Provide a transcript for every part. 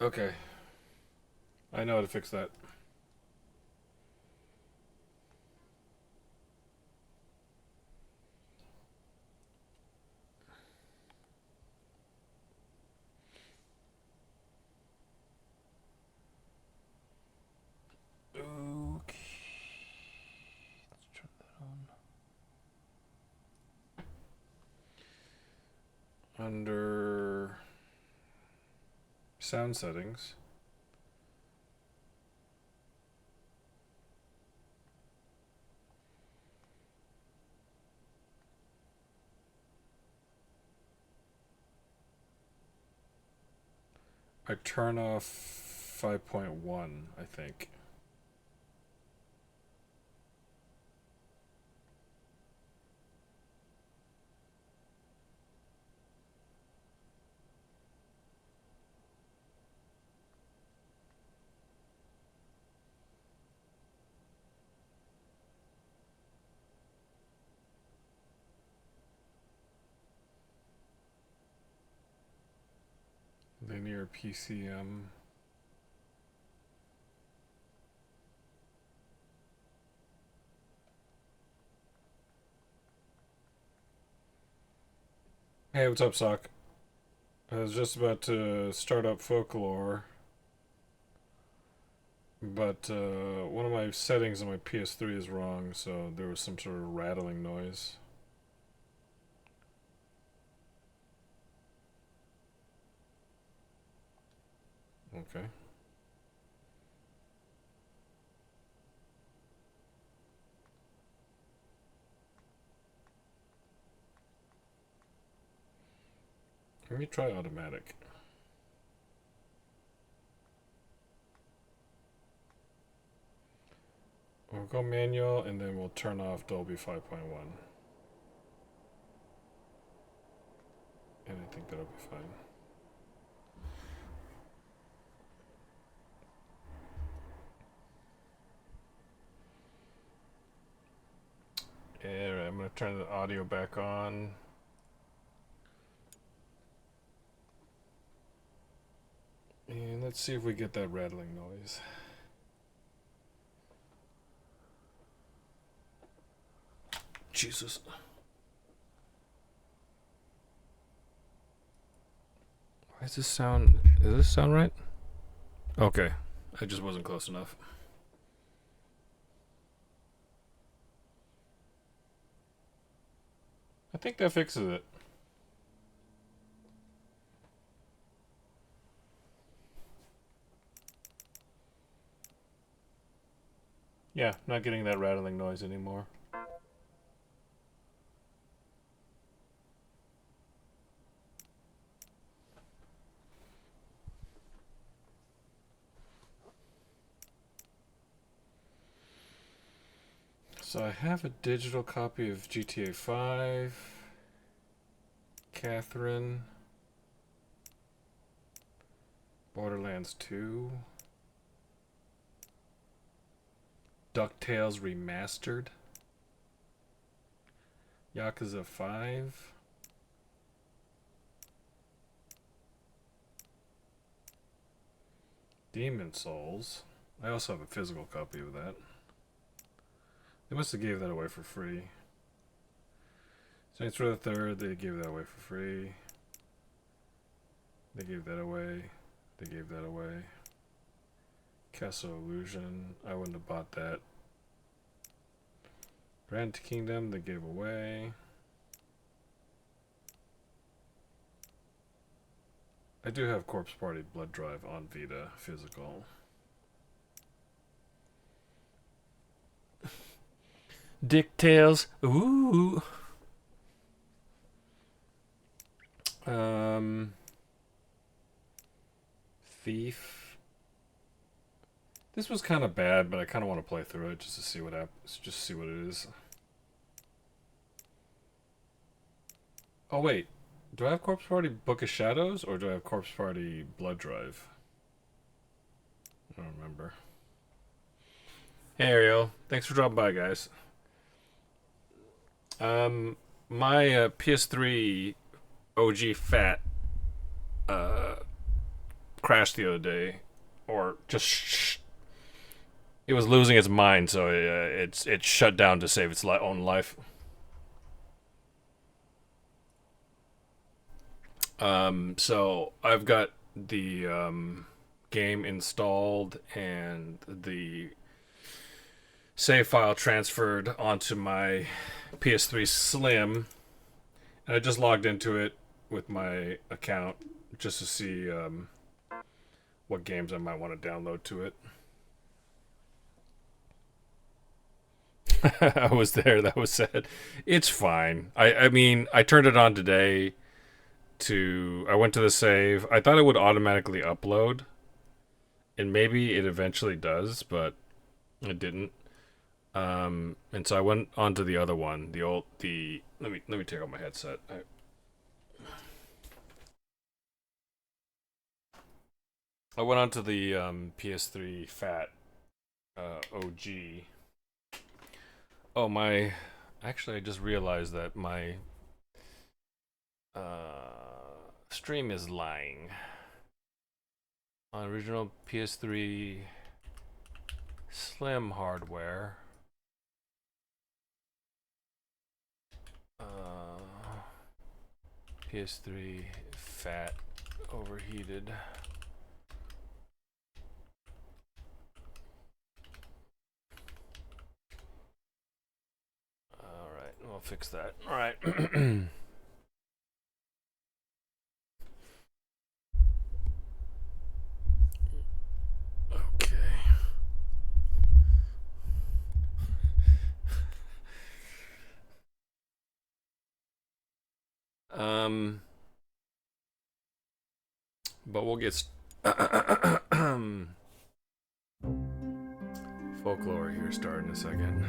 Okay. I know how to fix that. Okay. Let's turn that on. Under sound settings. I turn off 5.1, I think. Linear PCM. Hey, what's up, Sock? I was just about to start up Folklore, but one of my settings on my PS3 is wrong, so there was some sort of rattling noise. Okay. Let me try automatic. We'll go manual and then we'll turn off Dolby 5.1. And I think that'll be fine. Alright, I'm going to turn the audio back on. And let's see if we get that rattling noise. Jesus. Why does this sound... Does this sound right? Okay. I just wasn't close enough. I think that fixes it. Yeah, not getting that rattling noise anymore. So I have a digital copy of GTA 5, Catherine, Borderlands 2, DuckTales Remastered, Yakuza 5, Demon Souls. I also have a physical copy of that. They must have gave that away for free. Saints Row the Third, they gave that away for free. They gave that away. They gave that away. Castle Illusion, I wouldn't have bought that. Grand Kingdom, they gave away. I do have Corpse Party Blood Drive on Vita, physical. Dick Tales, ooh. Thief. This was kind of bad, but I kind of want to play through it just to see what happens. Just see what it is. Oh wait, do I have Corpse Party Book of Shadows or do I have Corpse Party Blood Drive? I don't remember. Hey Ariel, thanks for dropping by, guys. My PS3 OG Fat uh, crashed the other day, or just it was losing its mind, so it shut down to save its own life. So I've got the game installed and the save file transferred onto my PS3 Slim, and I just logged into it with my account just to see what games I might want to download to it. I was there. That was sad. It's fine. I mean, I turned it on today to. I went to the save. I thought it would automatically upload, and maybe it eventually does, but it didn't. And so I went on to the other one, the old the. Let me take out my headset. I went on to the PS3 Fat OG. Oh my! Actually, I just realized that my stream is lying. On original PS3 Slim hardware. PS3 Fat overheated. Alright, we'll fix that. Alright. Okay. But we'll get Folklore here starting in a second.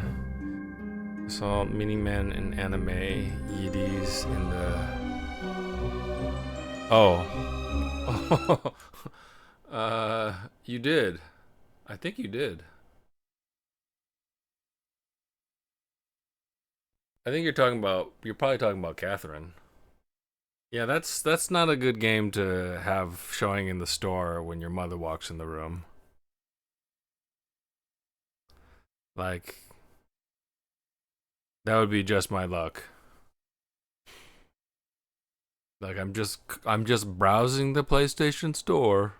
I saw Mini Men in anime Yidis in the. Oh. You did. I think you did. I think you're talking about. You're probably talking about Catherine. Yeah, that's not a good game to have showing in the store when your mother walks in the room. Like that would be just my luck. Like I'm just browsing the PlayStation Store.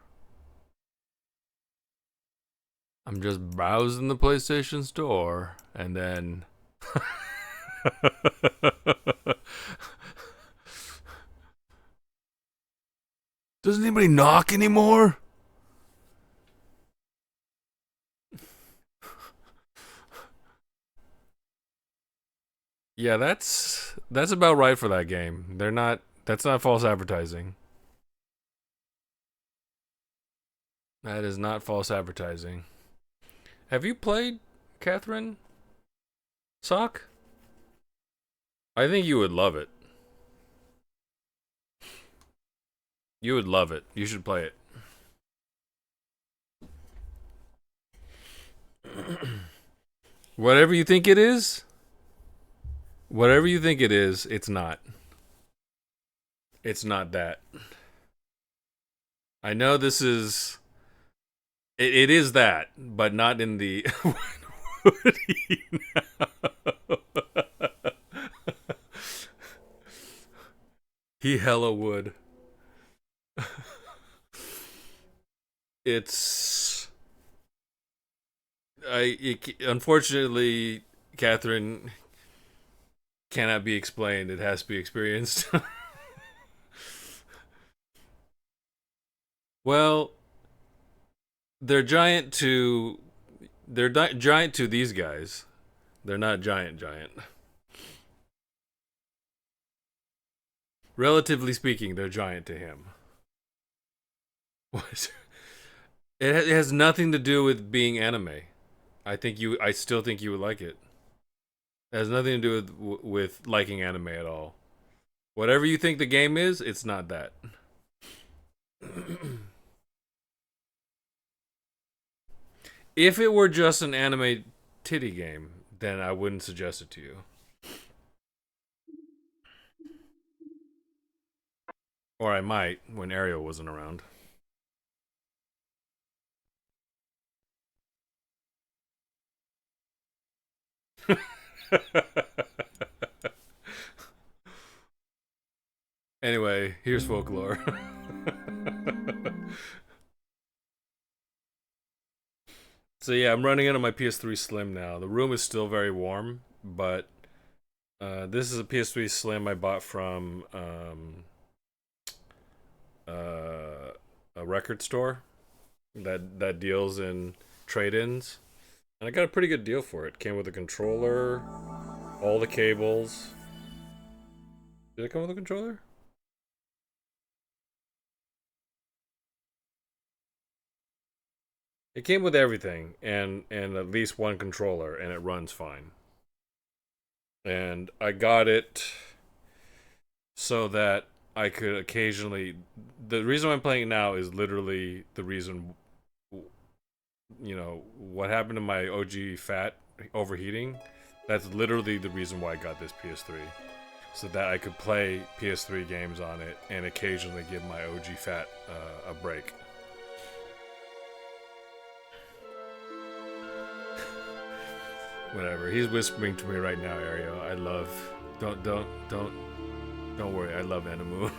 I'm just browsing the PlayStation Store and then doesn't anybody knock anymore? Yeah, that's about right for that game. They're not That's not false advertising. That is not false advertising. Have you played Catherine Sock? I think you would love it. You would love it. You should play it. Whatever you think it is, whatever you think it is, it's not. It's not that. I know this is. It is that, but not in the. He hella would. It's. Unfortunately, Catherine cannot be explained. It has to be experienced. Well, they're giant to giant to these guys. They're not giant. Relatively speaking, they're giant to him. What? It has nothing to do with being anime. I still think you would like it. It has nothing to do with liking anime at all. Whatever you think the game is, it's not that. If it were just an anime titty game, then I wouldn't suggest it to you. Or I might when Ariel wasn't around. Anyway, here's folklore. So yeah, I'm running out of my PS3 Slim now. The room is still very warm, but this is a PS3 Slim I bought from a record store that deals in trade-ins, and I got a pretty good deal for it. Came with a controller, all the cables. Did it come with a controller? It came with everything and at least one controller, and it runs fine. And I got it so that I could occasionally. The reason I'm playing it now is literally the reason. What happened to my OG fat overheating. That's literally the reason why I got this PS3, so that I could play PS3 games on it and occasionally give my OG fat a break. Whatever. He's whispering to me right now, Ario. I love. Don't worry. I love Enemu.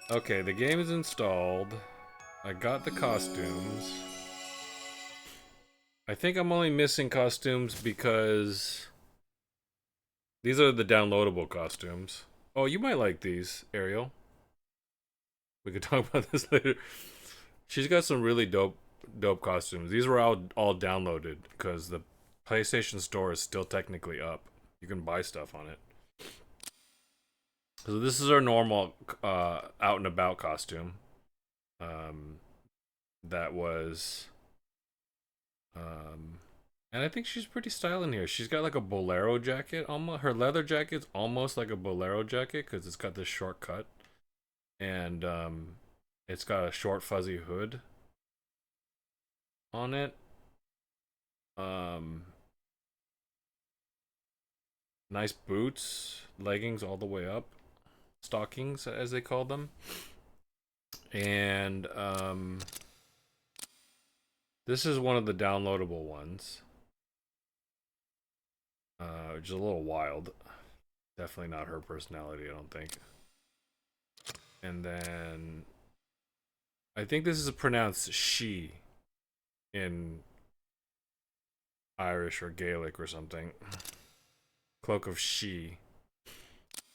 Okay, the game is installed. I got the costumes. I think I'm only missing costumes because these are the downloadable costumes. Oh, you might like these, Ariel. We could talk about this later. She's got some really dope costumes. These were all downloaded because the PlayStation Store is still technically up. You can buy stuff on it. So this is our normal out and about costume. Um, that was and I think she's pretty styling here. She's got like a bolero jacket. Almost her leather jacket's almost like a bolero jacket because it's got this short cut, and it's got a short fuzzy hood on it. Um, Nice boots, leggings all the way up, stockings as they call them, and this is one of the downloadable ones, which is a little wild. Definitely not her personality, I don't think. And then I think this is pronounced she in Irish or Gaelic or something. Cloak of She.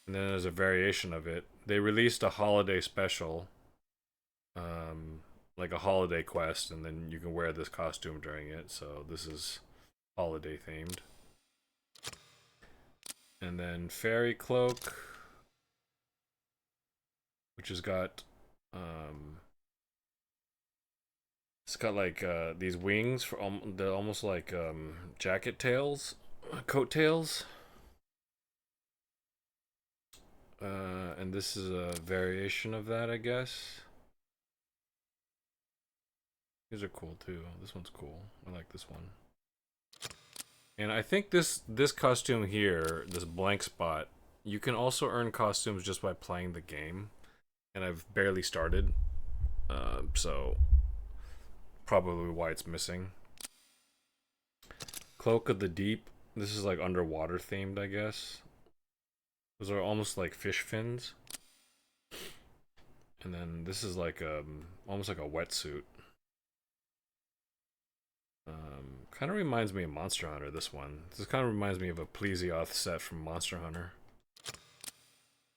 And then there's a variation of it. They released a holiday special, like a holiday quest, and then you can wear this costume during it. So this is holiday themed. And then Fairy Cloak, which has got it's got like these wings for they're almost like jacket tails, coat tails. And this is a variation of that, I guess. These are cool too. This one's cool. I like this one. And I think this costume here, this blank spot, you can also earn costumes just by playing the game. And I've barely started, so probably why it's missing. Cloak of the Deep. This is like underwater themed, I guess. Those are almost like fish fins. And then this is like almost like a wetsuit. Kind of reminds me of Monster Hunter, this one. This kind of reminds me of a Plesioth set from Monster Hunter.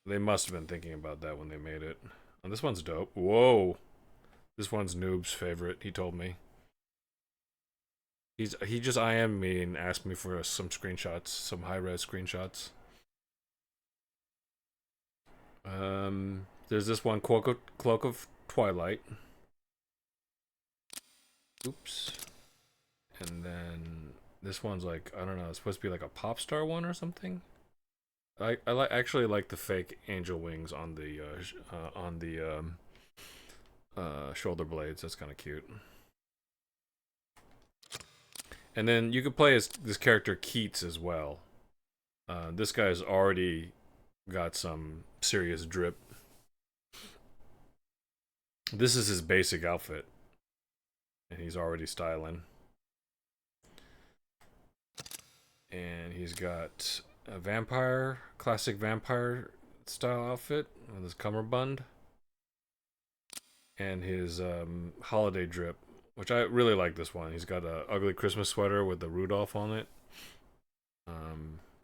They must have been thinking about that when they made it. And this one's dope. Whoa! This one's Noob's favorite, he told me. He just IM'd me and asked me for some screenshots, some high-res screenshots. There's this one, Cloak of Twilight. Oops. And then this one's like, I don't know, it's supposed to be like a pop star one or something. Actually like the fake angel wings on the shoulder blades. That's kind of cute. And then you could play as this character Keats as well. This guy's already got some serious drip. This is his basic outfit, and he's already styling. and he's got a vampire, classic vampire style outfit with his cummerbund and his holiday drip, which I really like. This one, he's got a ugly Christmas sweater with the Rudolph on it,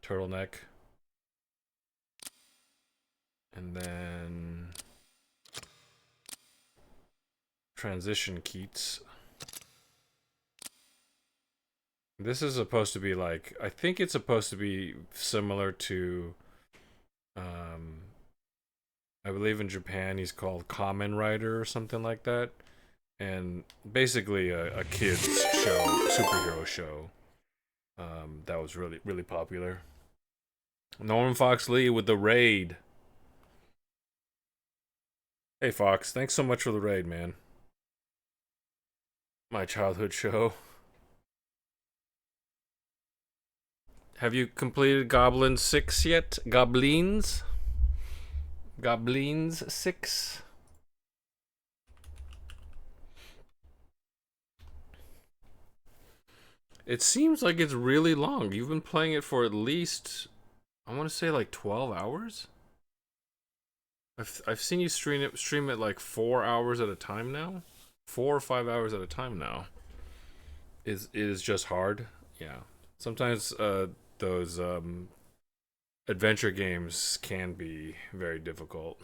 turtleneck, and then transition Keats. This is supposed to be like, I think it's supposed to be similar to, I believe in Japan he's called Kamen Rider or something like that. And basically a kid's show, superhero show, that was really, really popular. Norman Fox Lee with the raid. Hey Fox, thanks so much for the raid, man. My childhood show. Have you completed Goblin 6 yet? Goblins 6? It seems like it's really long. You've been playing it for at least, I want to say like 12 hours? I've seen you stream it like 4 hours at a time now. 4 or 5 hours at a time now. It is just hard. Yeah. Sometimes those adventure games can be very difficult.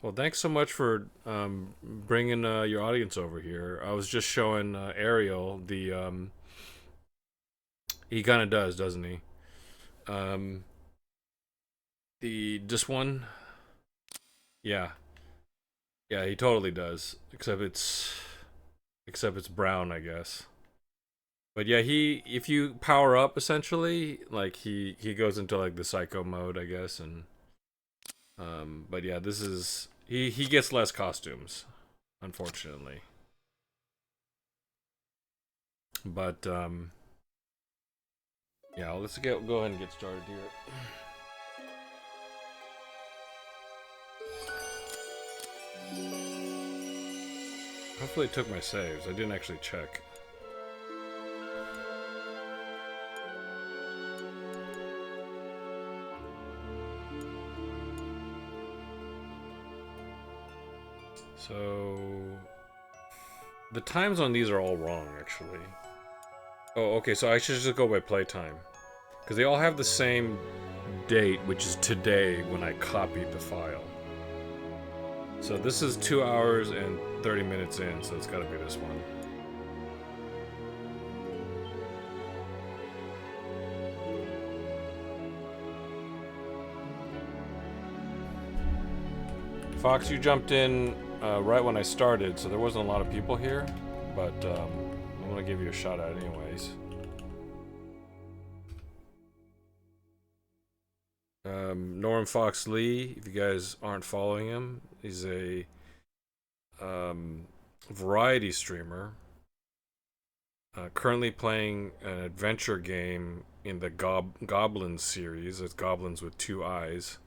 Well, thanks so much for bringing your audience over here. I was just showing Ariel the he kind of does, doesn't he? This one, yeah, yeah, he totally does. Except it's brown, I guess. But yeah, if you power up essentially, like he goes into like the psycho mode, I guess, and but yeah, this is he gets less costumes, unfortunately. But yeah, let's go ahead and get started here. Hopefully it took my saves. I didn't actually check. So the times on these are all wrong, actually. Oh, okay, so I should just go by playtime. Because they all have the same date, which is today when I copied the file. So this is 2 hours and 30 minutes in, so it's gotta be this one. Fox, you jumped in right when I started, so there wasn't a lot of people here, but I'm gonna give you a shout out anyways. Norman Fox Lee, if you guys aren't following him, he's a variety streamer. Currently playing an adventure game in the Goblins series. It's Goblins with Two Eyes.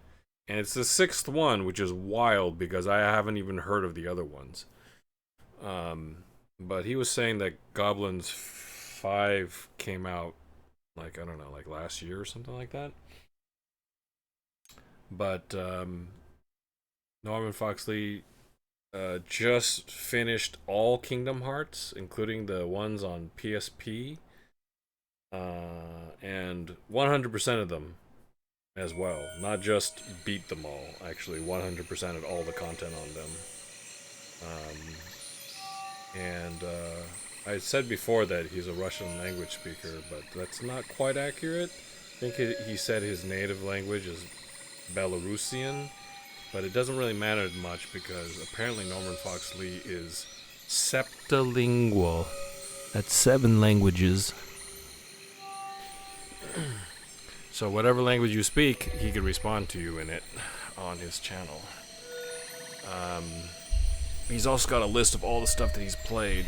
And it's the 6th one, which is wild because I haven't even heard of the other ones. But he was saying that Goblins 5 came out, like, I don't know, like last year or something like that. But Norman Fox Lee just finished all Kingdom Hearts, including the ones on PSP, and 100% of them as well. Not just beat them all, actually 100% of all the content on them. And I said before that he's a Russian language speaker, but that's not quite accurate. I think he said his native language is Belarusian, but it doesn't really matter much because apparently Norman Fox Lee is septilingual. That's 7 languages. So whatever language you speak, he could respond to you in it on his channel. He's also got a list of all the stuff that he's played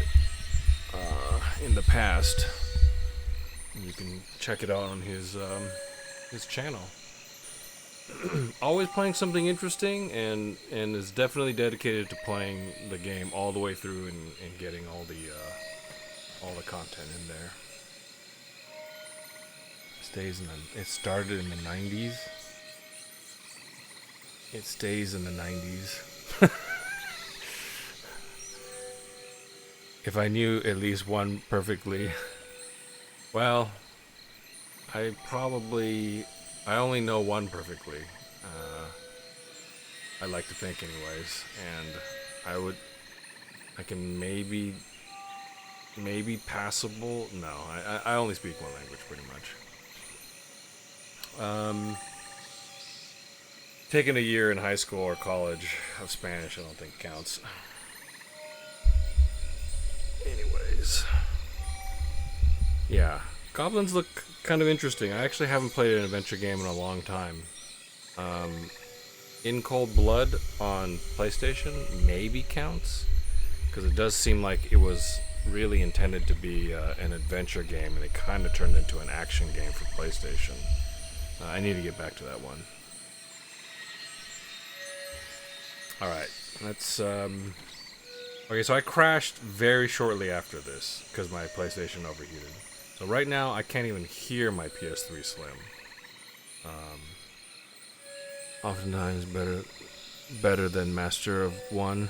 in the past. You can check it out on his channel. Always playing something interesting, and is definitely dedicated to playing the game all the way through and getting all the content in there. Stays in the. It started in the 90s. It stays in the 90s. If I knew at least one perfectly, well, I only know one perfectly. I like to think anyways, and I can maybe passable. No, I only speak one language pretty much. Taking a year in high school or college of Spanish, I don't think counts. Anyways, yeah, goblins look kind of interesting. I actually haven't played an adventure game in a long time. In Cold Blood on PlayStation maybe counts, because it does seem like it was really intended to be an adventure game, and it kind of turned into an action game for PlayStation. I need to get back to that one. Alright, let's... Okay, so I crashed very shortly after this, because my PlayStation overheated. So right now, I can't even hear my PS3 Slim. Oftentimes better than Master of One.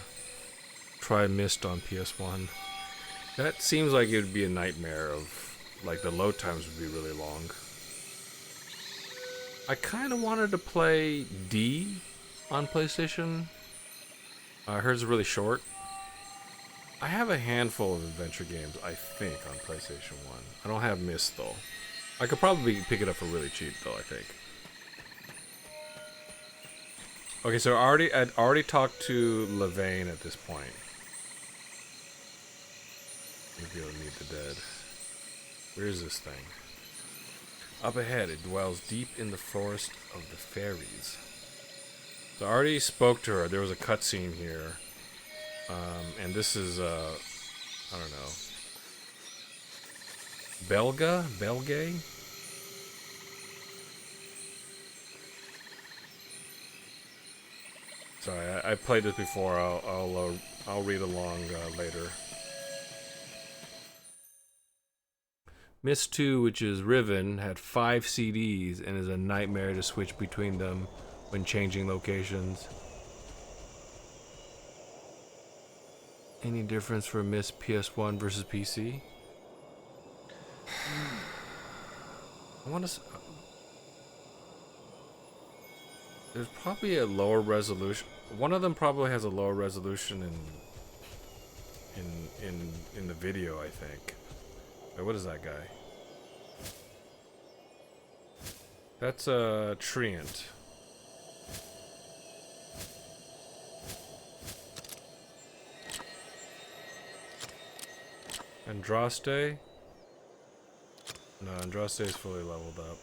Try Mist on PS1. That seems like it would be a nightmare of, like, the load times would be really long. I kind of wanted to play D on PlayStation. I heard it's really short. I have a handful of adventure games, I think, on PlayStation 1. I don't have Mist, though. I could probably pick it up for really cheap, though, I think. Okay, so I'd already talked to Levain at this point. Maybe I'll meet the dead. Where is this thing? Up ahead, it dwells deep in the forest of the fairies. So I already spoke to her. There was a cutscene here. And this is, I don't know. Belgay? Sorry, I played this before. I'll read along later. Myst 2, which is Riven, had 5 CDs and is a nightmare to switch between them when changing locations. Any difference for Myst PS1 versus PC? I want to. There's probably a lower resolution. One of them probably has a lower resolution in the video, I think. Wait, what is that guy? That's a Treant. Andraste? No, Andraste is fully leveled up.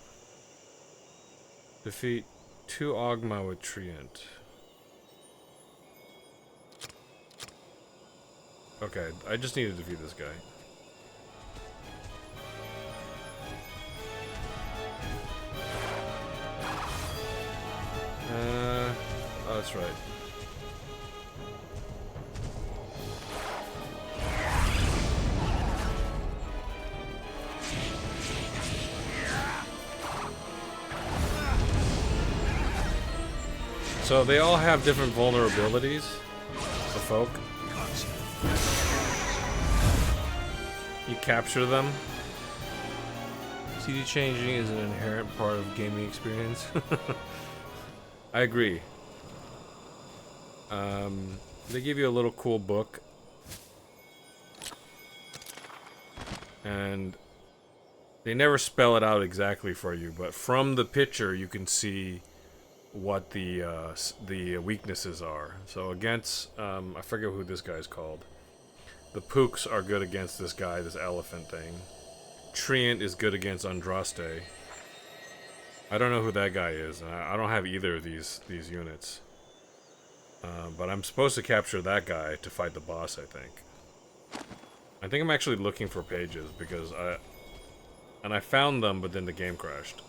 Defeat 2 Ogma with Treant. Okay, I just need to defeat this guy. Oh, that's right. So they all have different vulnerabilities, the folk. You capture them. CD changing is an inherent part of gaming experience. I agree. They give you a little cool book. And they never spell it out exactly for you, but from the picture you can see what the weaknesses are. So against, I forget who this guy's called. The Pooks are good against this guy, this elephant thing. Treant is good against Andraste. I don't know who that guy is. I don't have either of these units. But I'm supposed to capture that guy to fight the boss, I think. I think I'm actually looking for pages because I found them, but then the game crashed.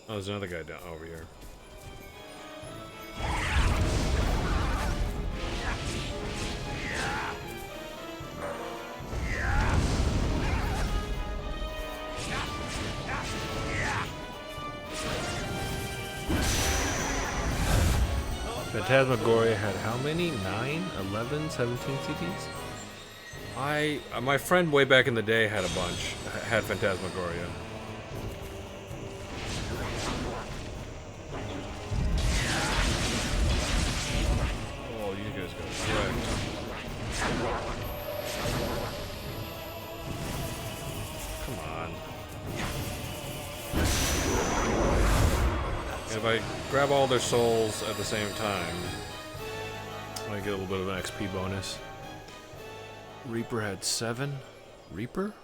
Oh, there's another guy down over here. Phantasmagoria had how many? 9, 11, 17 CDs? My friend way back in the day had a bunch. Had Phantasmagoria. Oh, you guys got wrecked. Come on. If I grab all their souls at the same time, I get a little bit of an XP bonus. Reaper had 7. Reaper?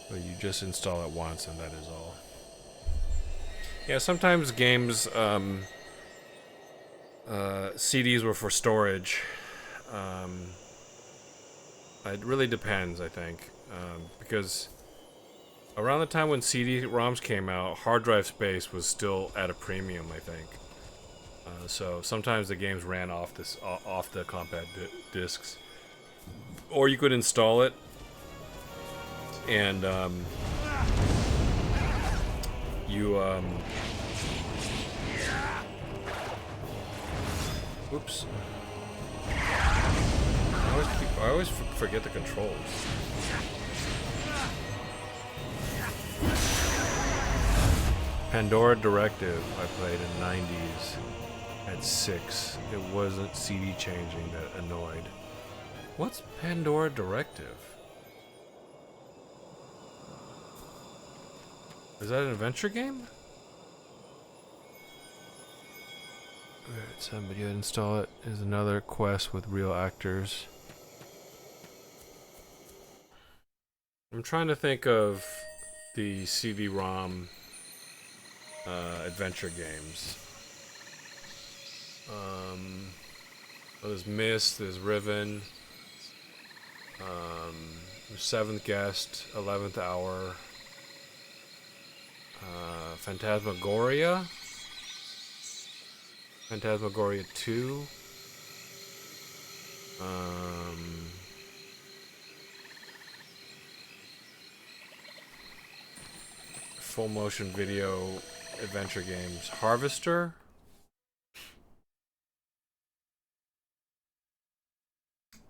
But you just install it once and that is all. Yeah, sometimes games, CDs were for storage. It really depends, I think. Because around the time when CD-ROMs came out, hard drive space was still at a premium, I think. So sometimes the games ran off the compact discs, or you could install it and oops. I always forget the controls. Pandora Directive I played in the 90s. At 6. It wasn't CD changing that annoyed. What's Pandora Directive? Is that an adventure game? Alright, somebody install it. Is another quest with real actors. I'm trying to think of the CD-ROM adventure games. There's Mist, there's Riven, Seventh Guest, 11th Hour, Phantasmagoria, Phantasmagoria 2, full motion video adventure games, Harvester,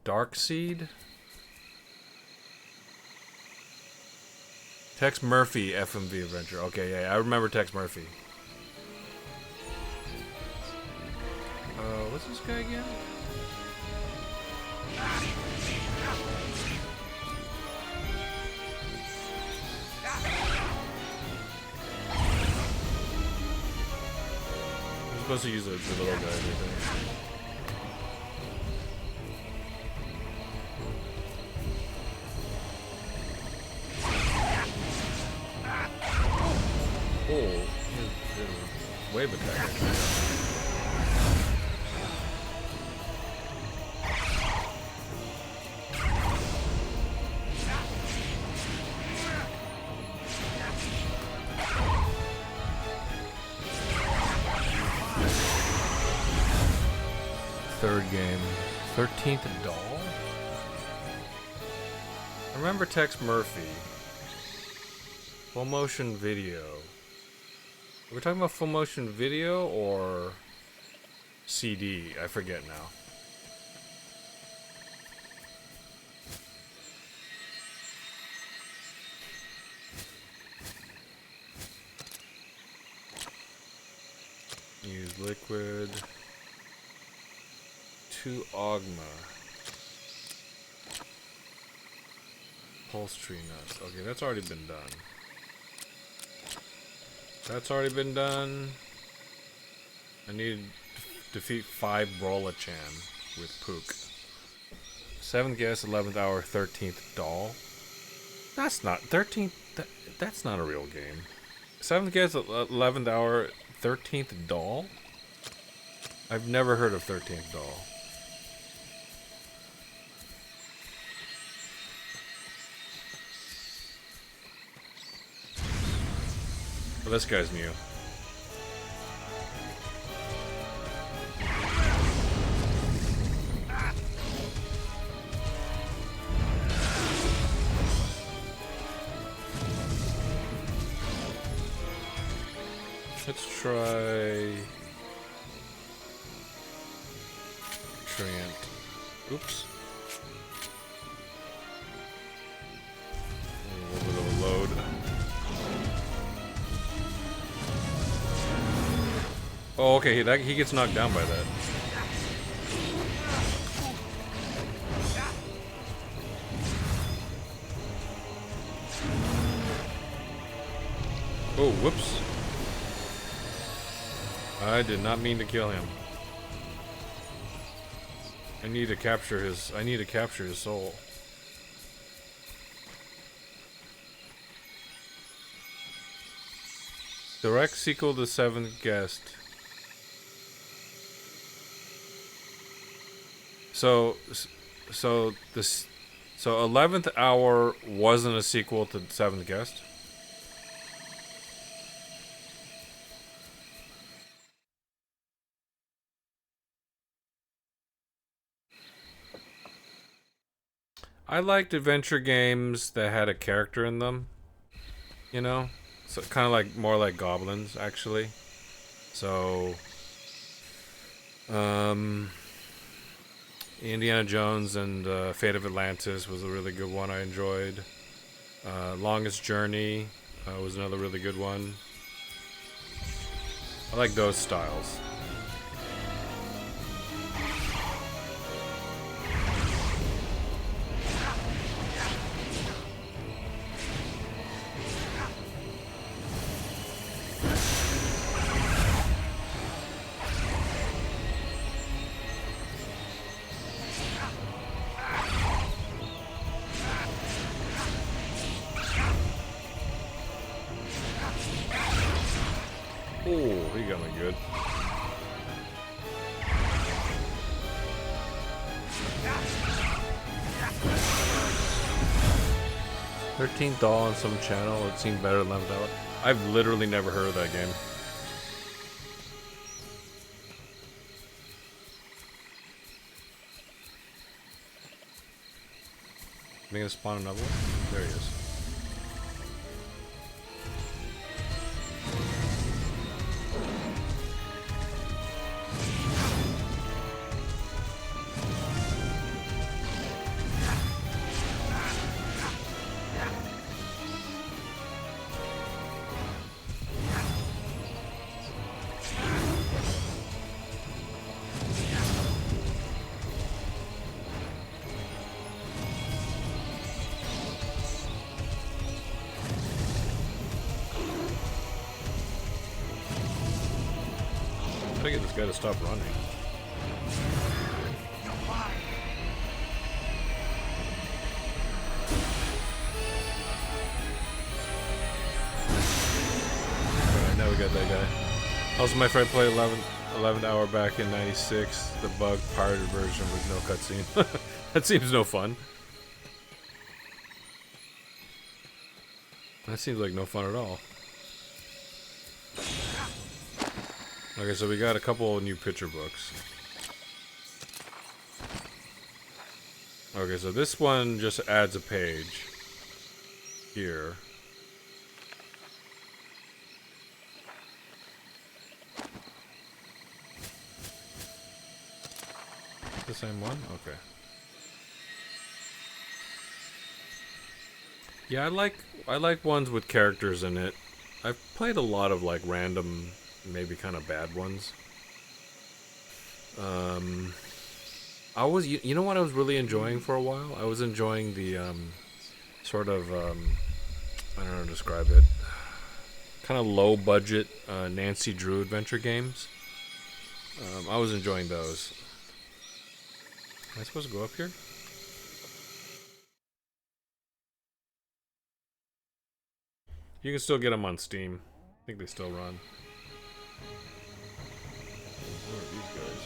Darkseed, Tex Murphy FMV Adventure. Okay, yeah, I remember Tex Murphy. What's this guy again? I'm supposed to use the little guy, I think. Oh, wave attack. Third game. 13th Doll? I remember Tex Murphy. Full motion video. Are we talking about full motion video or CD? I forget now. Use liquid. 2 Ogma. Pulse tree nuts. Okay, that's already been done. That's already been done. I need to defeat 5 Brolachan with Pook. 7th guess, 11th hour, 13th doll. That's not 13th. That's not a real game. 7th guess, 11th hour, 13th doll. I've never heard of 13th doll. Well, this guy's new. Let's try Trient. Oops. A little bit of a load. Oh, okay. He gets knocked down by that. Oh, whoops. I did not mean to kill him. I need to capture his soul. Direct sequel to Seventh Guest. So 11th Hour wasn't a sequel to Seventh Guest. I liked adventure games that had a character in them. You know, so kind of like more like goblins, actually. So, Indiana Jones and Fate of Atlantis was a really good one I enjoyed. Longest Journey was another really good one. I like those styles. Oh, he got me good. $13th on some channel. It seemed better than $11. I've literally never heard of that game. Am I gonna spawn another one? There he is. I gotta get this guy to stop running. Alright, now we got that guy. Also, my friend played 11th Hour back in '96, the bug pirated version with no cutscene. That seems no fun. That seems like no fun at all. Okay, so we got a couple of new picture books. Okay, so this one just adds a page here. The same one? Okay. Yeah, I like ones with characters in it. I've played a lot of like random, maybe kind of bad ones. You know what I was really enjoying for a while? I was enjoying the sort of I don't know how to describe it. Kind of low budget Nancy Drew adventure games. I was enjoying those. Am I supposed to go up here? You can still get them on Steam. I think they still run. Who are these guys?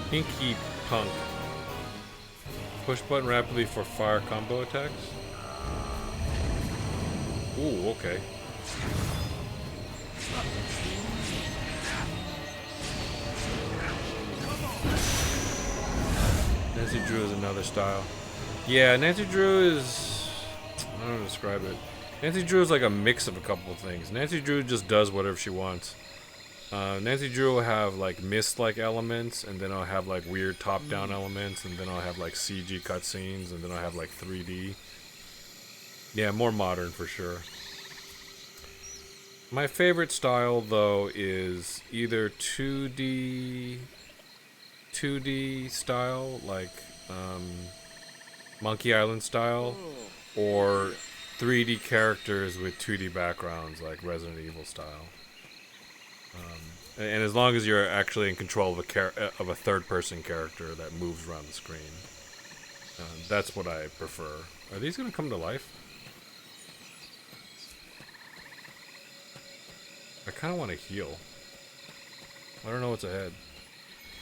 Pinky Punk. Push button rapidly for fire combo attacks. Ooh, okay. Nancy Drew is another style. Yeah, Nancy Drew is... I don't know how to describe it. Nancy Drew is like a mix of a couple of things. Nancy Drew just does whatever she wants. Nancy Drew will have like mist-like elements, and then I'll have like weird top-down elements, and then I'll have like CG cutscenes, and then I'll have like 3D. Yeah, more modern for sure. My favorite style though is either 2D style, like Monkey Island style, or 3D characters with 2D backgrounds, like Resident Evil style. And as long as you're actually in control of a third-person character that moves around the screen, that's what I prefer. Are these gonna come to life? I kind of want to heal. I don't know what's ahead.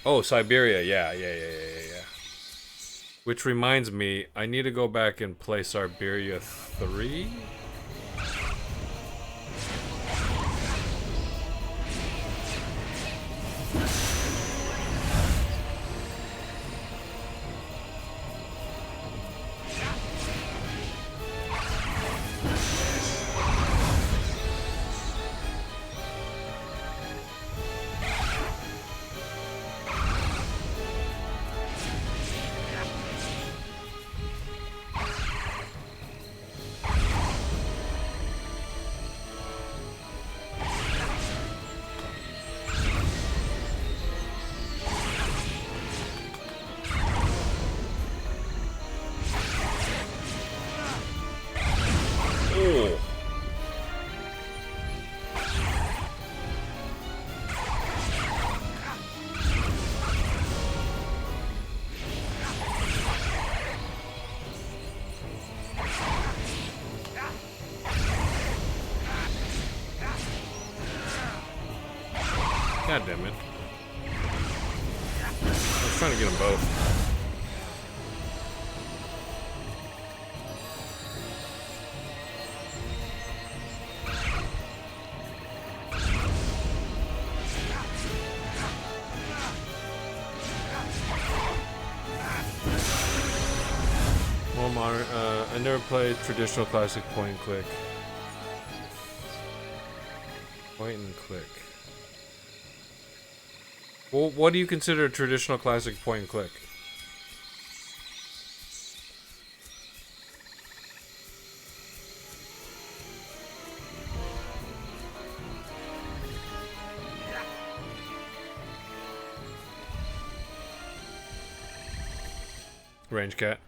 Oh, Siberia. Yeah. Which reminds me, I need to go back and play Siberia 3. God damn it. I was trying to get them both. More modern. I never played traditional classic point and click. Point and click. Well, what do you consider a traditional classic point and click? Range cat.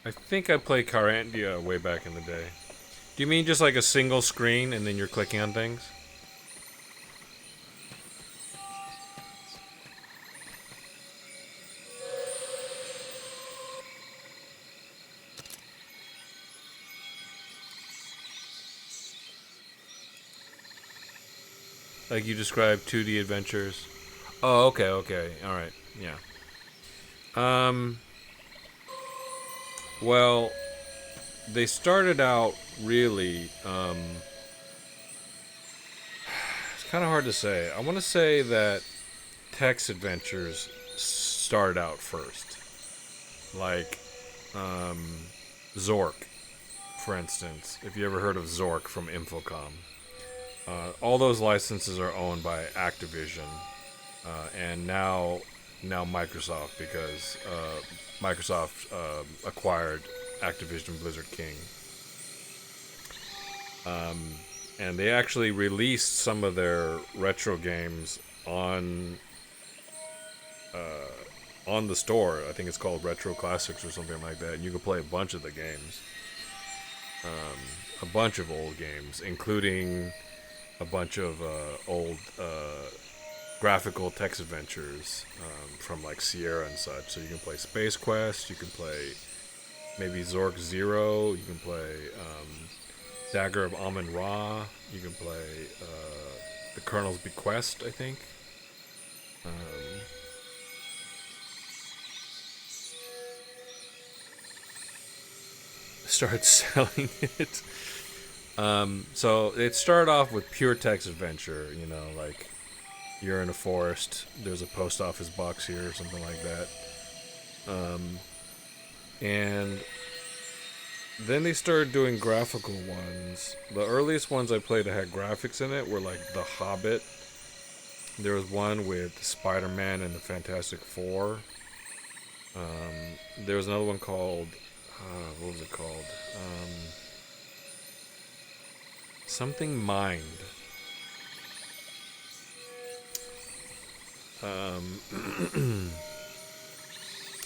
I think I played Carandia way back in the day. Do you mean just like a single screen and then you're clicking on things? Like you described 2D adventures. Oh, okay. Alright, yeah. Well, they started out really, it's kind of hard to say. I want to say that text adventures started out first. Like, Zork, for instance. If you ever heard of Zork from Infocom. All those licenses are owned by Activision, and now Microsoft, because Microsoft acquired Activision Blizzard King. And they actually released some of their retro games on the store. I think it's called Retro Classics or something like that. And you can play a bunch of the games, a bunch of old games, including a bunch of old graphical text adventures from like Sierra and such. So you can play Space Quest, you can play maybe Zork Zero, you can play Dagger of Amun Ra, you can play The Colonel's Bequest, I think. started selling it. So it started off with pure text adventure, you know, like you're in a forest, there's a post office box here or something like that. And then they started doing graphical ones. The earliest ones I played that had graphics in it were like The Hobbit. There was one with Spider-Man and the Fantastic Four. There was another one called, what was it called? Something Mind.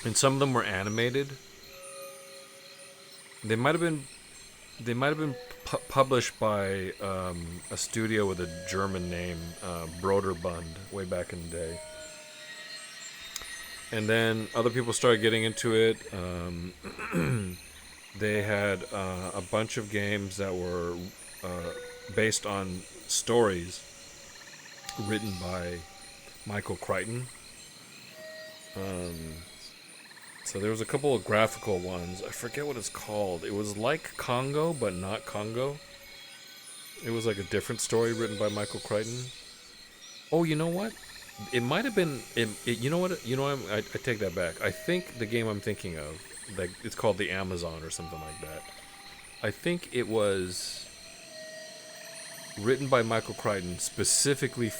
And some of them were animated. They might have been published by a studio with a German name, Broderbund, way back in the day. And then other people started getting into it. They had a bunch of games that were based on stories written by Michael Crichton. So there was a couple of graphical ones. I forget what it's called. It was like Congo, but not Congo. It was like a different story written by Michael Crichton. Oh, you know what? It might have been. You know what? I take that back. I think the game I'm thinking of, like, it's called The Amazon or something like that. I think it was written by Michael Crichton specifically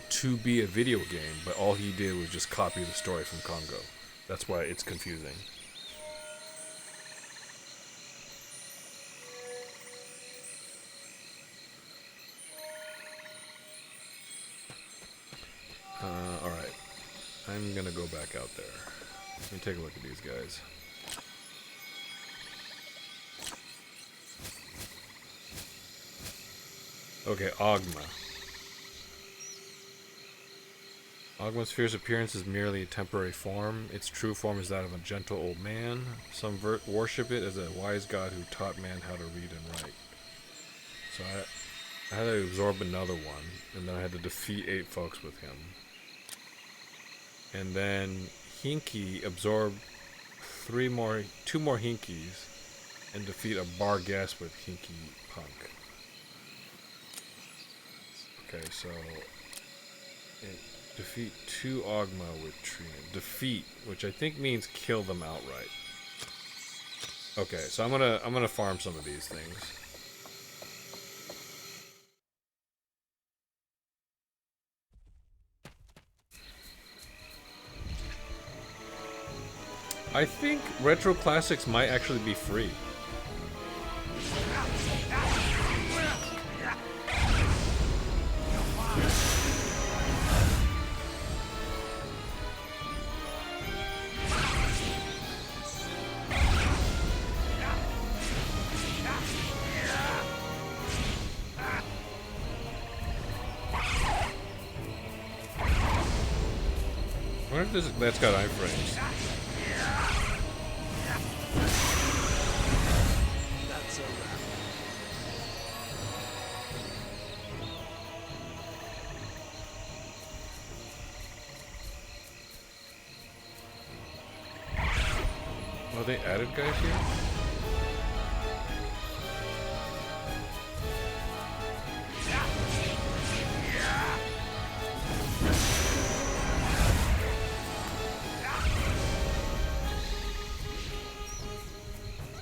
to be a video game, but all he did was just copy the story from Congo. That's why it's confusing. Alright. I'm gonna go back out there. Let me take a look at these guys. Okay, Ogma. Ogma's fierce appearance is merely a temporary form. Its true form is that of a gentle old man. Some worship it as a wise god who taught man how to read and write. So I had to absorb another one, and then I had to defeat 8 folks with him. And then Hinky absorbed 2 more Hinkies, and defeat a bar guest with Hinky Punk. Okay, so defeat 2 Ogma with Trina. Defeat, which I think means kill them outright. Okay, so I'm gonna farm some of these things. I think Retro Classics might actually be free. I wonder if that's got iframes. That's a wrap. Oh, they added guys here?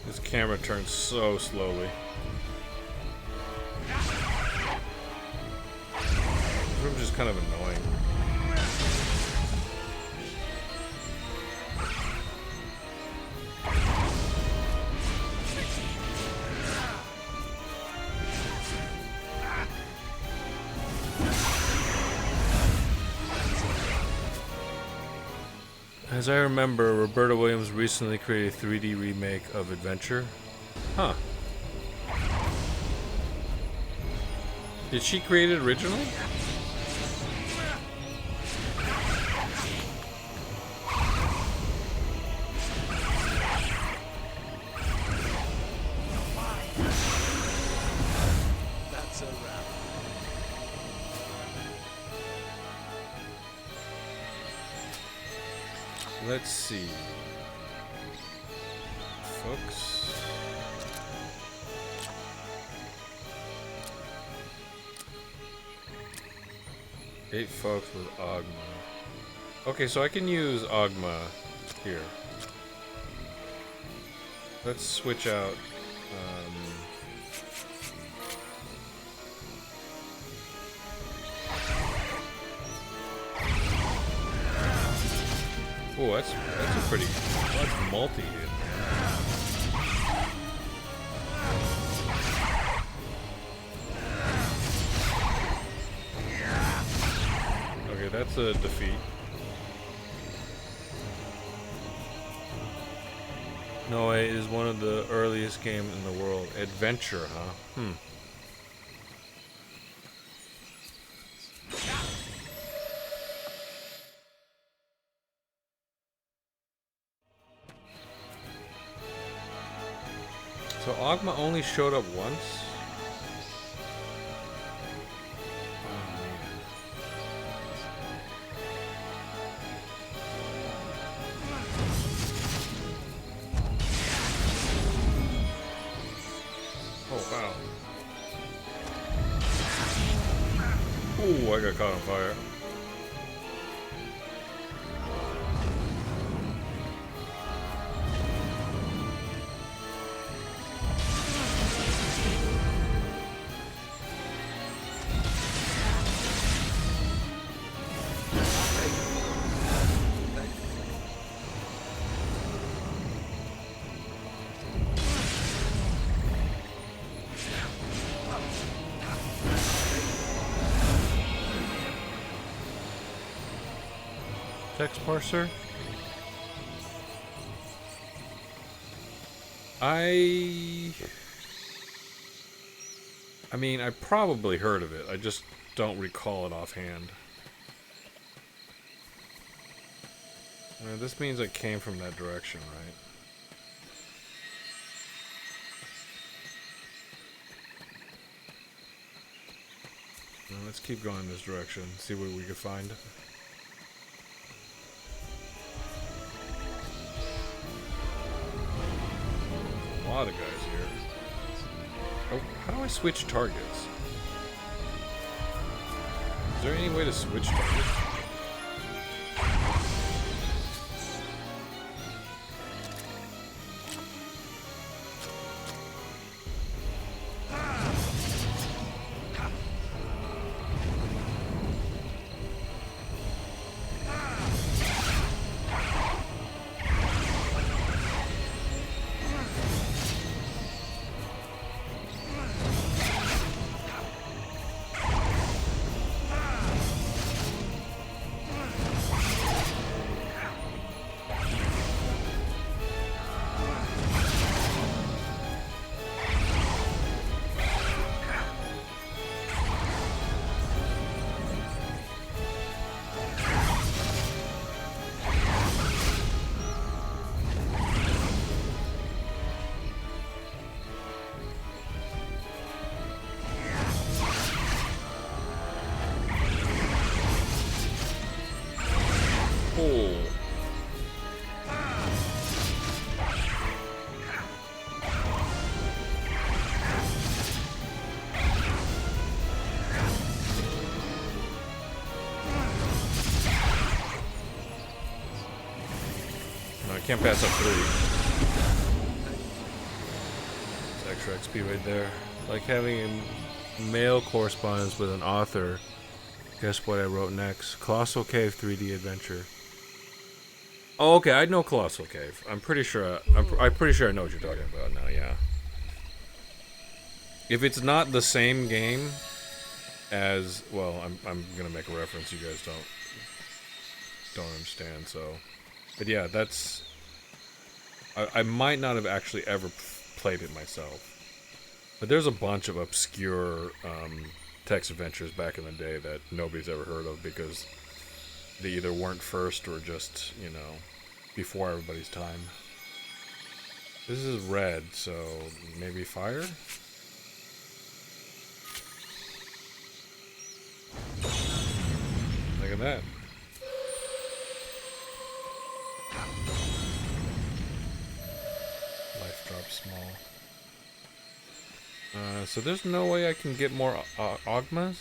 This camera turns so slowly. This room's just kind of annoying. As I remember, Roberta Williams recently created a 3D remake of Adventure. Huh. Did she create it originally? That's a wrap. Let's see. Folks. 8 folks with Ogma. Okay, so I can use Ogma here. Let's switch out. Oh, that's a pretty. That's multi-hit. Okay, that's a defeat. No way, it is one of the earliest games in the world. Adventure, huh? So Ogma only showed up once? Oh, wow. Ooh, I got caught on fire. Text parser? I mean, I probably heard of it. I just don't recall it offhand. This means it came from that direction, right? Let's keep going this direction. See what we can find. A lot of guys here. Oh, how do I switch targets? Is there any way to switch targets? Can't pass up 3. It's extra XP right there. Like having a mail correspondence with an author. Guess what I wrote next? Colossal Cave 3D Adventure. Oh, okay. I know Colossal Cave. I'm pretty sure. I'm pretty sure I know what you're talking about now. Yeah. If it's not the same game as, well, I'm gonna make a reference you guys don't understand. So, but yeah, that's. I might not have actually ever played it myself, but there's a bunch of obscure text adventures back in the day that nobody's ever heard of because they either weren't first or just, you know, before everybody's time. This is red, so maybe fire? Look at that. Life drops small. So there's no way I can get more Ogmas?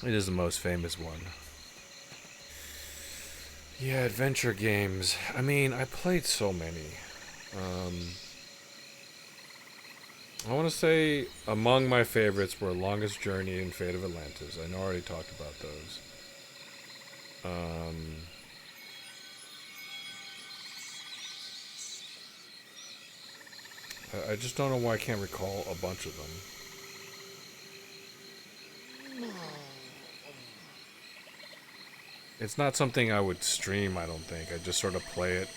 It is the most famous one. Yeah, adventure games. I mean, I played so many. I want to say among my favorites were Longest Journey and Fate of Atlantis. I know I already talked about those. Um, I just don't know why I can't recall a bunch of them. It's not something I would stream, I don't think. I just sort of play it.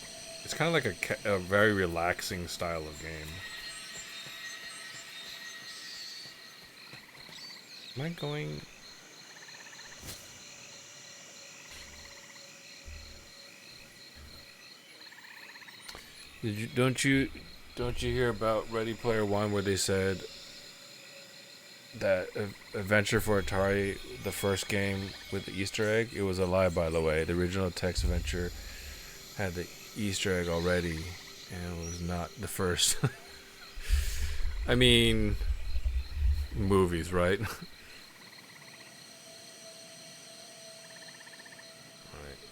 It's kind of like a very relaxing style of game. Am I going... Don't you hear about Ready Player One where they said that Adventure for Atari, the first game with the Easter egg, it was a lie, by the way. The original text adventure had the Easter egg already, and it was not the first. I mean, movies, right? Alright,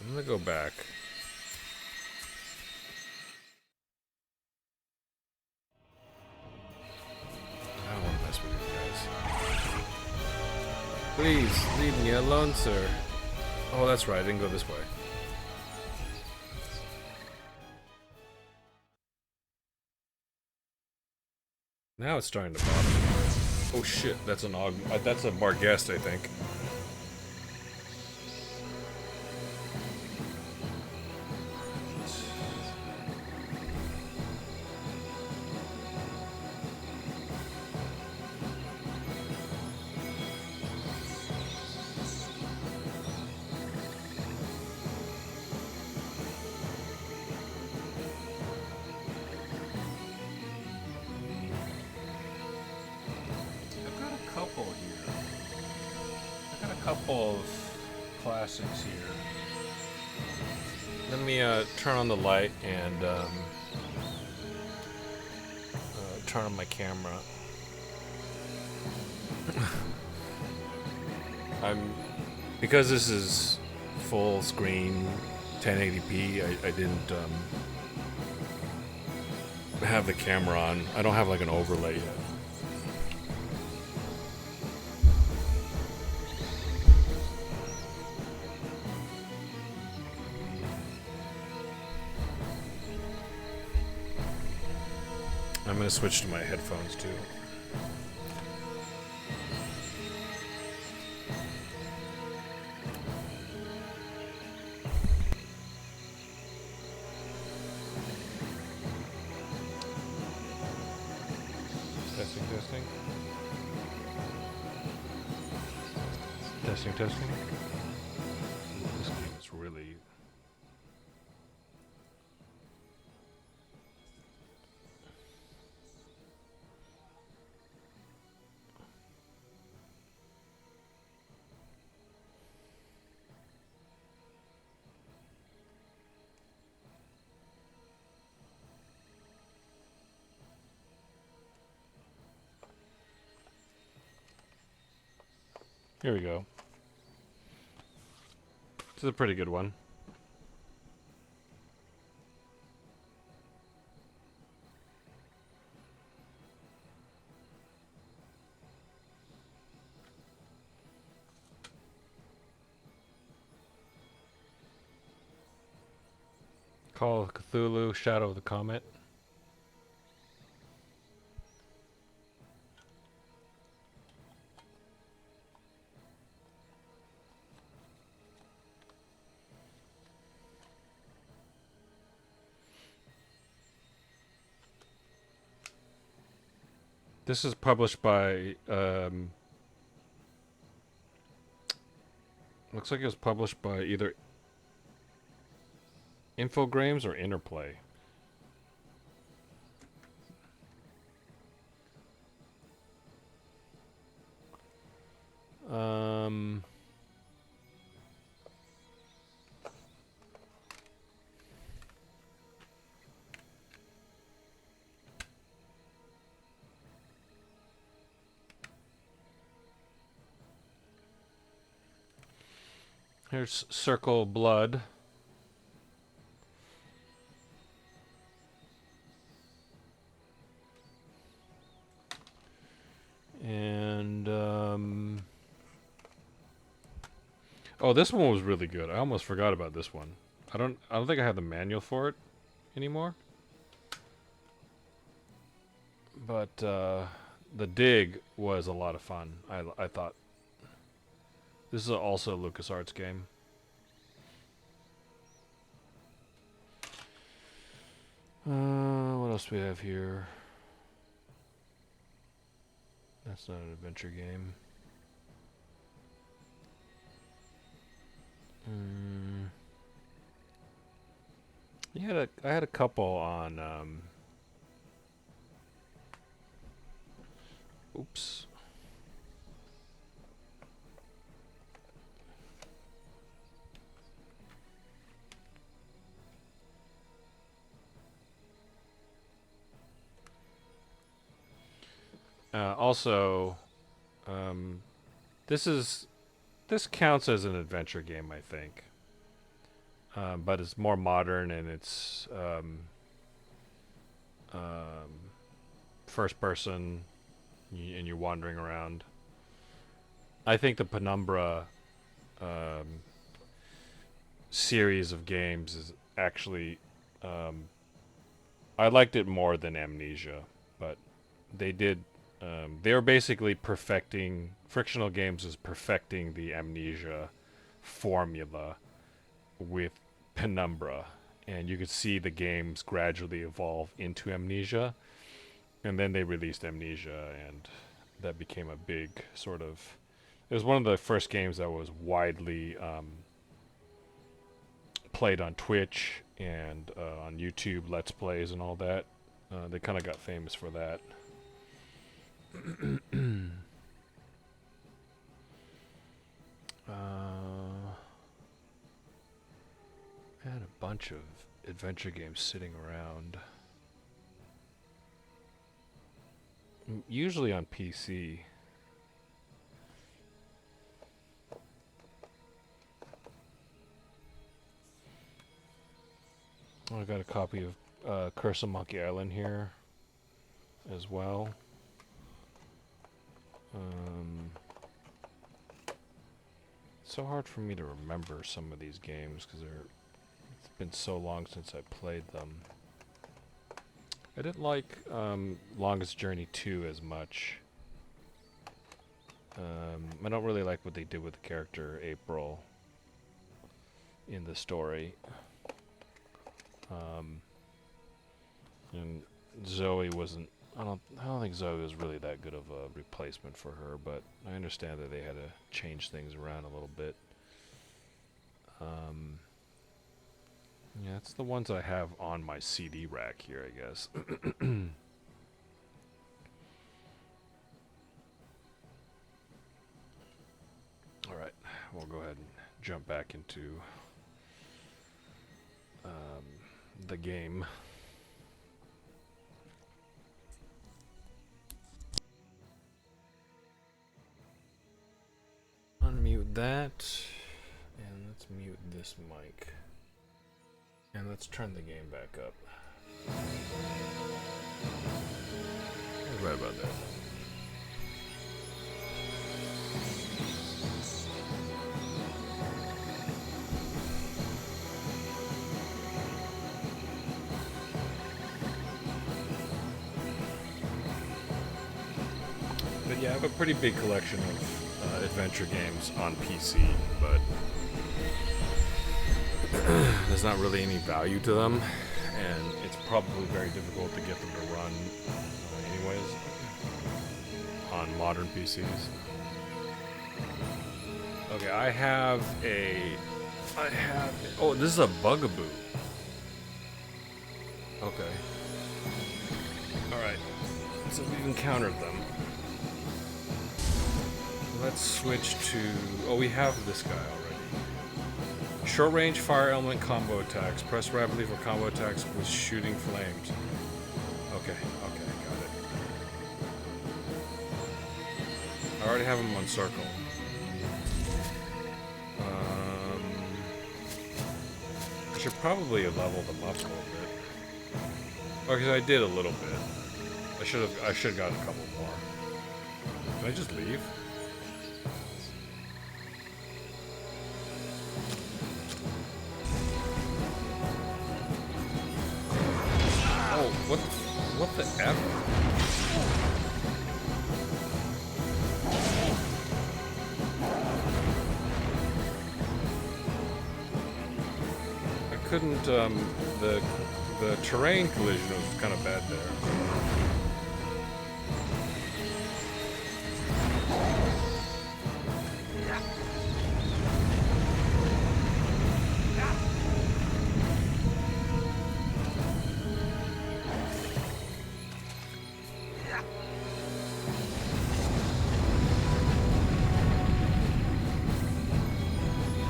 I'm gonna go back. I don't want to mess with you guys. Please, leave me alone, sir. Oh, that's right, I didn't go this way. Now it's starting to bother me. Oh shit, that's an that's a Barghest, I think. Couple of classics here. Let me turn on the light and turn on my camera. Because this is full screen 1080p. I didn't have the camera on. I don't have like an overlay yet. I'm gonna switch to my headphones too. Testing, testing. Testing, testing. This game is really... Here we go. This is a pretty good one. Call of Cthulhu, Shadow of the Comet. This is published by, looks like it was published by either Infogrames or Interplay. Um... Here's Circle Blood. And oh, this one was really good. I almost forgot about this one. I don't think I have the manual for it anymore. But the dig was a lot of fun. I thought. This is also a LucasArts game. What else do we have here? That's not an adventure game. I had a couple on. Oops. Also, this counts as an adventure game, I think. But it's more modern and it's first person, and you're wandering around. I think the Penumbra series of games is actually I liked it more than Amnesia, but they did. They were basically perfecting frictional games is perfecting the Amnesia formula with Penumbra, and you could see the games gradually evolve into Amnesia, and then they released Amnesia, and that became a big sort of. It was one of the first games that was widely played on Twitch and on YouTube Let's Plays and all that. They kind of got famous for that. I had a bunch of adventure games sitting around. Usually on PC. I got a copy of Curse of Monkey Island here as well. It's so hard for me to remember some of these games because it's been so long since I played them. I didn't like Longest Journey 2 as much. I don't really like what they did with the character April in the story. And Zoe wasn't. I don't think Zoe was really that good of a replacement for her, but I understand that they had to change things around a little bit. Yeah, it's the ones I have on my CD rack here, I guess. Alright, we'll go ahead and jump back into the game. Unmute that, and let's mute this mic. And let's turn the game back up. I was right about that. But yeah, I have a pretty big collection of adventure games on PC, but there's not really any value to them, and it's probably very difficult to get them to run anyways on modern PCs. Okay, oh, this is a Bugaboo. Okay. Alright, so we've encountered them. Let's switch to, oh, we have this guy already. Short range fire element combo attacks. Press rapidly for combo attacks with shooting flames. Okay, got it. I already have him on circle. should probably level them up a little bit. Oh, because I did a little bit. I should have gotten a couple more. Can I just leave? Oh, what the F? I couldn't, the terrain collision was kind of bad there.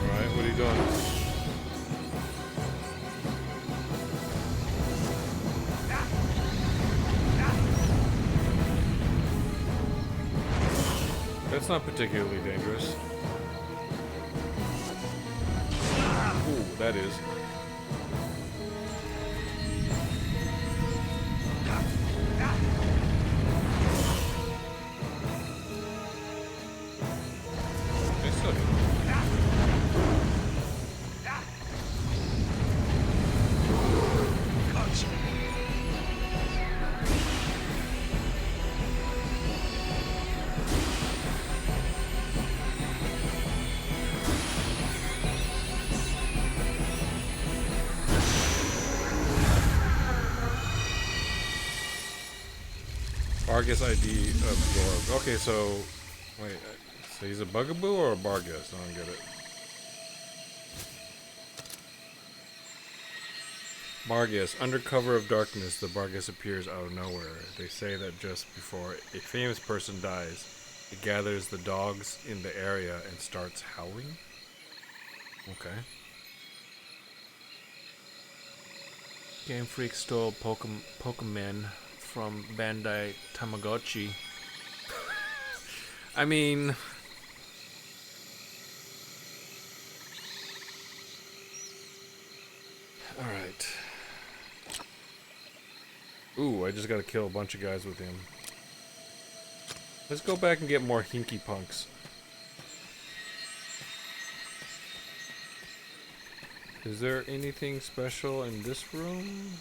Alright, what are you doing? That's not particularly dangerous. Ooh, that is. They still hit. Bargus ID absorbed. Okay, so wait, so he's a bugaboo or a Bargus? I don't get it. Bargus. Under cover of darkness, the Bargus appears out of nowhere. They say that just before a famous person dies, it gathers the dogs in the area and starts howling. Okay. Game Freak stole Pokemon from Bandai Tamagotchi. I mean, all right. Ooh, I just gotta kill a bunch of guys with him. Let's go back and get more Hinky Punks. Is there anything special in this room?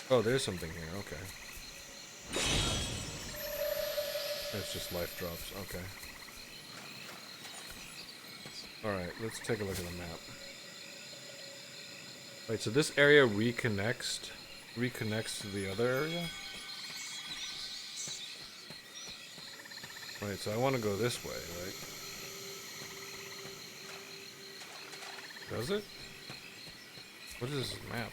Oh, there's something here. Okay. That's just life drops. Okay. Alright, let's take a look at the map. Wait, so this area reconnects to the other area? Wait, so I want to go this way, right? Does it? What is this map?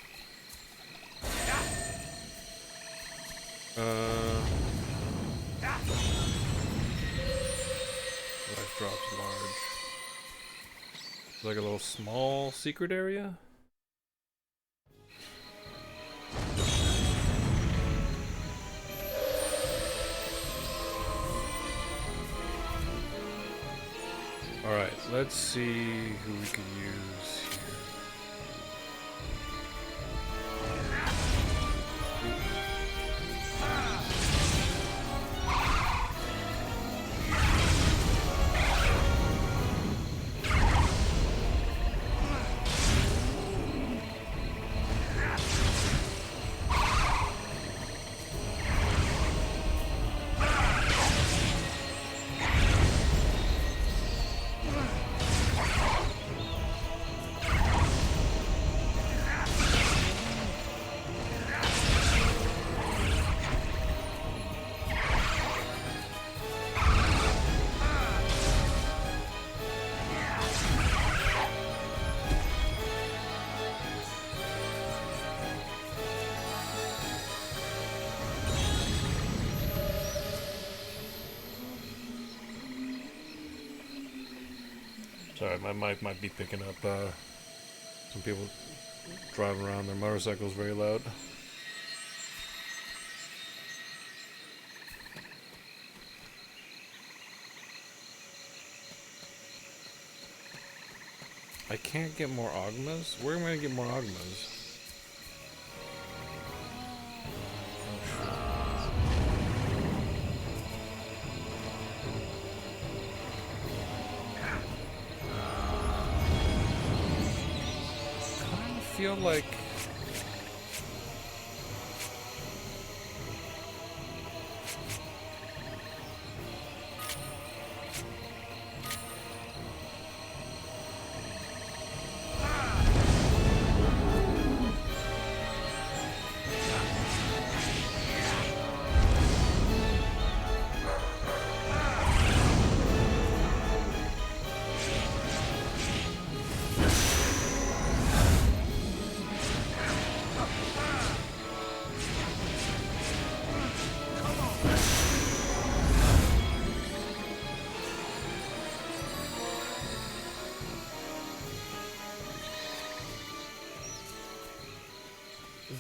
Life drops large. It's like a little small secret area? Alright, let's see who we can use here. Sorry, my mic might be picking up some people driving around their motorcycles very loud. I can't get more Ogmas? Where am I gonna get more Ogmas? I feel like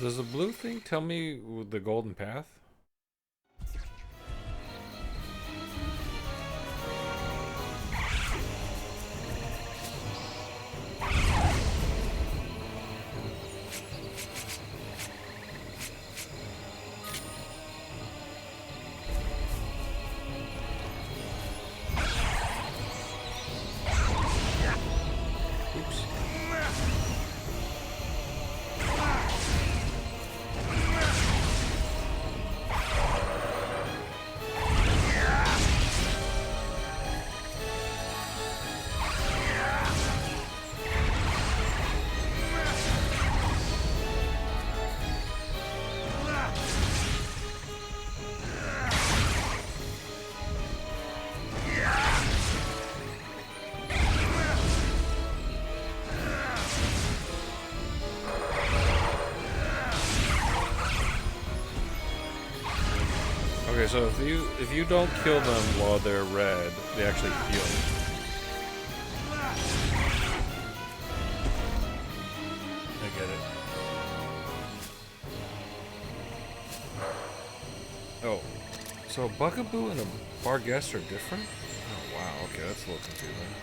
does the blue thing tell me the golden path? Oops. Okay, so if you don't kill them while they're red, they actually heal. I get it. Oh, so a Bugaboo and a Barghest are different? Oh wow, okay, that's a little confusing.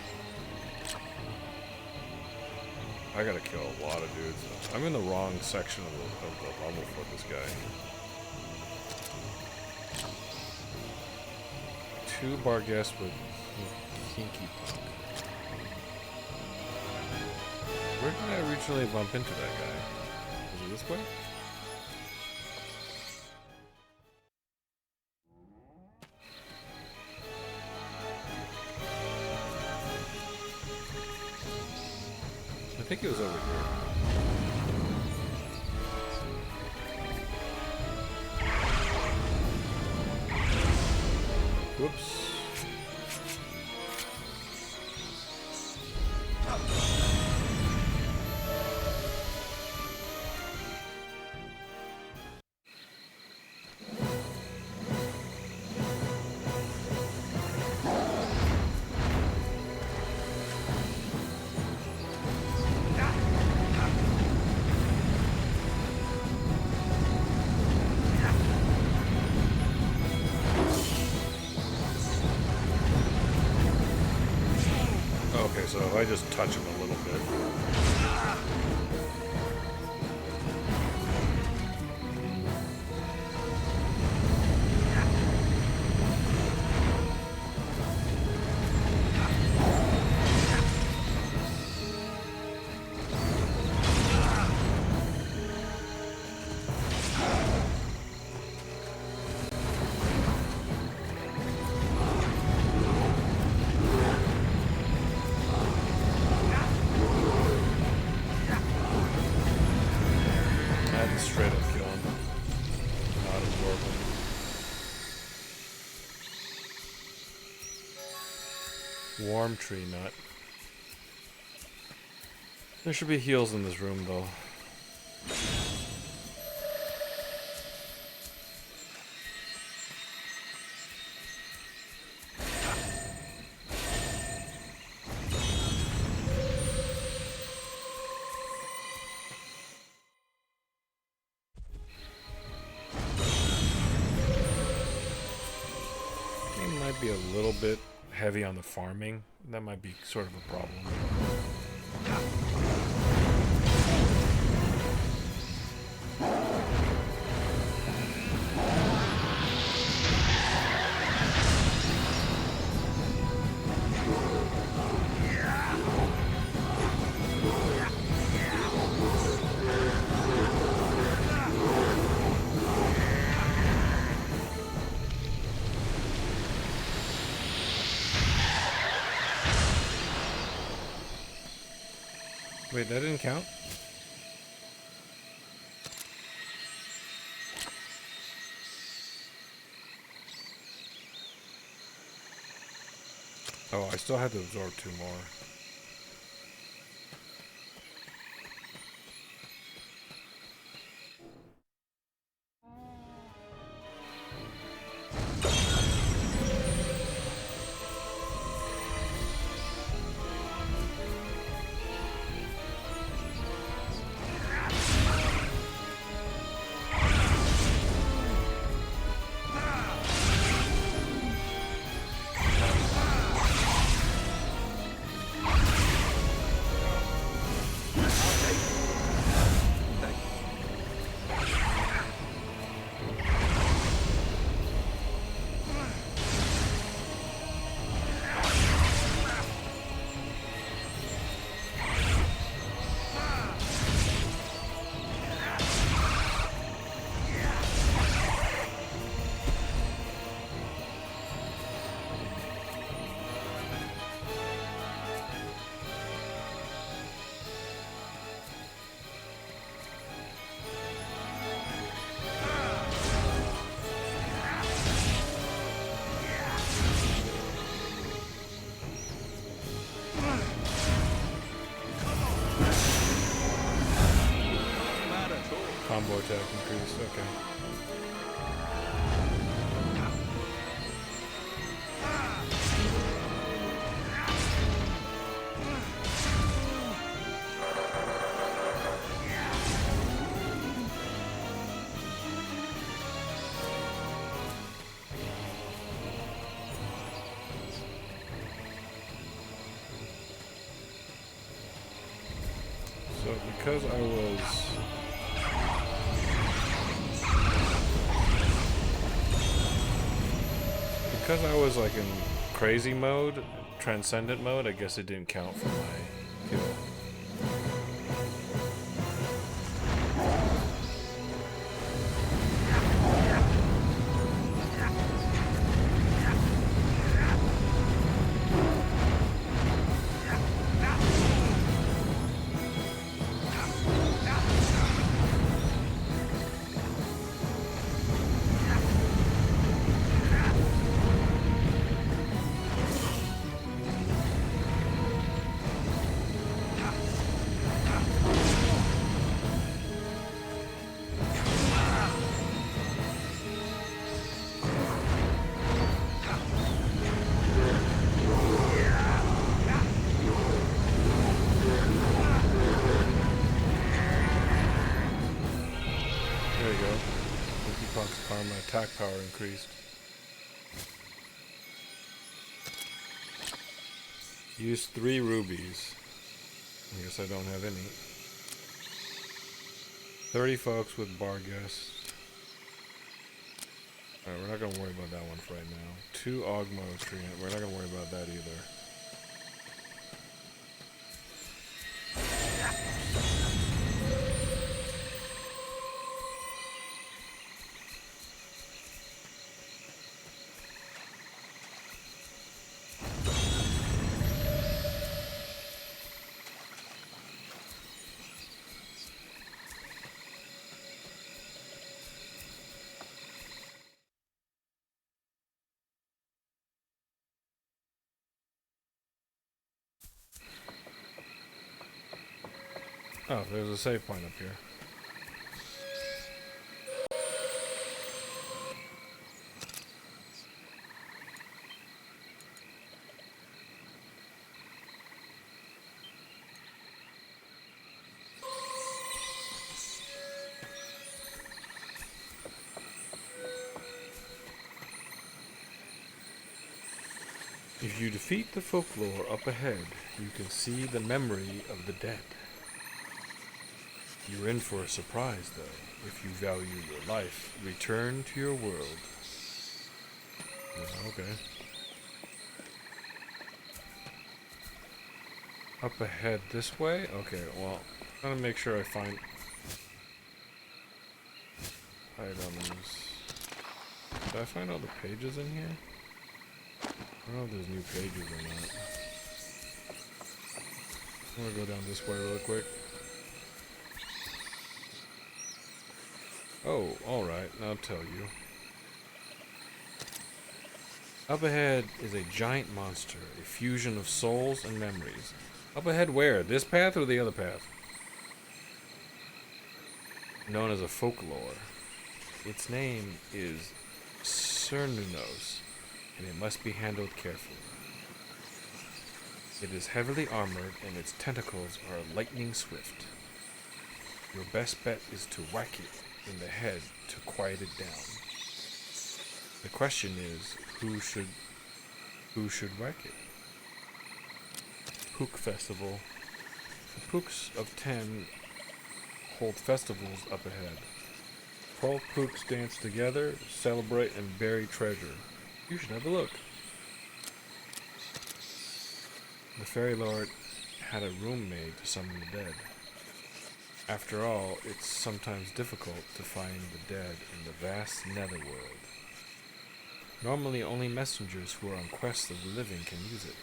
I gotta kill a lot of dudes. I'm in the wrong section of the level for this guy. 2 Barghest with Kinky Punk. Where did I originally bump into that guy? Was it this way? I think it was over here. Whoops. Okay, so if I just touch him a little bit. Straight up kill him. Not absorb him. Warm tree nut. There should be heals in this room though. Be a little bit heavy on the farming. That might be sort of a problem. Wait, that didn't count? Oh, I still had to absorb 2 more. Combo attack increase, okay. So because I was like in crazy mode, transcendent mode, I guess it didn't count for my kill. My attack power increased. Use 3 rubies. I guess I don't have any. 30 folks with bar guests. Alright, we're not gonna worry about that one for right now. 2 Ogmo tree. We're not gonna worry about that either. Oh, there's a save point up here. If If you defeat the folklore up ahead, you can see the memory of the dead. You're in for a surprise, though. If you value your life, return to your world. Yeah, okay. Up ahead this way? Okay, well, I'm gonna make sure I find items. Did I find all the pages in here? I don't know if there's new pages or not. I'm gonna go down this way really quick. Oh, alright, I'll tell you. Up ahead is a giant monster, a fusion of souls and memories. Up ahead where? This path or the other path? Known as a folklore. Its name is Cernunos, and it must be handled carefully. It is heavily armored, and its tentacles are lightning swift. Your best bet is to whack it in the head to quiet it down. The question is, who should whack it? Pook Festival. The Pooks of 10 hold festivals up ahead. 12 Pooks dance together, celebrate, and bury treasure. You should have a look. The Fairy Lord had a room made to summon the dead. After all, it's sometimes difficult to find the dead in the vast netherworld. Normally, only messengers who are on quests of the living can use it.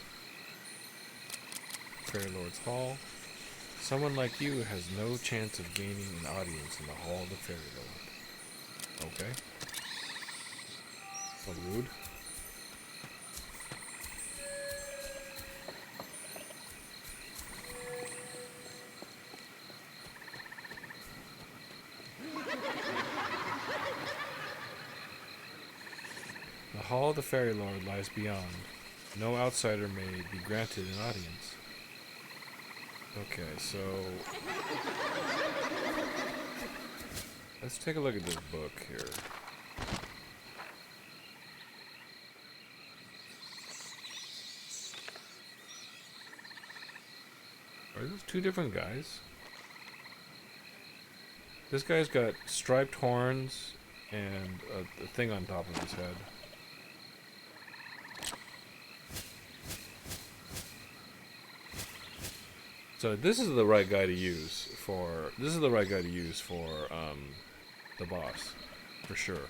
Fairy Lord's Hall. Someone like you has no chance of gaining an audience in the Hall of the Fairy Lord. Okay. So rude. The Hall of the Fairy Lord lies beyond. No outsider may be granted an audience. Okay, so let's take a look at this book here. Are those two different guys? This guy's got striped horns and a thing on top of his head. So this is the right guy to use for the boss, for sure.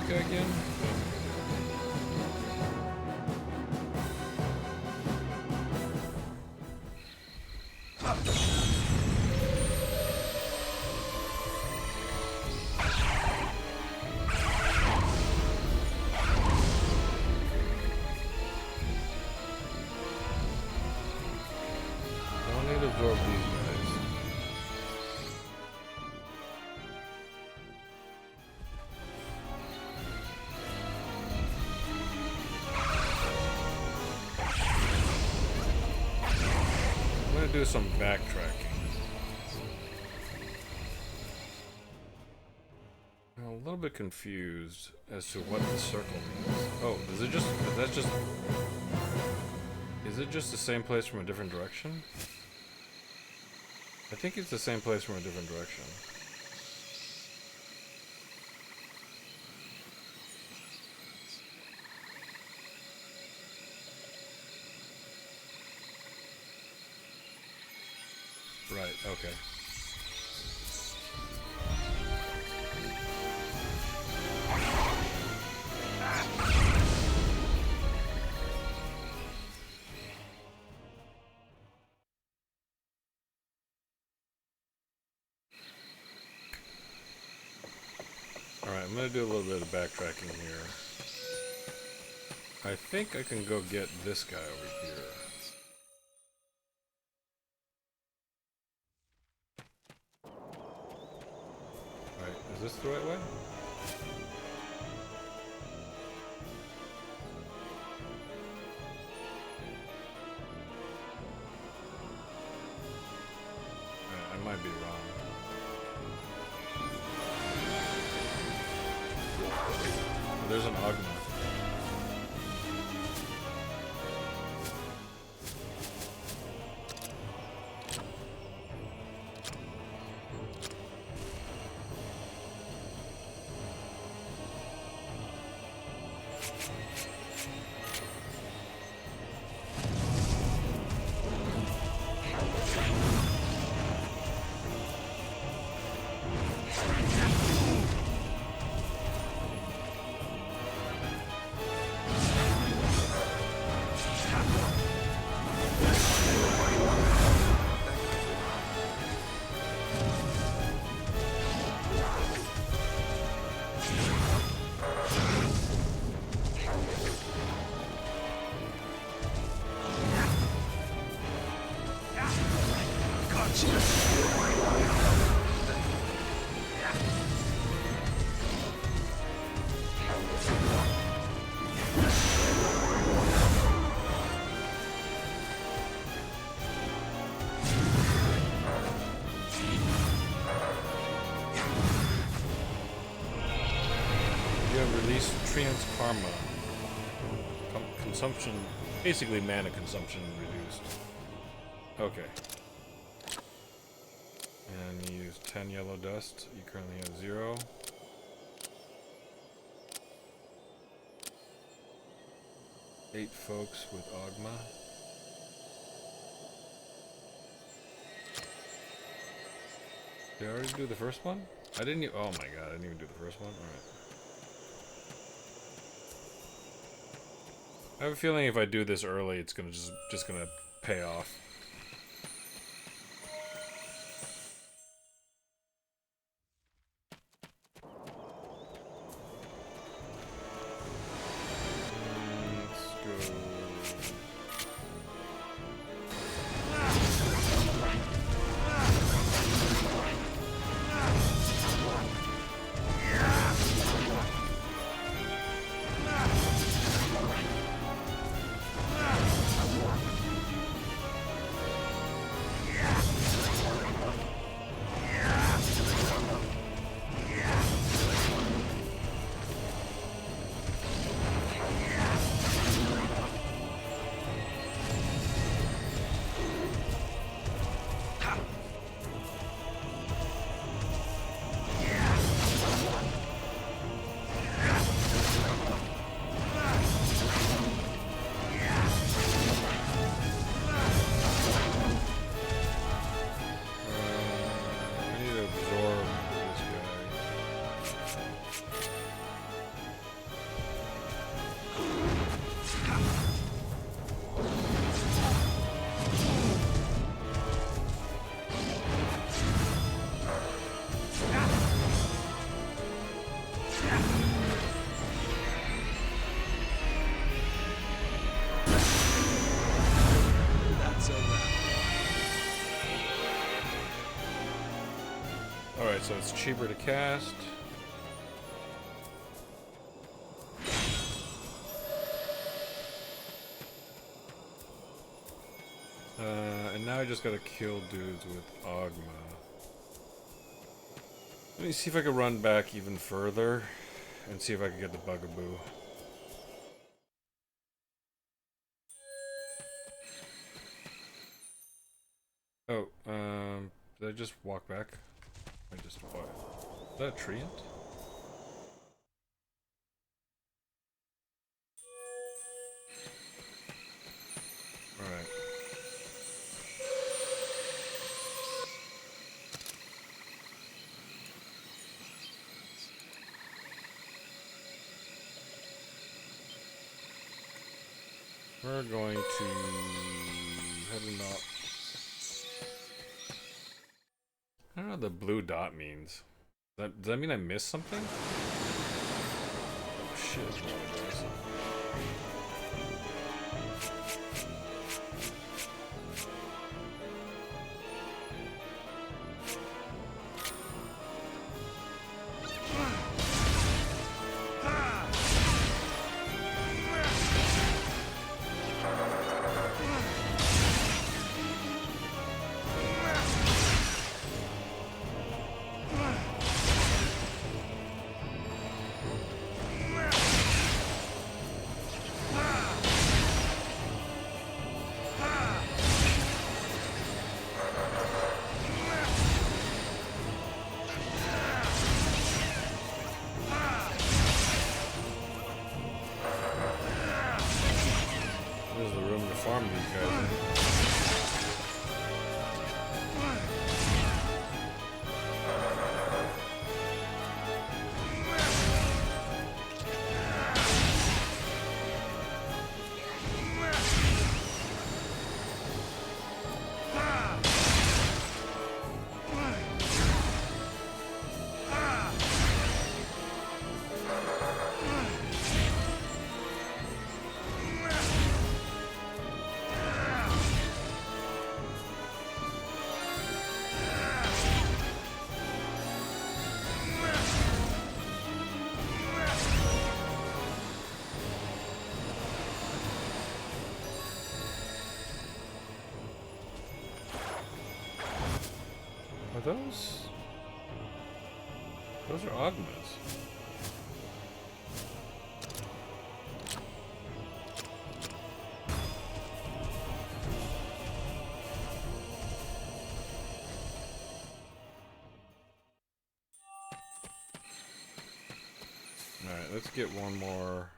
Go again. Don't need to absorb these guys. I'm gonna do some backtracking. I'm a little bit confused as to what the circle means. Oh, is it just the same place from a different direction? I think it's the same place from a different direction. Right, okay. I'm gonna do a little bit of backtracking here. I think I can go get this guy over here. Right, is this the right way? I might be wrong. There's an Ogma. Karma. Consumption, basically mana consumption reduced. Okay. And you use 10 yellow dust. You currently have 0. Eight folks with Ogma. Did I already do the first one? I didn't even, oh my god, I didn't even do the first one? Alright. I have a feeling if I do this early, it's gonna just gonna pay off. Let's go. Alright, so it's cheaper to cast. And now I just gotta kill dudes with Ogma. Let me see if I can run back even further and see if I can get the Bugaboo. Oh, did I just walk back? I just walk. Is that a treant? Alright. We're going to head up. I don't know what the blue dot means. Does that mean I missed something? Oh shit. There's the room to farm these guys in. Are those? Those are Ogmas. Alright, let's get one more.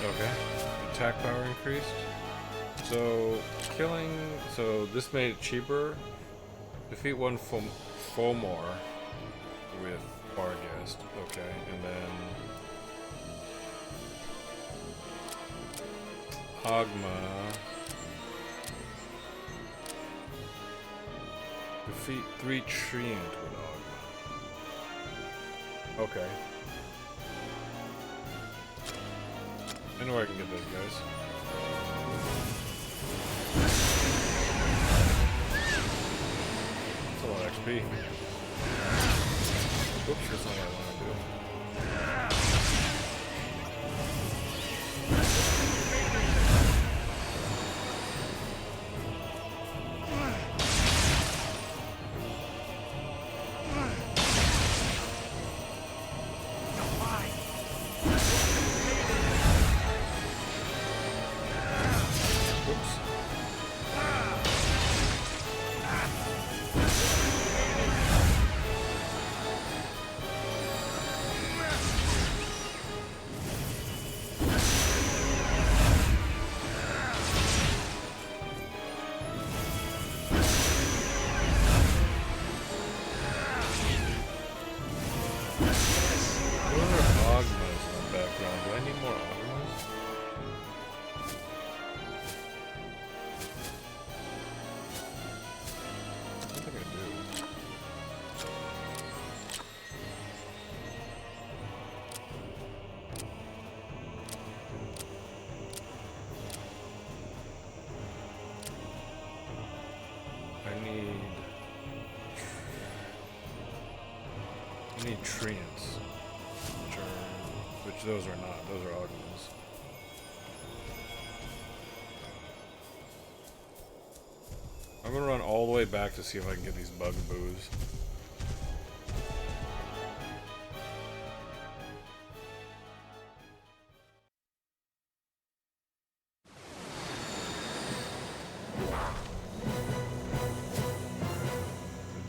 Okay. Attack power increased. So, so this made it cheaper. Defeat one Fomor with Barghest. Okay, and then Hogma. Defeat 3 Treant with Hogma. Okay. I know where I can get those guys. That's a lot of XP. Oops, that's not what I want to do. treants, which those are not. Those are ogmans. I'm gonna run all the way back to see if I can get these bugaboos.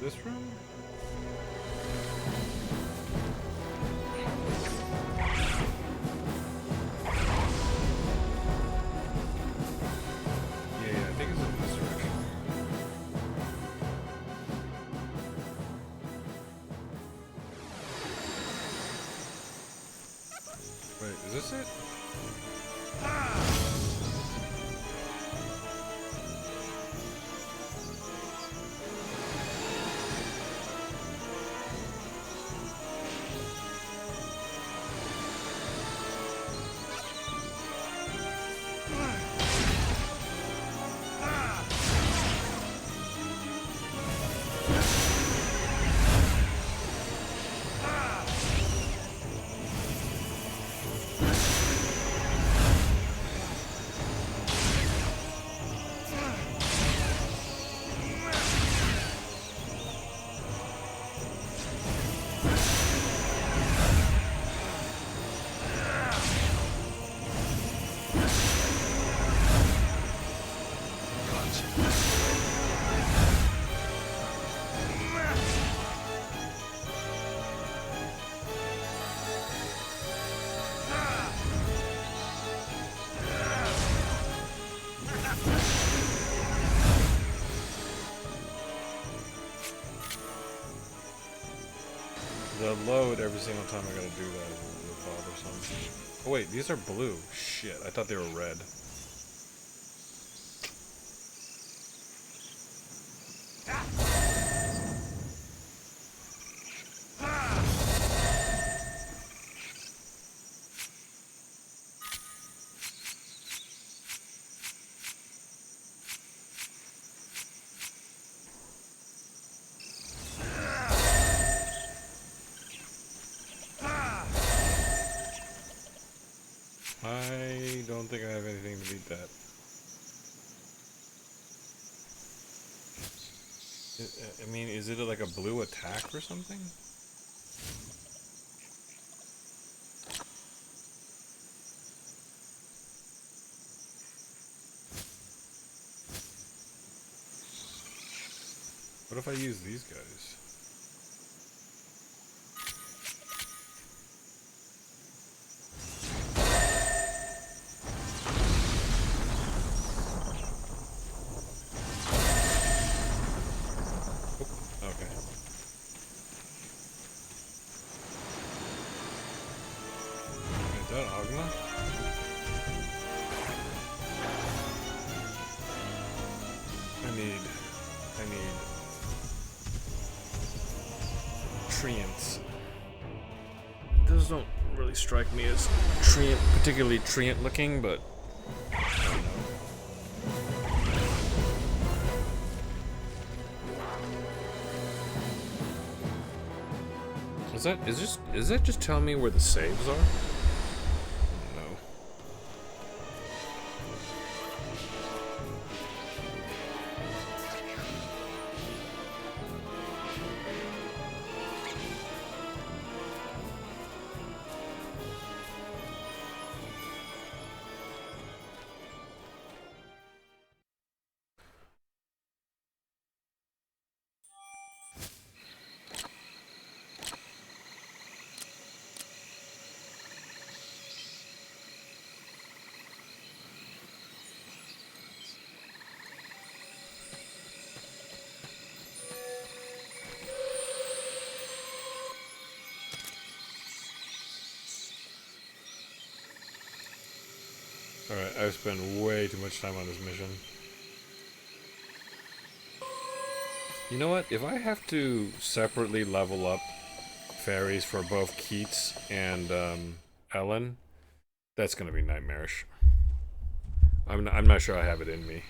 This room? Yeah, I think it's in this direction. Wait, is this it? The load every single time I gotta do that is a little bothersome. Oh wait, these are blue. Shit, I thought they were red. I don't think I have anything to beat that. I mean, is it like a blue attack or something? What if I use these guys? I need treants. Those don't really strike me as particularly treant looking, but I don't know. Is that just telling me where the saves are? No. Alright, I've spent way too much time on this mission. You know what? If I have to separately level up fairies for both Keats and Ellen, that's gonna be nightmarish. I'm not sure I have it in me.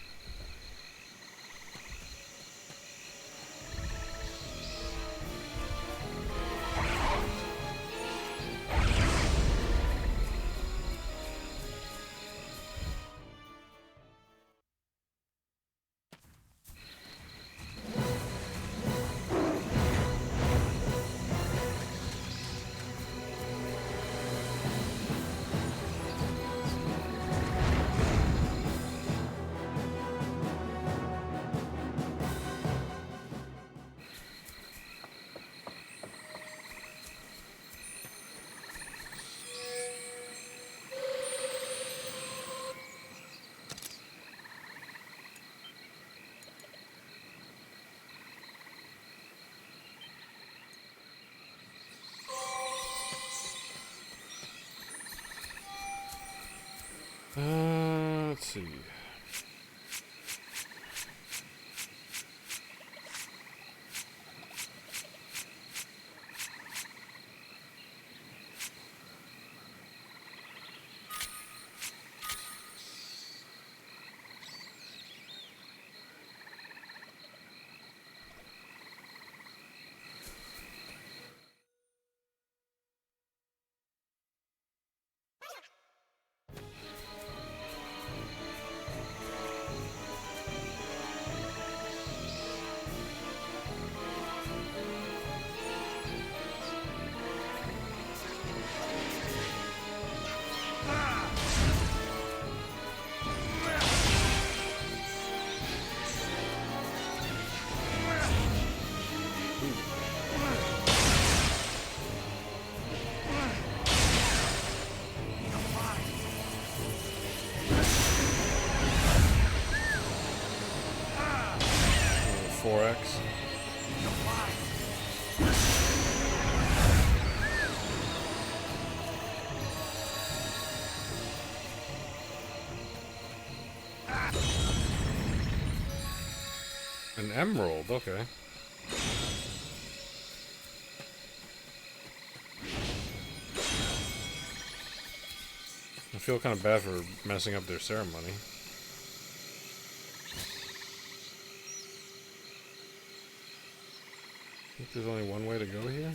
Let's see. Four X. An emerald, okay. I feel kind of bad for messing up their ceremony. I think there's only one way to go here.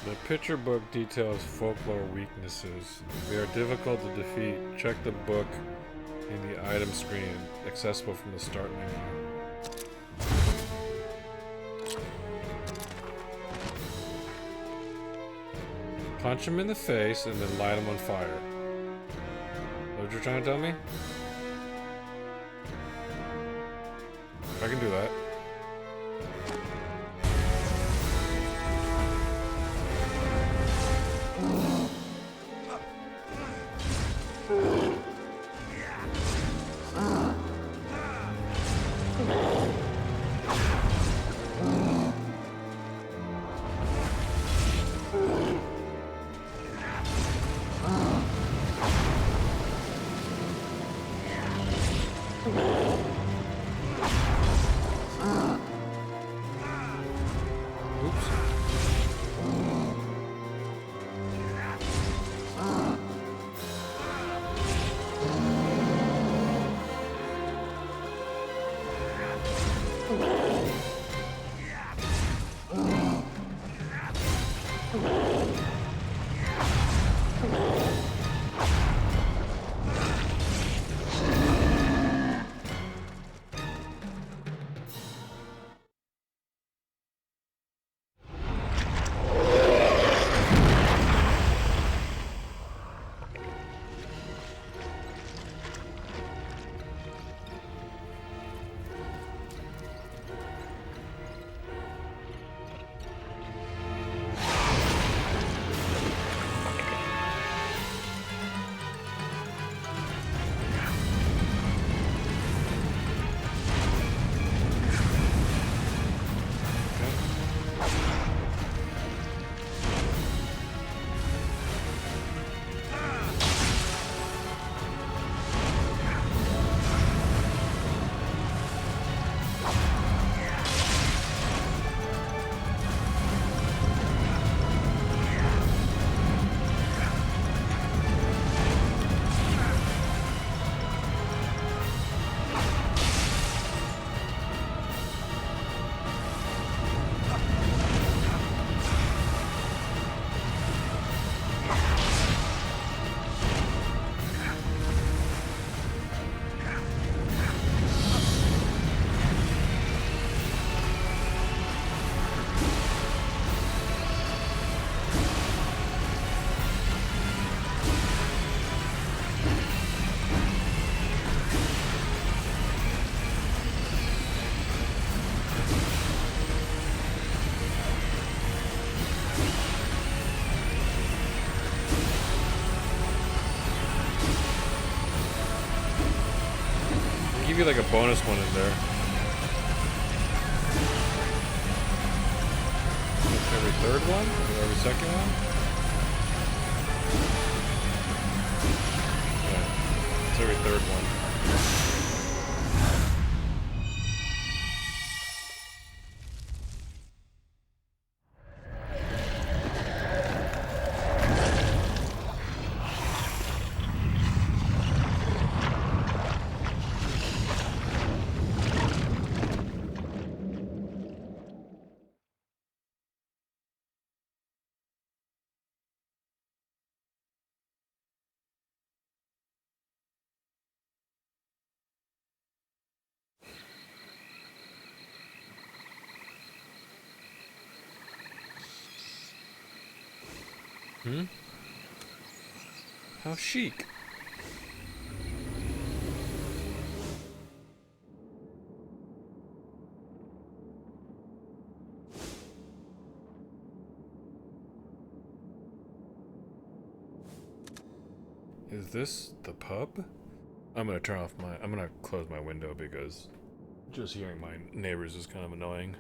The picture book details folklore weaknesses. They are difficult to defeat. Check the book in the item screen, accessible from the start menu. Punch him in the face and then light him on fire. What you're trying to tell me? I can do that. be like a bonus one in there. Every third one? Or every second one? Yeah, it's every third one. Hmm? How chic. Is this the pub? I'm gonna close my window because just hearing my neighbors is kind of annoying.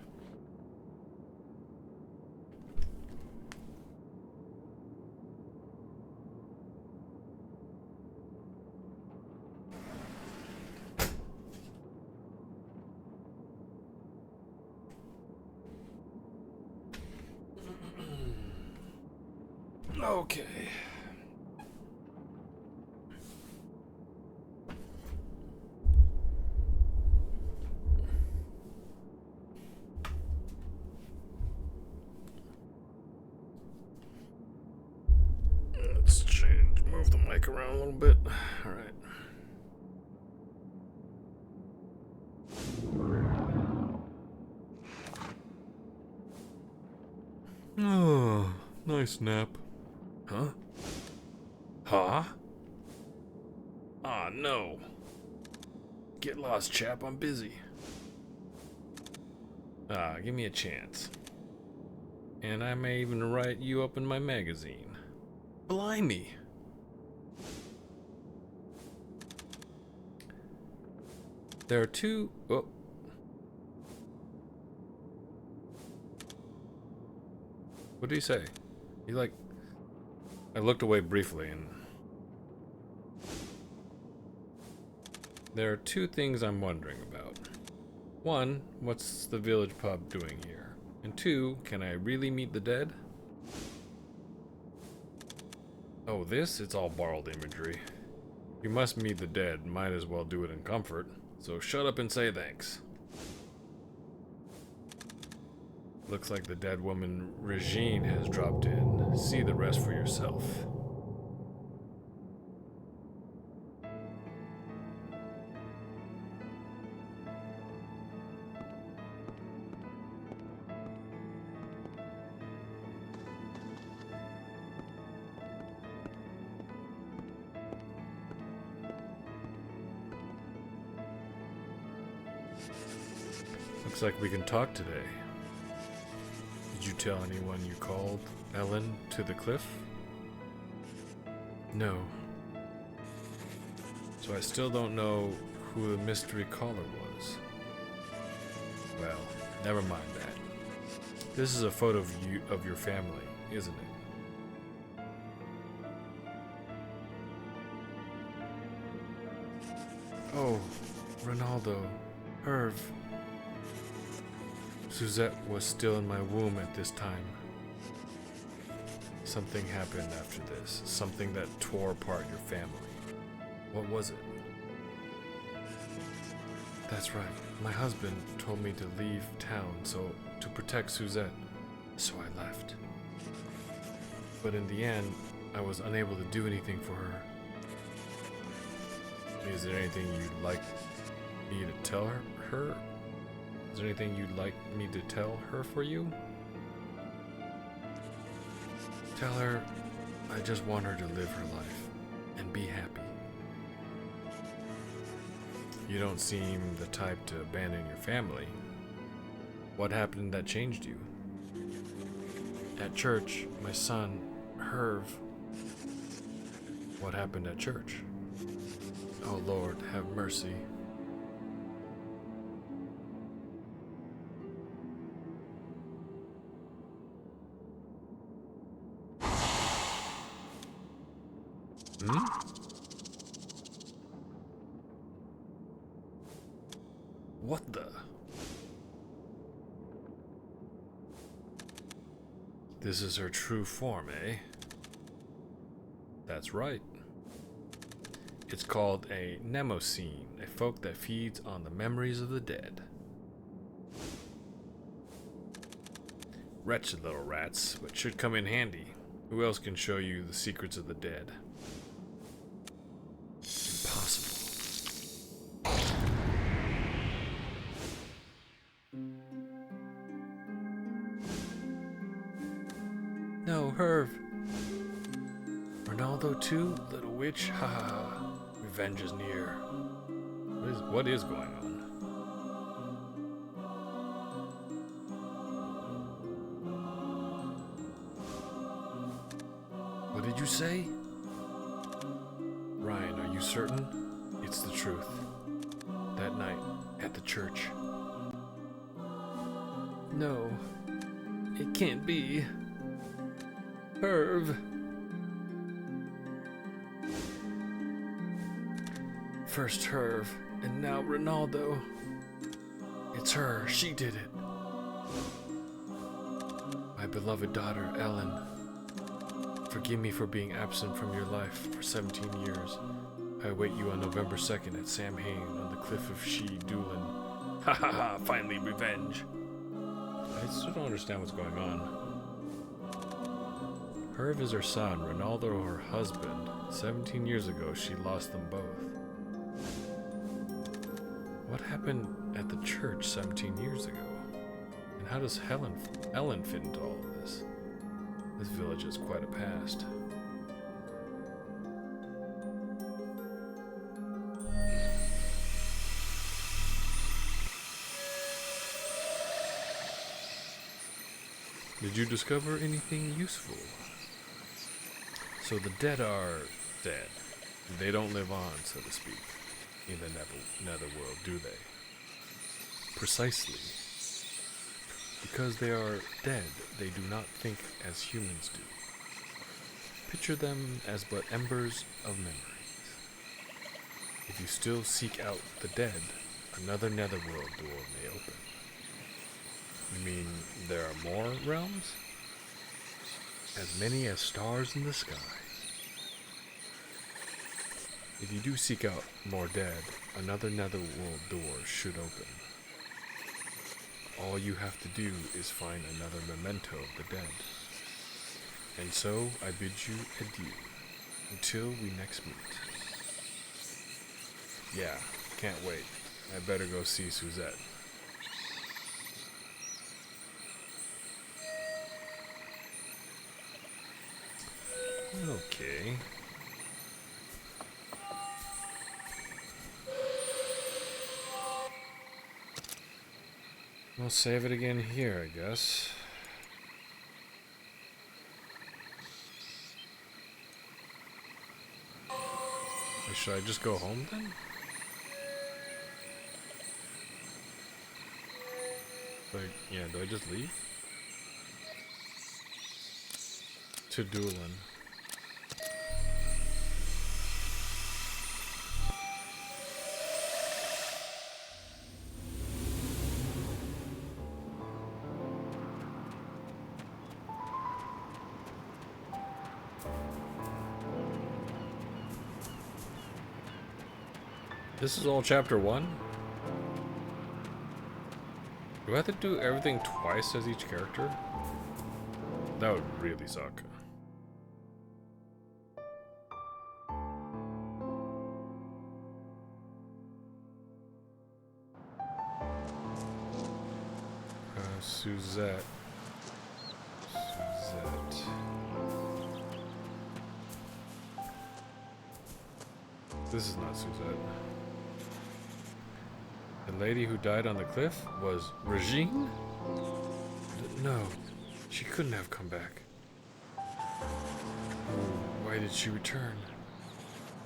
Okay. Let's move the mic around a little bit. All right. Oh, nice nap. Huh? Huh? Aw, no. Get lost, chap. I'm busy. Give me a chance. And I may even write you up in my magazine. Blimey. There are two... Oh. What did he say? He like... I looked away briefly and... There are two things I'm wondering about. One, what's the village pub doing here? And two, can I really meet the dead? Oh, it's all borrowed imagery. You must meet the dead, might as well do it in comfort. So shut up and say thanks. Looks like the dead woman Regine has dropped in. See the rest for yourself. Looks like we can talk today. Did you tell anyone you called Ellen to the cliff? No. So I still don't know who the mystery caller was. Well, never mind that. This is a photo of your family, isn't it? Oh, Ronaldo, Herv. Suzette was still in my womb at this time. Something happened after this. Something that tore apart your family. What was it? That's right. My husband told me to leave town to protect Suzette. So I left. But in the end, I was unable to do anything for her. Is there anything you'd like me to tell her? Is there anything you'd like me to tell her for you? Tell her I just want her to live her life and be happy. You don't seem the type to abandon your family. What happened that changed you? At church, my son, Herv. What happened at church? Oh Lord, have mercy. Hmm? What the? This is her true form, eh? That's right. It's called a Mnemosyne, a folk that feeds on the memories of the dead. Wretched little rats, but should come in handy. Who else can show you the secrets of the dead? Impossible. No, Herv. Ronaldo too, little witch. Ha ha ha. Revenge is near. What is going on? What did you say? Ryan, are you certain? It's the truth. That night, at the church. No, it can't be. Herv. First Herv, and now Ronaldo. It's her, she did it. My beloved daughter, Ellen. Forgive me for being absent from your life for 17 years. I await you on November 2nd at Sam Hain on the cliff of She Doolin. Ha ha ha, finally revenge. I still don't understand what's going on. Herv is her son, Ronaldo her husband. 17 years ago, she lost them both. What happened at the church 17 years ago? And how does Ellen fit into all of this? This village has quite a past. Did you discover anything useful? So the dead are dead. They don't live on, so to speak, in the netherworld, do they? Precisely. Because they are dead, they do not think as humans do. Picture them as but embers of memories. If you still seek out the dead, another netherworld door may open. You mean there are more realms? As many as stars in the sky. If you do seek out more dead, another netherworld door should open. All you have to do is find another memento of the dead. And so I bid you adieu, until we next meet. Yeah, can't wait. I better go see Suzette. Okay. We'll save it again here, I guess. Or should I just go home then? Like, yeah, do I just leave? To Doolin. This is all chapter 1? Do I have to do everything twice as each character? That would really suck. Suzette. This is not Suzette. The lady who died on the cliff was Regine? No, she couldn't have come back. Oh, why did she return?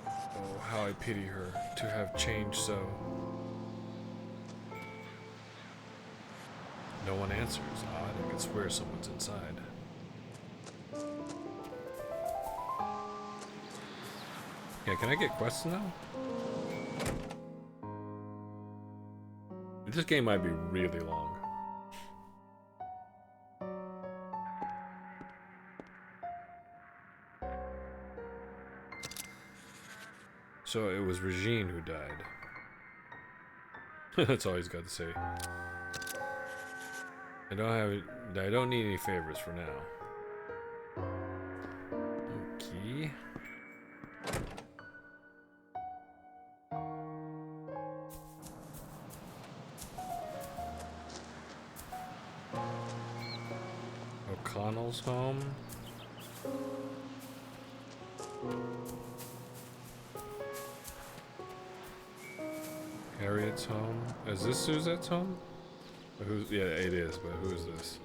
Oh, how I pity her to have changed so. No one answers. Odd, I could swear someone's inside. Man, can I get quests now? This game might be really long. So it was Regine who died. That's all he's got to say. I don't need any favors for now. Okay. O'Connell's home. Harriet's home. Is this Suzette's home? Who's? Yeah, it is. But who is this?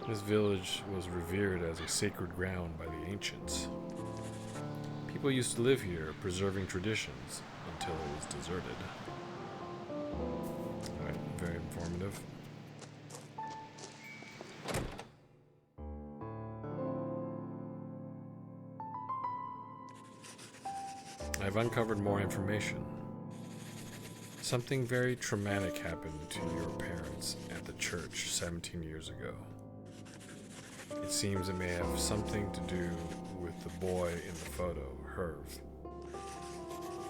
This village was revered as a sacred ground by the ancients. People used to live here, preserving traditions until it was deserted. Alright, very informative. I've uncovered more information. Something very traumatic happened to your parents at the church 17 years ago. It seems it may have something to do with the boy in the photo, Herv.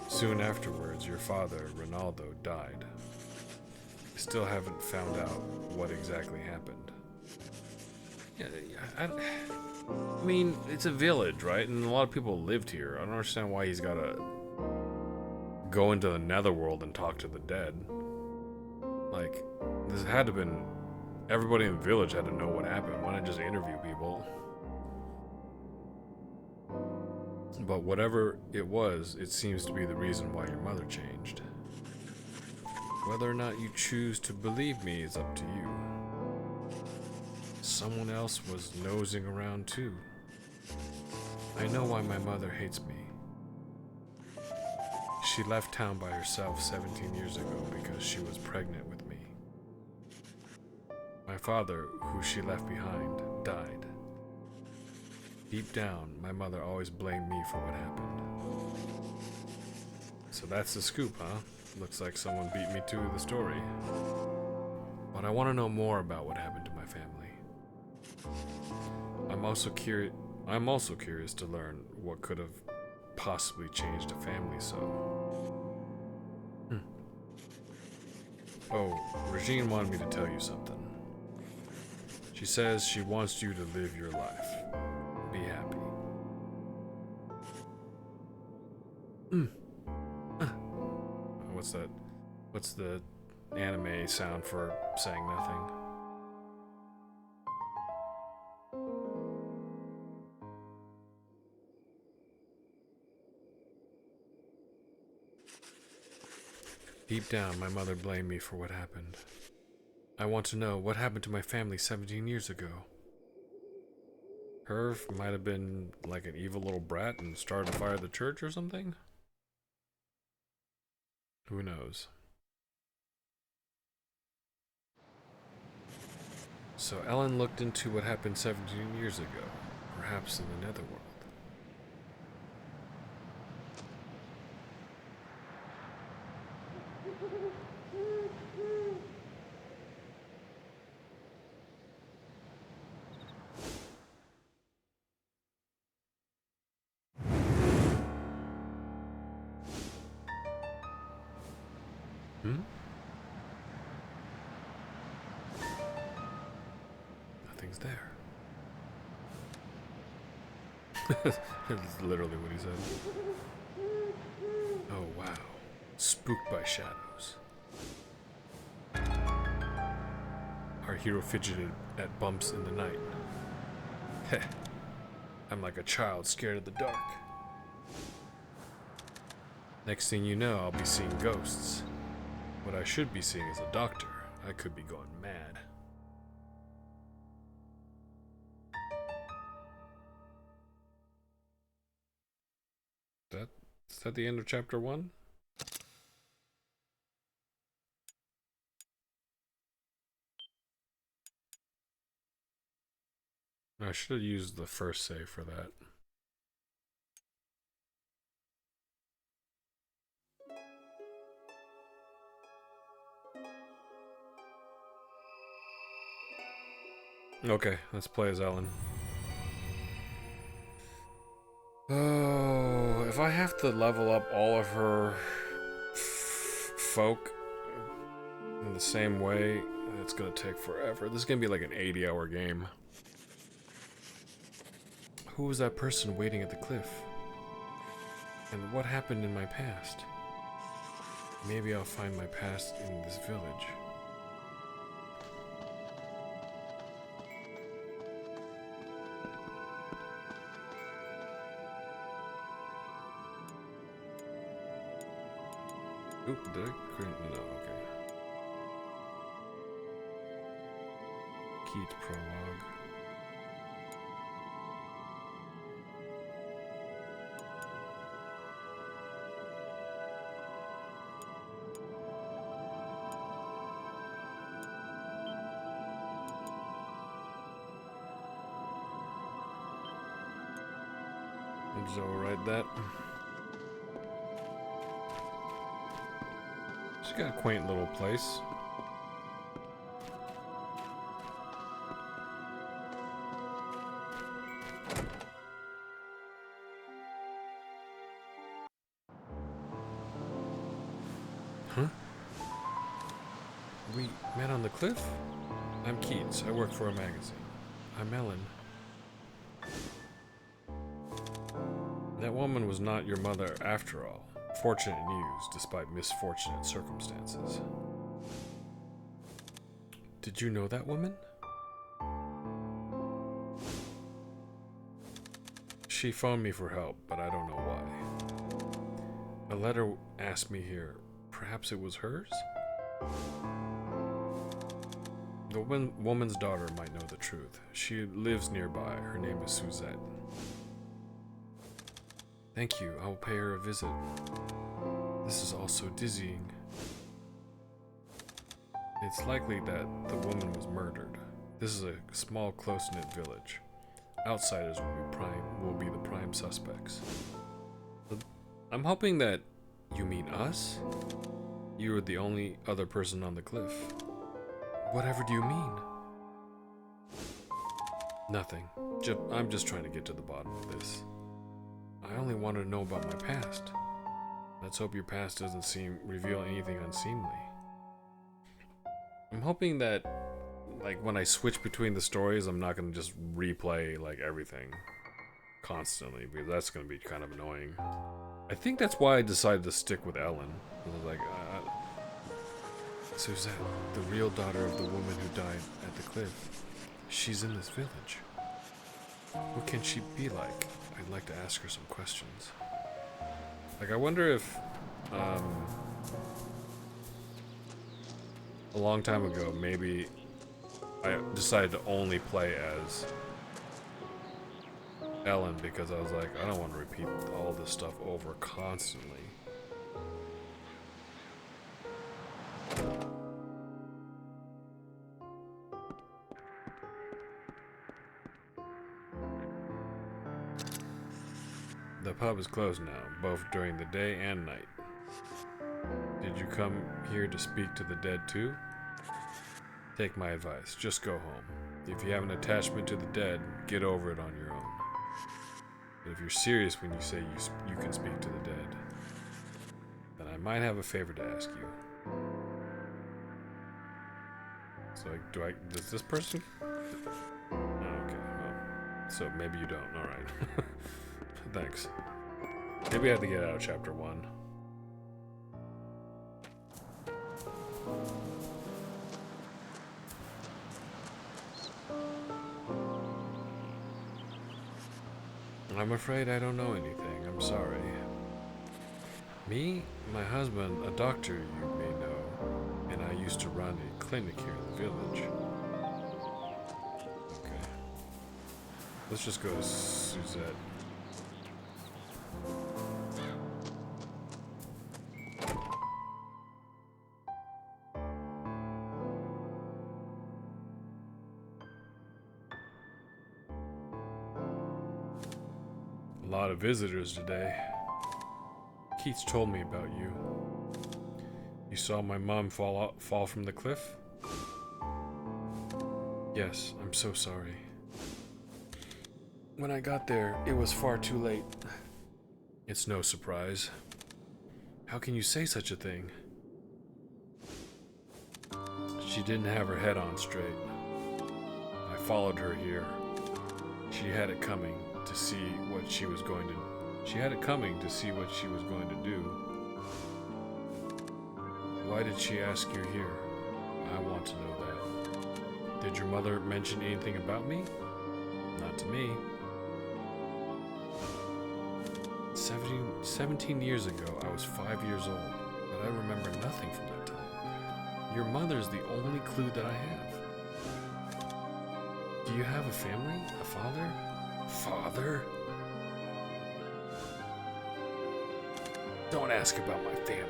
Soon afterwards, your father, Ronaldo, died. I still haven't found out what exactly happened. Yeah, I mean, it's a village, right? And a lot of people lived here. I don't understand why he's gotta go into the netherworld and talk to the dead. Like, this had to have been... Everybody in the village had to know what happened. Why not just interview people? But whatever it was, it seems to be the reason why your mother changed. Whether or not you choose to believe me is up to you. Someone else was nosing around too. I know why my mother hates me. She left town by herself 17 years ago because she was pregnant with me. My father, who she left behind, died. Deep down, my mother always blamed me for what happened. So that's the scoop, huh? Looks like someone beat me to the story. But I want to know more about what happened to my family. I'm also curious to learn what could have possibly changed a family so. Oh, Regine wanted me to tell you something. She says she wants you to live your life. Be happy. What's that? What's the anime sound for saying nothing? Deep down, my mother blamed me for what happened. I want to know what happened to my family 17 years ago. Herv might have been like an evil little brat and started a fire at the church or something? Who knows? So Ellen looked into what happened 17 years ago, perhaps in the netherworld. Nothing's there. That's literally what he said. Oh wow. Spooked by shadows. Our hero fidgeted at bumps in the night. Heh. I'm like a child scared of the dark. Next thing you know, I'll be seeing ghosts. What I should be seeing is a doctor. I could be going mad. Is that the end of chapter 1? I should have used the first save for that. Okay, let's play as Ellen. Oh, if I have to level up all of her folk in the same way, it's gonna take forever. This is gonna be like an 80-hour game. Who was that person waiting at the cliff? And what happened in my past? Maybe I'll find my past in this village. Oop, did I? No, okay. Keats prologue. Just override that. She's got a quaint little place. Huh? We met on the cliff? I'm Keats. I work for a magazine. I'm Ellen. That woman was not your mother after all. Fortunate news, despite misfortunate circumstances. Did you know that woman? She phoned me for help, but I don't know why. A letter asked me here. Perhaps it was hers? The woman's daughter might know the truth. She lives nearby. Her name is Suzette. Thank you. I will pay her a visit. This is all so dizzying. It's likely that the woman was murdered. This is a small, close-knit village. Outsiders will be the prime suspects. I'm hoping that you mean us? You were the only other person on the cliff. Whatever do you mean? Nothing. I'm just trying to get to the bottom of this. I only want to know about my past. Let's hope your past doesn't reveal anything unseemly. I'm hoping that, like, when I switch between the stories, I'm not going to just replay, like, everything constantly, because that's going to be kind of annoying. I think that's why I decided to stick with Ellen. I was like, Suzette, the real daughter of the woman who died at the cliff. She's in this village. What can she be like? I'd like to ask her some questions. Like, I wonder if, a long time ago, maybe I decided to only play as Ellen because I was like, I don't want to repeat all this stuff over constantly. The pub is closed now, both during the day and night. Did you come here to speak to the dead too? Take my advice, just go home. If you have an attachment to the dead, get over it on your own. But if you're serious when you say you can speak to the dead, then I might have a favor to ask you. So, does this person? Oh, okay, well, so maybe you don't, alright. Thanks. Maybe I have to get out of chapter 1. I'm afraid I don't know anything. I'm sorry. Me? My husband, a doctor you may know, and I used to run a clinic here in the village. Okay. Let's just go to Suzette. A lot of visitors today. Keats told me about you. You saw my mom fall from the cliff? Yes, I'm so sorry. When I got there, it was far too late. It's no surprise. How can you say such a thing? She didn't have her head on straight. I followed her here. She had it coming to see what she was going to do. Why did she ask you here? I want to know that. Did your mother mention anything about me? Not to me. 17 years ago, I was 5 years old, but I remember nothing from that time. Your mother's the only clue that I have. Do you have a family? A father? Father? Don't ask about my family.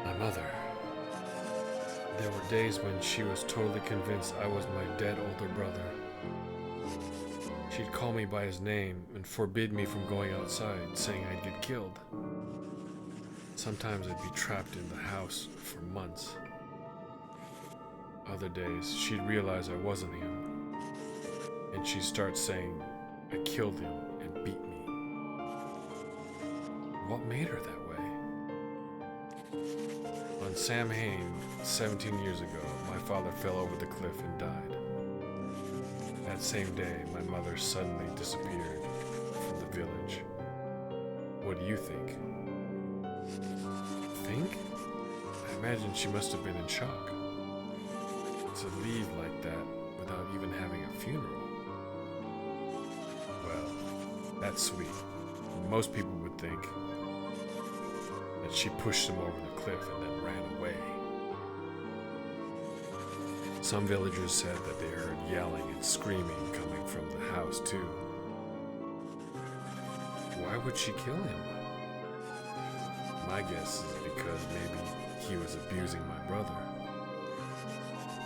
My mother. There were days when she was totally convinced I was my dead older brother. She'd call me by his name and forbid me from going outside, saying I'd get killed. Sometimes I'd be trapped in the house for months. Other days, she'd realize I wasn't him, and she'd start saying I killed him and beat me. What made her that way? On Sam Hain, 17 years ago, my father fell over the cliff and died. That same day, my mother suddenly disappeared from the village. What do you think? Think? I imagine she must have been in shock. To leave like that without even having a funeral. Well, that's sweet. Most people would think that she pushed him over the cliff and then ran away. Some villagers said that they heard yelling and screaming coming from the house too. Why would she kill him? My guess is because maybe he was abusing my brother.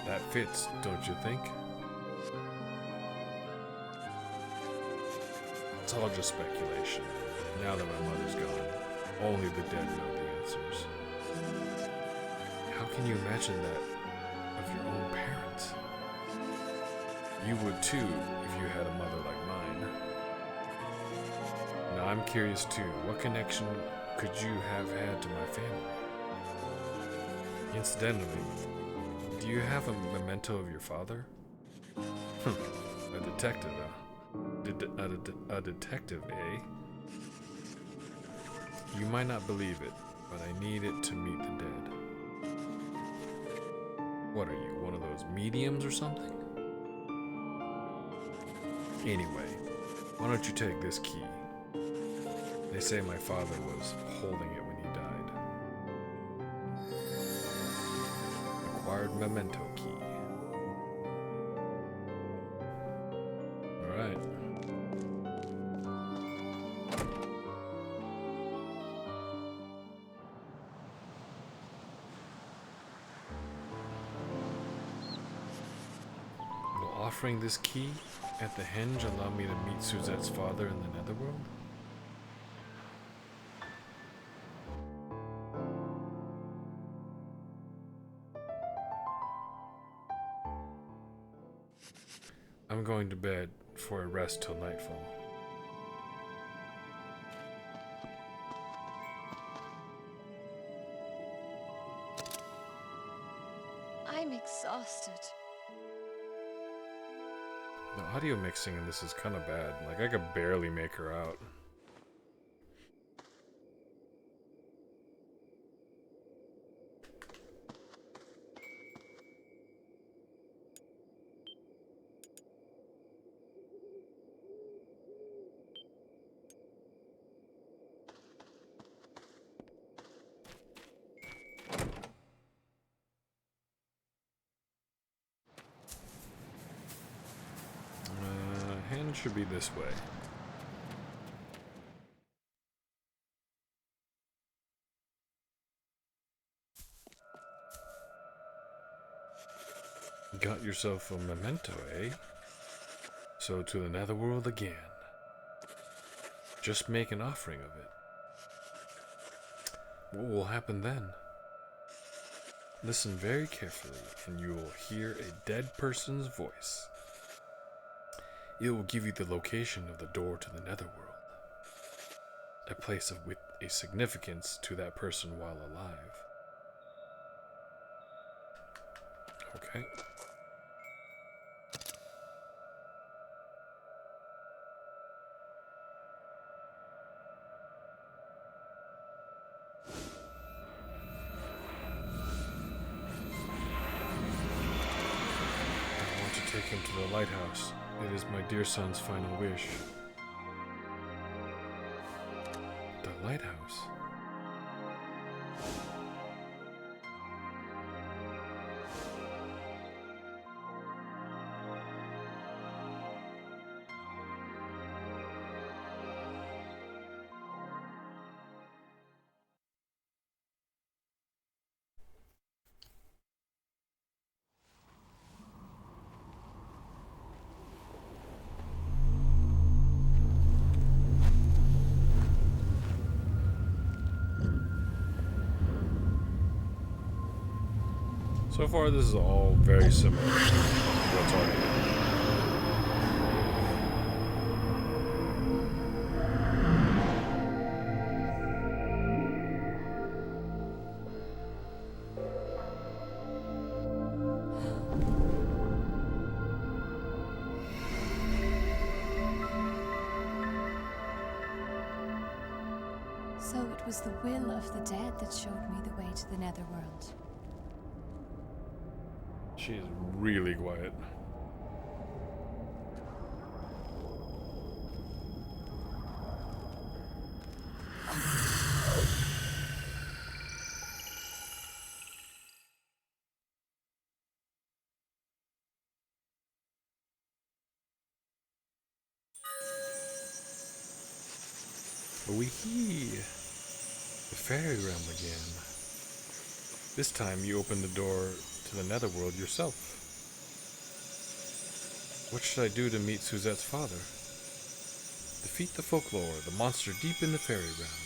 That fits, don't you think? It's all just speculation. Now that my mother's gone, only the dead know the answers. How can you imagine that of your own parents? You would too if you had a mother like mine. Now I'm curious too, what connection could you have had to my family? Incidentally, do you have a memento of your father? A detective, a detective, eh? You might not believe it, but I need it to meet the dead. What are you, one of those mediums or something? Anyway, why don't you take this key? They say my father was holding it when he died. Acquired memento key. Alright. Will offering this key at the henge allow me to meet Suzette's father in the netherworld? I'm going to bed for a rest till nightfall. I'm exhausted. The audio mixing in this is kind of bad. Like, I could barely make her out. Hand should be this way. got yourself a memento, eh? So to the netherworld again. Just make an offering of it. What will happen then? Listen very carefully, and you will hear a dead person's voice. It will give you the location of the door to the netherworld, a place with a significance to that person while alive. Okay. I want to take him to the lighthouse. It is my dear son's final wish. The lighthouse? So far, this is all very similar to what's already done. So it was the will of the dead that showed me the way to the netherworld. She is really quiet. Wee-hee! The fairy realm again. This time you open the door to the netherworld yourself. What should I do to meet Suzette's father? Defeat the Folklore, the monster deep in the fairy realm.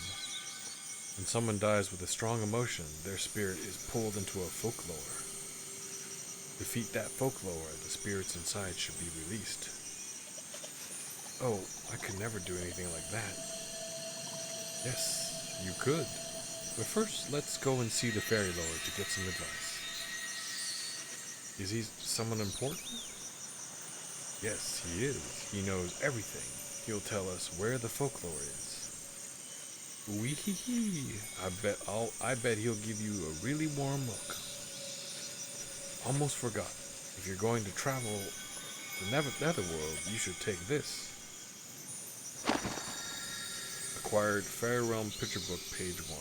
When someone dies with a strong emotion, their spirit is pulled into a Folklore. Defeat that Folklore, the spirits inside should be released. Oh, I could never do anything like that. Yes, you could. But first, let's go and see the fairy lord to get some advice. Is he someone important? Yes, he is. He knows everything. He'll tell us where the Folklore is. Wee-hee-hee. I bet he'll give you a really warm welcome. Almost forgot. If you're going to travel the netherworld, you should take this. Acquired Fairy Realm Picture Book, page 1.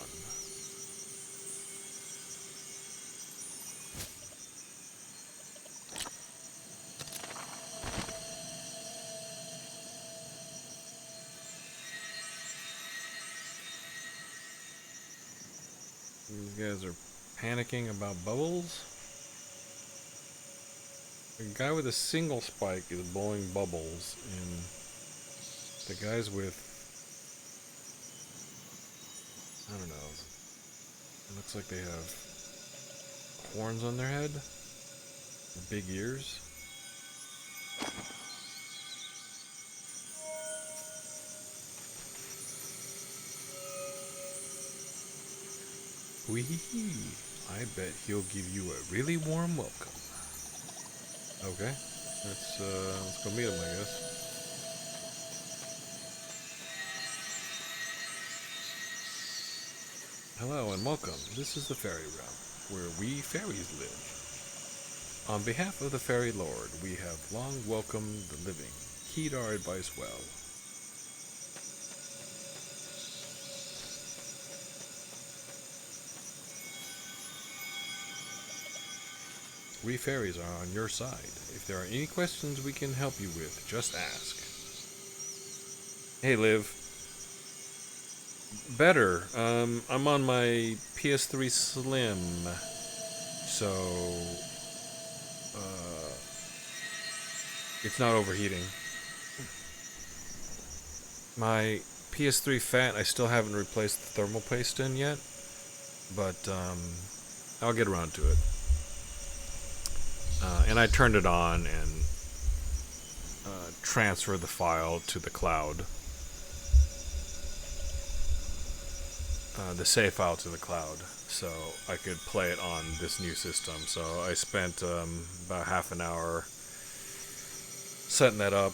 These guys are panicking about bubbles. The guy with a single spike is blowing bubbles, and the guys with, I don't know, it looks like they have horns on their head, big ears. Wee-hee-hee. I bet he'll give you a really warm welcome. Okay, let's go meet him, I guess. Hello and welcome. This is the Fairy Realm, where we fairies live. On behalf of the Fairy Lord, we have long welcomed the living. Heed our advice well. We fairies are on your side. If there are any questions we can help you with, just ask. Hey, Liv. Better. I'm on my PS3 Slim. So, It's not overheating. My PS3 Fat, I still haven't replaced the thermal paste in yet, but I'll get around to it. And I turned it on and transferred the file to the cloud. The save file to the cloud, so I could play it on this new system. So I spent about half an hour setting that up,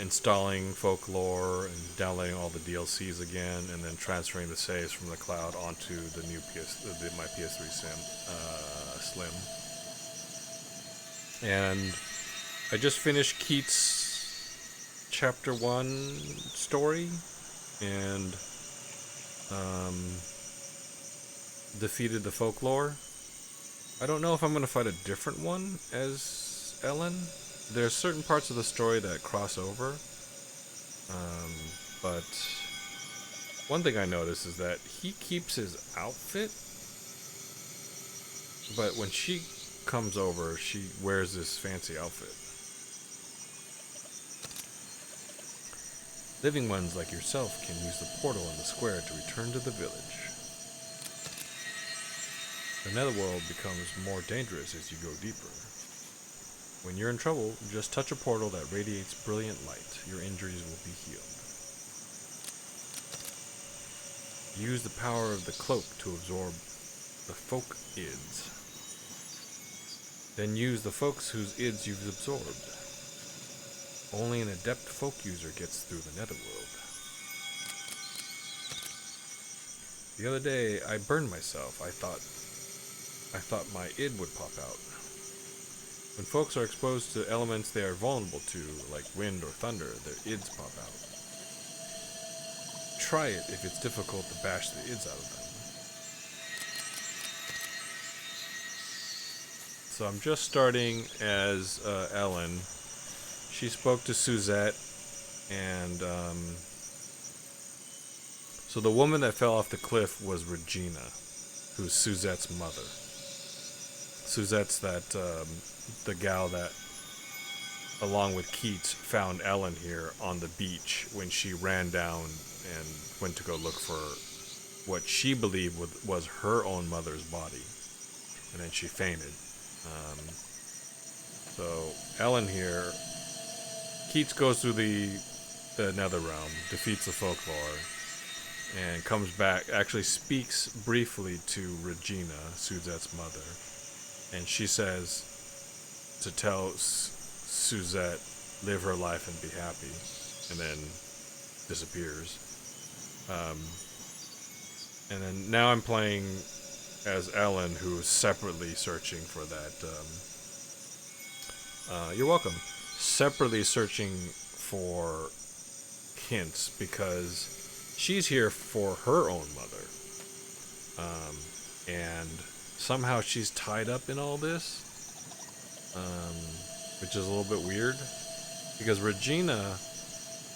installing Folklore and downloading all the DLCs again, and then transferring the saves from the cloud onto the new my PS3 Slim. And I just finished Keats' Chapter 1 story, and defeated the Folklore. I don't know if I'm going to fight a different one as Ellen. There's certain parts of the story that cross over. But one thing I noticed is that he keeps his outfit, but when she comes over, she wears this fancy outfit. Living ones like yourself can use the portal in the square to return to the village. The netherworld becomes more dangerous as you go deeper. When you're in trouble, just touch a portal that radiates brilliant light. Your injuries will be healed. Use the power of the cloak to absorb the folk ids. Then use the folks whose ids you've absorbed. Only an adept folk user gets through the netherworld. The other day, I burned myself. I thought my id would pop out. When folks are exposed to elements they are vulnerable to, like wind or thunder, their ids pop out. Try it if it's difficult to bash the ids out of them. So I'm just starting as Ellen. She spoke to Suzette, and so the woman that fell off the cliff was Regina, who's Suzette's mother. Suzette's the gal that, along with Keats, found Ellen here on the beach when she ran down and went to go look for what she believed was her own mother's body, and then she fainted. So Ellen here, Keats goes through the nether realm, defeats the Folklore, and comes back, actually speaks briefly to Regina, Suzette's mother, and she says to tell Suzette, live her life and be happy, and then disappears. And then now I'm playing as Ellen, who is separately searching for that. You're welcome. Separately searching for hints because she's here for her own mother. And somehow she's tied up in all this, which is a little bit weird. Because Regina,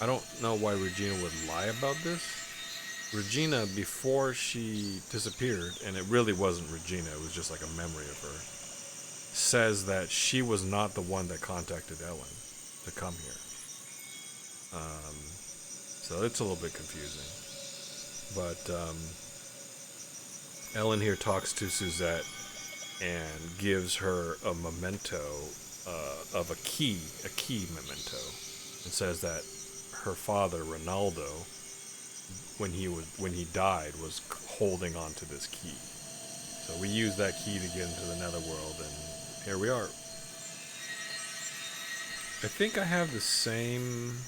I don't know why Regina would lie about this. Regina, before she disappeared, and it really wasn't Regina, it was just like a memory of her, says that she was not the one that contacted Ellen to come here. So it's a little bit confusing. But Ellen here talks to Suzette and gives her a memento of a key memento, and says that her father, Ronaldo, when he died, was holding on to this key. So we use that key to get into the netherworld, and here we are. I think I have the same.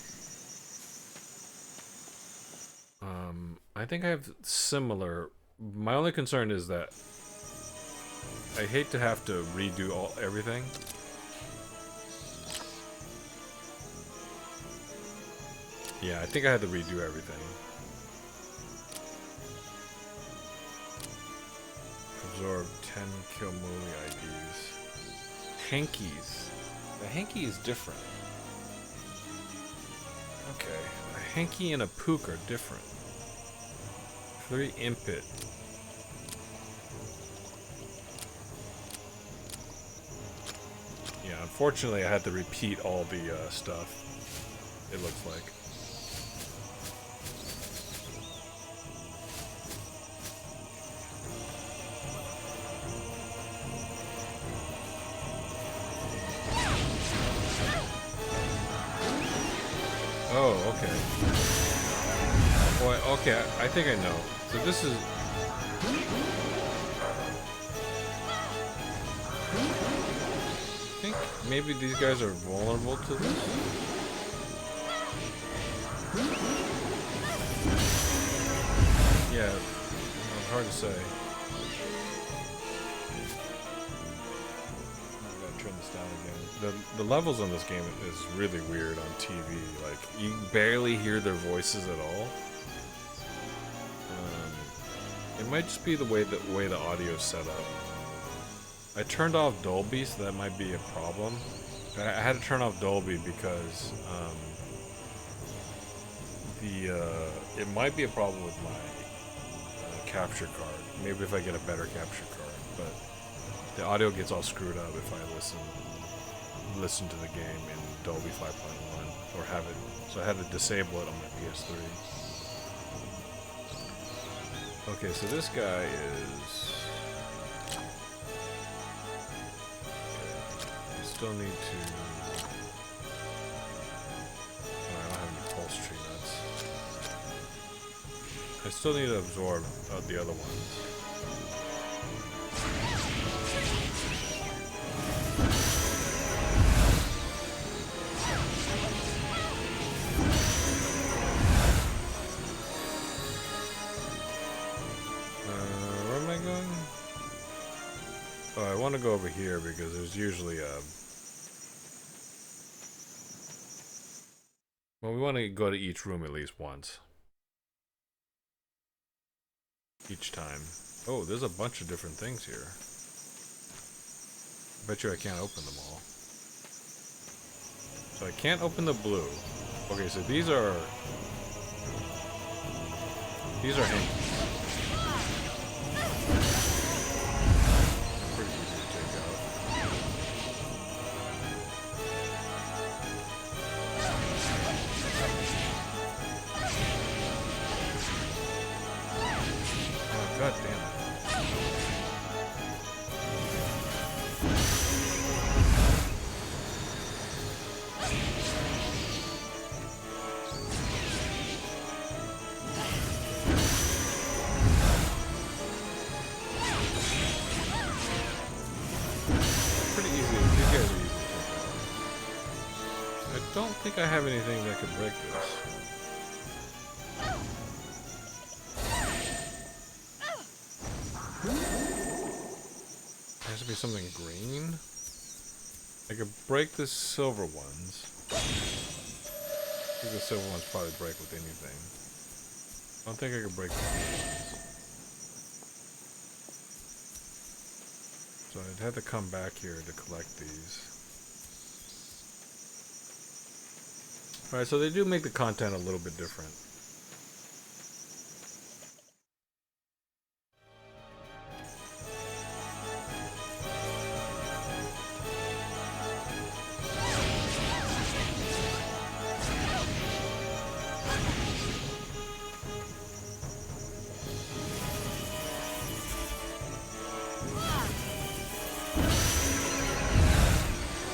I think I have similar. My only concern is that I hate to have to redo everything. Yeah, I think I had to redo everything. Absorb 10 kill Muli IDs. Hankies. The hanky is different. Okay. A hanky and a pook are different. 3 impit. Yeah, Unfortunately, I had to repeat all the stuff. It looks like. Oh, okay. Boy, okay, I think I know. So this is... I think maybe these guys are vulnerable to this? Yeah, it's hard to say. I'm gonna turn this down again. The levels on this game is really weird on TV. Like, you barely hear their voices at all. It might just be the way the audio is set up. I turned off Dolby, so that might be a problem. I had to turn off Dolby because it might be a problem with my capture card. Maybe if I get a better capture card, but the audio gets all screwed up if I listen to the game in Dolby 5.1 or have it. So I had to disable it on my PS3. Okay, so this guy is... I still need to... Oh, I don't have any pulse tree nuts. I still need to absorb the other ones. Where am I going? Oh, I want to go over here because there's usually a... Well, we want to go to each room at least once. Each time. Oh, there's a bunch of different things here. Bet you I can't open them all. So I can't open the blue. Okay, so these are hankies. Pretty easy to take out. Oh, god damn it. Pretty easy. These guys are easy to take out. I don't think I have anything that could break this. It has to be something green. I could break the silver ones. I think the silver ones probably break with anything. I don't think I could break the blue ones. So I'd have to come back here to collect these. Alright, so they do make the content a little bit different.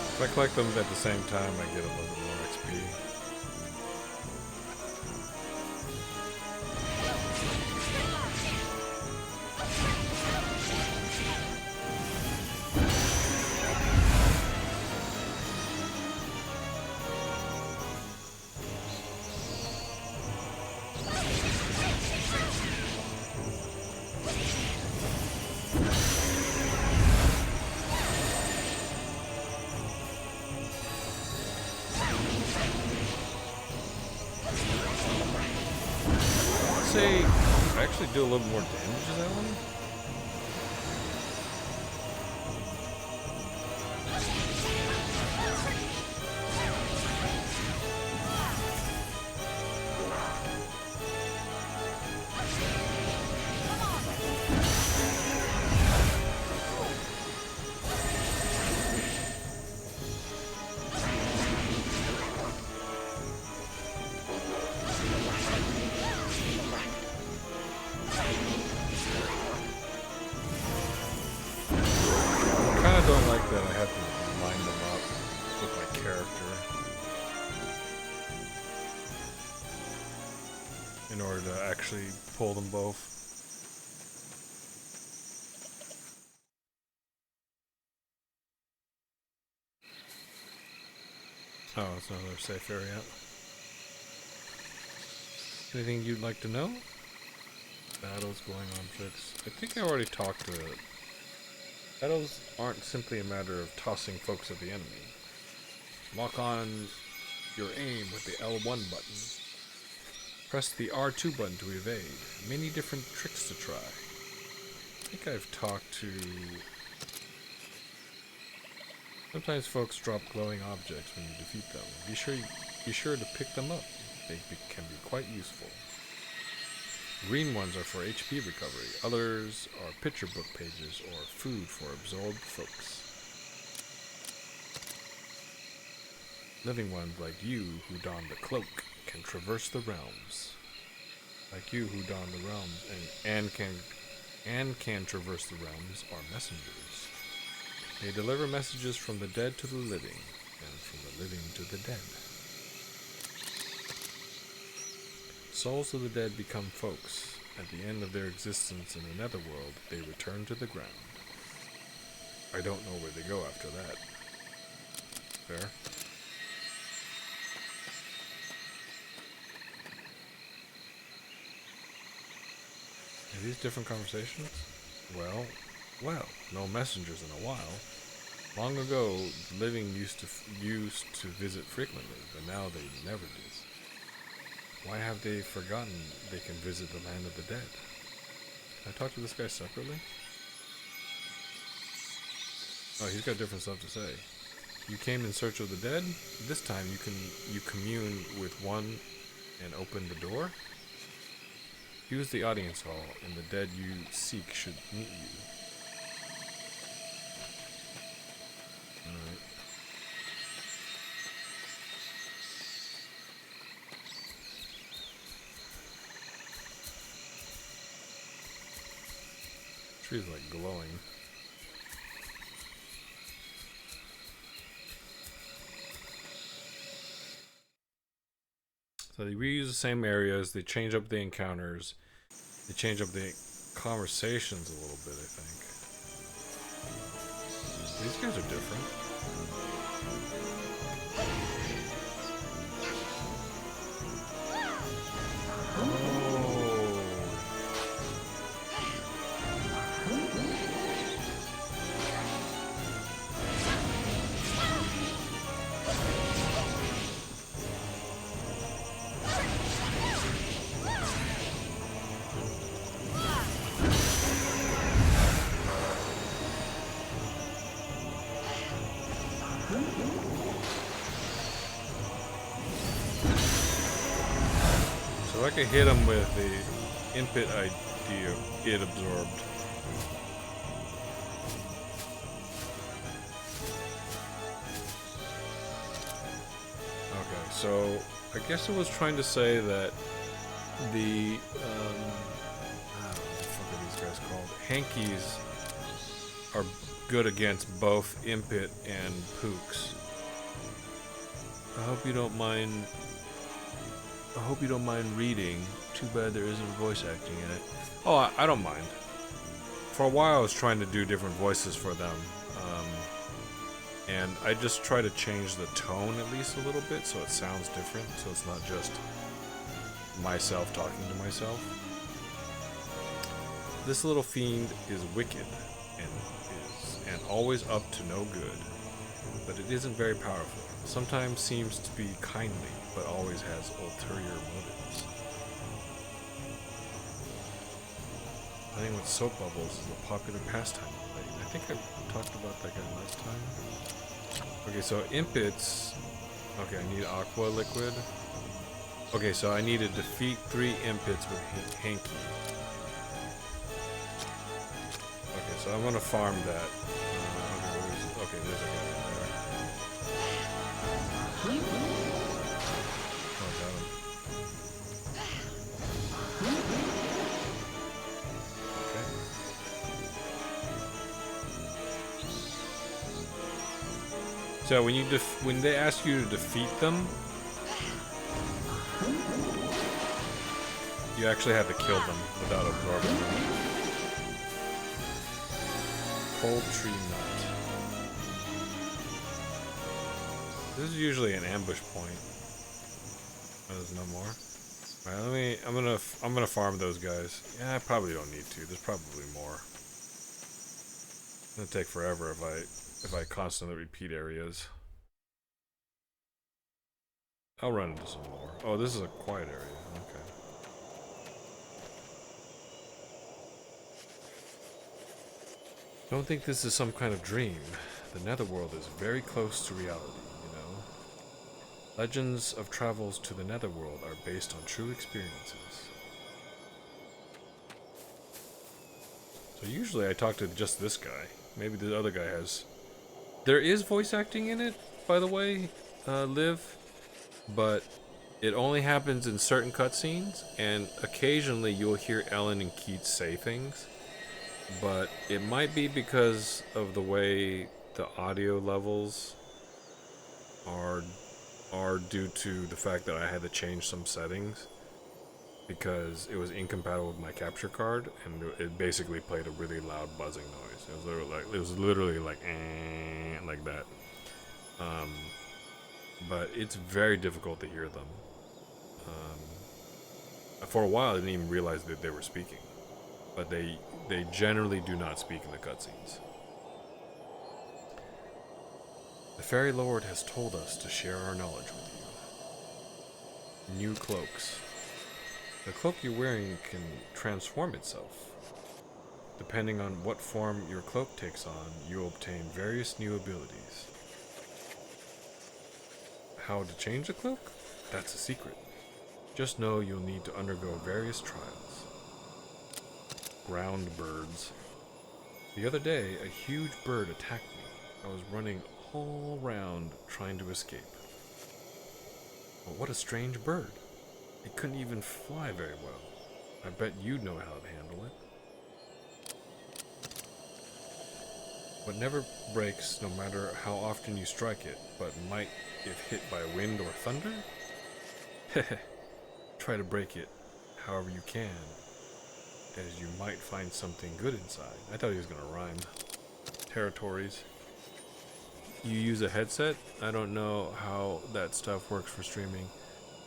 If I collect them at the same time, I get a little bit more XP. Say I actually do a little more damage to that one. in order to actually pull them both. Oh, it's another safe area. Anything you'd like to know? Battles, glowing objects. I think I already talked to it. Battles aren't simply a matter of tossing folks at the enemy. Lock on your aim with the L1 button. Press the R2 button to evade. Many different tricks to try. I think I've talked to... Sometimes folks drop glowing objects when you defeat them. Be sure to pick them up. They can be quite useful. Green ones are for HP recovery. Others are picture book pages or food for absorbed folks. Living ones like you who don the cloak can traverse the realms. Like you who don the realms and can traverse the realms are messengers. They deliver messages from the dead to the living, and from the living to the dead. Souls of the dead become folks. At the end of their existence in the netherworld, they return to the ground. I don't know where they go after that. Fair? Are these different conversations? Well, no messengers in a while. Long ago, the living used to visit frequently, but now they never do. Why have they forgotten they can visit the land of the dead? Can I talk to this guy separately? Oh, he's got different stuff to say. You came in search of the dead? This time you commune with one and open the door? Use the audience hall, and the dead you seek should meet you. Alright. Tree's like glowing. So they reuse the same areas, they change up the encounters, they change up the conversations a little bit, I think. These guys are different. So I could hit him with the input idea it absorbed. Okay, so I guess it was trying to say that the what the fuck are these guys called? Hankies are good against both Impit and Pooks. I hope you don't mind reading. Too bad there isn't voice acting in it. Oh, I don't mind. For a while I was trying to do different voices for them. And I just try to change the tone at least a little bit so it sounds different, so it's not just myself talking to myself. This little fiend is wicked and always up to no good, but it isn't very powerful. Sometimes seems to be kindly, but always has ulterior motives. Playing with soap bubbles is a popular pastime lately. I think I talked about that guy last time. Okay, so Impits. Okay, I need Aqua Liquid. Okay, so I need to defeat 3 Impits with Hanky. Okay, so I'm gonna farm that. Okay, there's a guy right there. Oh, got him. Okay. So when they ask you to defeat them, you actually have to kill them without absorbing them. Cold tree nut. This is usually an ambush point. Oh, there's no more. All right, I'm gonna farm those guys. Yeah, I probably don't need to. There's probably more. It's gonna take forever if I constantly repeat areas. I'll run into some more. Oh, this is a quiet area. Okay. Don't think this is some kind of dream. The netherworld is very close to reality, you know. Legends of travels to the netherworld are based on true experiences. So usually I talk to just this guy. Maybe the other guy has... There is voice acting in it, by the way, Liv. But it only happens in certain cutscenes, and occasionally you'll hear Ellen and Keith say things. But it might be because of the way the audio levels are due to the fact that I had to change some settings because it was incompatible with my capture card, and it basically played a really loud buzzing noise. It was literally like like that. But it's very difficult to hear them. For a while, I didn't even realize that they were speaking, but they generally do not speak in the cutscenes. The Fairy Lord has told us to share our knowledge with you. New cloaks. The cloak you're wearing can transform itself. Depending on what form your cloak takes on, you obtain various new abilities. How to change the cloak? That's a secret. Just know you'll need to undergo various trials. Ground birds. The other day, a huge bird attacked me. I was running all around trying to escape. But what a strange bird. It couldn't even fly very well. I bet you'd know how to handle it. What never breaks, no matter how often you strike it, but might if hit by wind or thunder? Try to break it however you can, as you might find something good inside. I thought he was gonna rhyme. Territories. You use a headset? I don't know how that stuff works for streaming.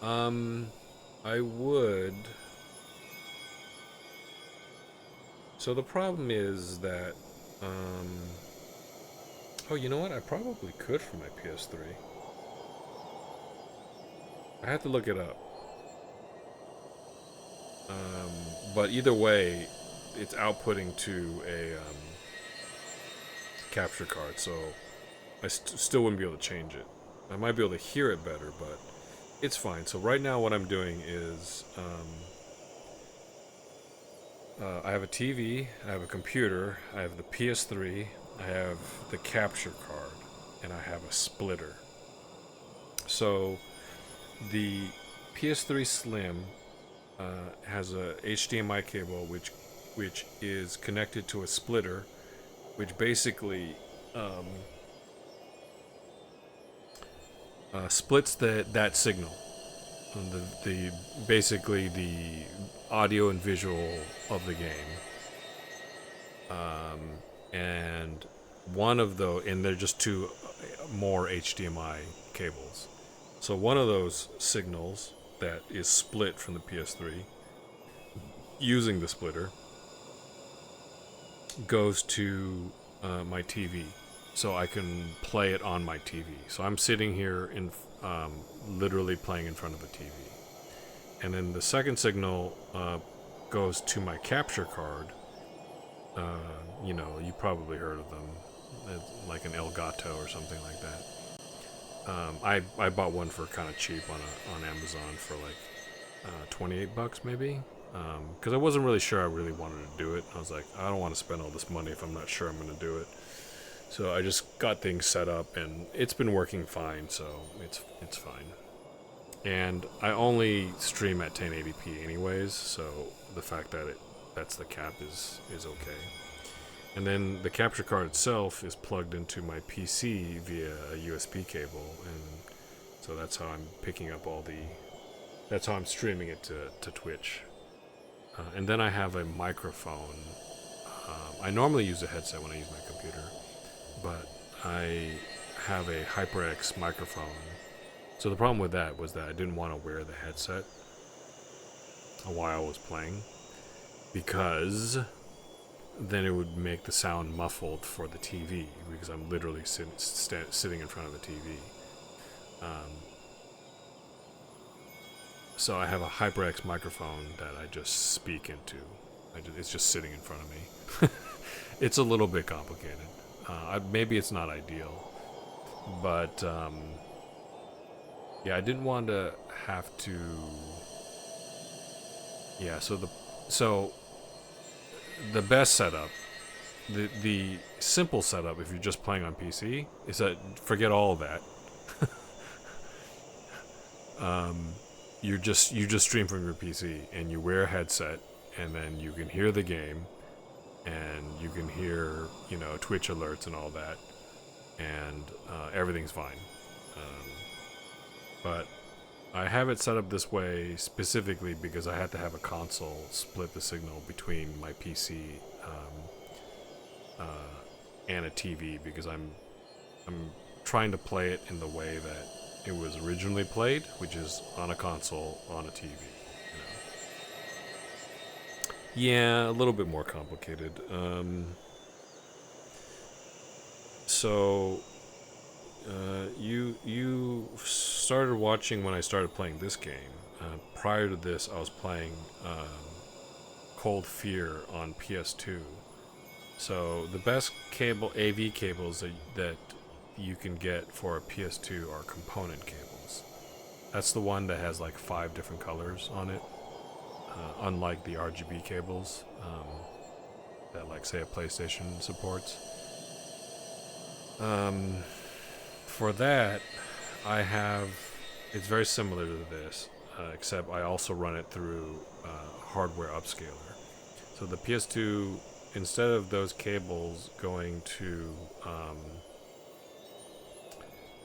I would. So the problem is that, oh, you know what? I probably could for my PS3. I have to look it up. But either way, it's outputting to a capture card, so I still wouldn't be able to change it. I might be able to hear it better, but it's fine. So right now what I'm doing is I have a TV, I have a computer, I have the PS3, I have the capture card, and I have a splitter. So the PS3 Slim has a HDMI cable which is connected to a splitter, which basically splits that signal. The basically the audio and visual of the game. And one of those, and they're just two more HDMI cables. So one of those signals that is split from the PS3 using the splitter goes to my TV, so I can play it on my TV. So I'm sitting here in literally playing in front of a TV, and then the second signal goes to my capture card. You know, you probably heard of them, like an Elgato or something like that. I bought one for kind of cheap on Amazon for like $28 maybe, because I wasn't really sure I really wanted to do it. I was like, I don't want to spend all this money if I'm not sure I'm going to do it. So I just got things set up, and it's been working fine, so it's fine. And I only stream at 1080p anyways, so the fact that that's the cap is okay. And then the capture card itself is plugged into my PC via a USB cable, and so that's how I'm picking up all the. That's how I'm streaming it to Twitch. And then I have a microphone. I normally use a headset when I use my computer, but I have a HyperX microphone. So the problem with that was that I didn't want to wear the headset while I was playing, because then it would make the sound muffled for the TV, because I'm literally sitting in front of the TV. So I have a HyperX microphone that I just speak into. It's just sitting in front of me. It's a little bit complicated. Maybe it's not ideal, but yeah, I didn't want to have to. Yeah, so the best setup, the simple setup, if you're just playing on PC, is that forget all of that. You just stream from your PC, and you wear a headset, and then you can hear the game, and you can hear, Twitch alerts and all that, and everything's fine. But I have it set up this way specifically because I had to have a console split the signal between my PC and a TV, because I'm trying to play it in the way that it was originally played, which is on a console on a TV. Yeah, a little bit more complicated. So you started watching when I started playing this game. Prior to this, I was playing Cold Fear on PS2. So the best AV cables that you can get for a PS2 are component cables. That's the one that has like 5 different colors on it, unlike the RGB cables that, like, say, a PlayStation supports. For that, it's very similar to this, except I also run it through hardware upscaler. So the PS2, instead of those cables going to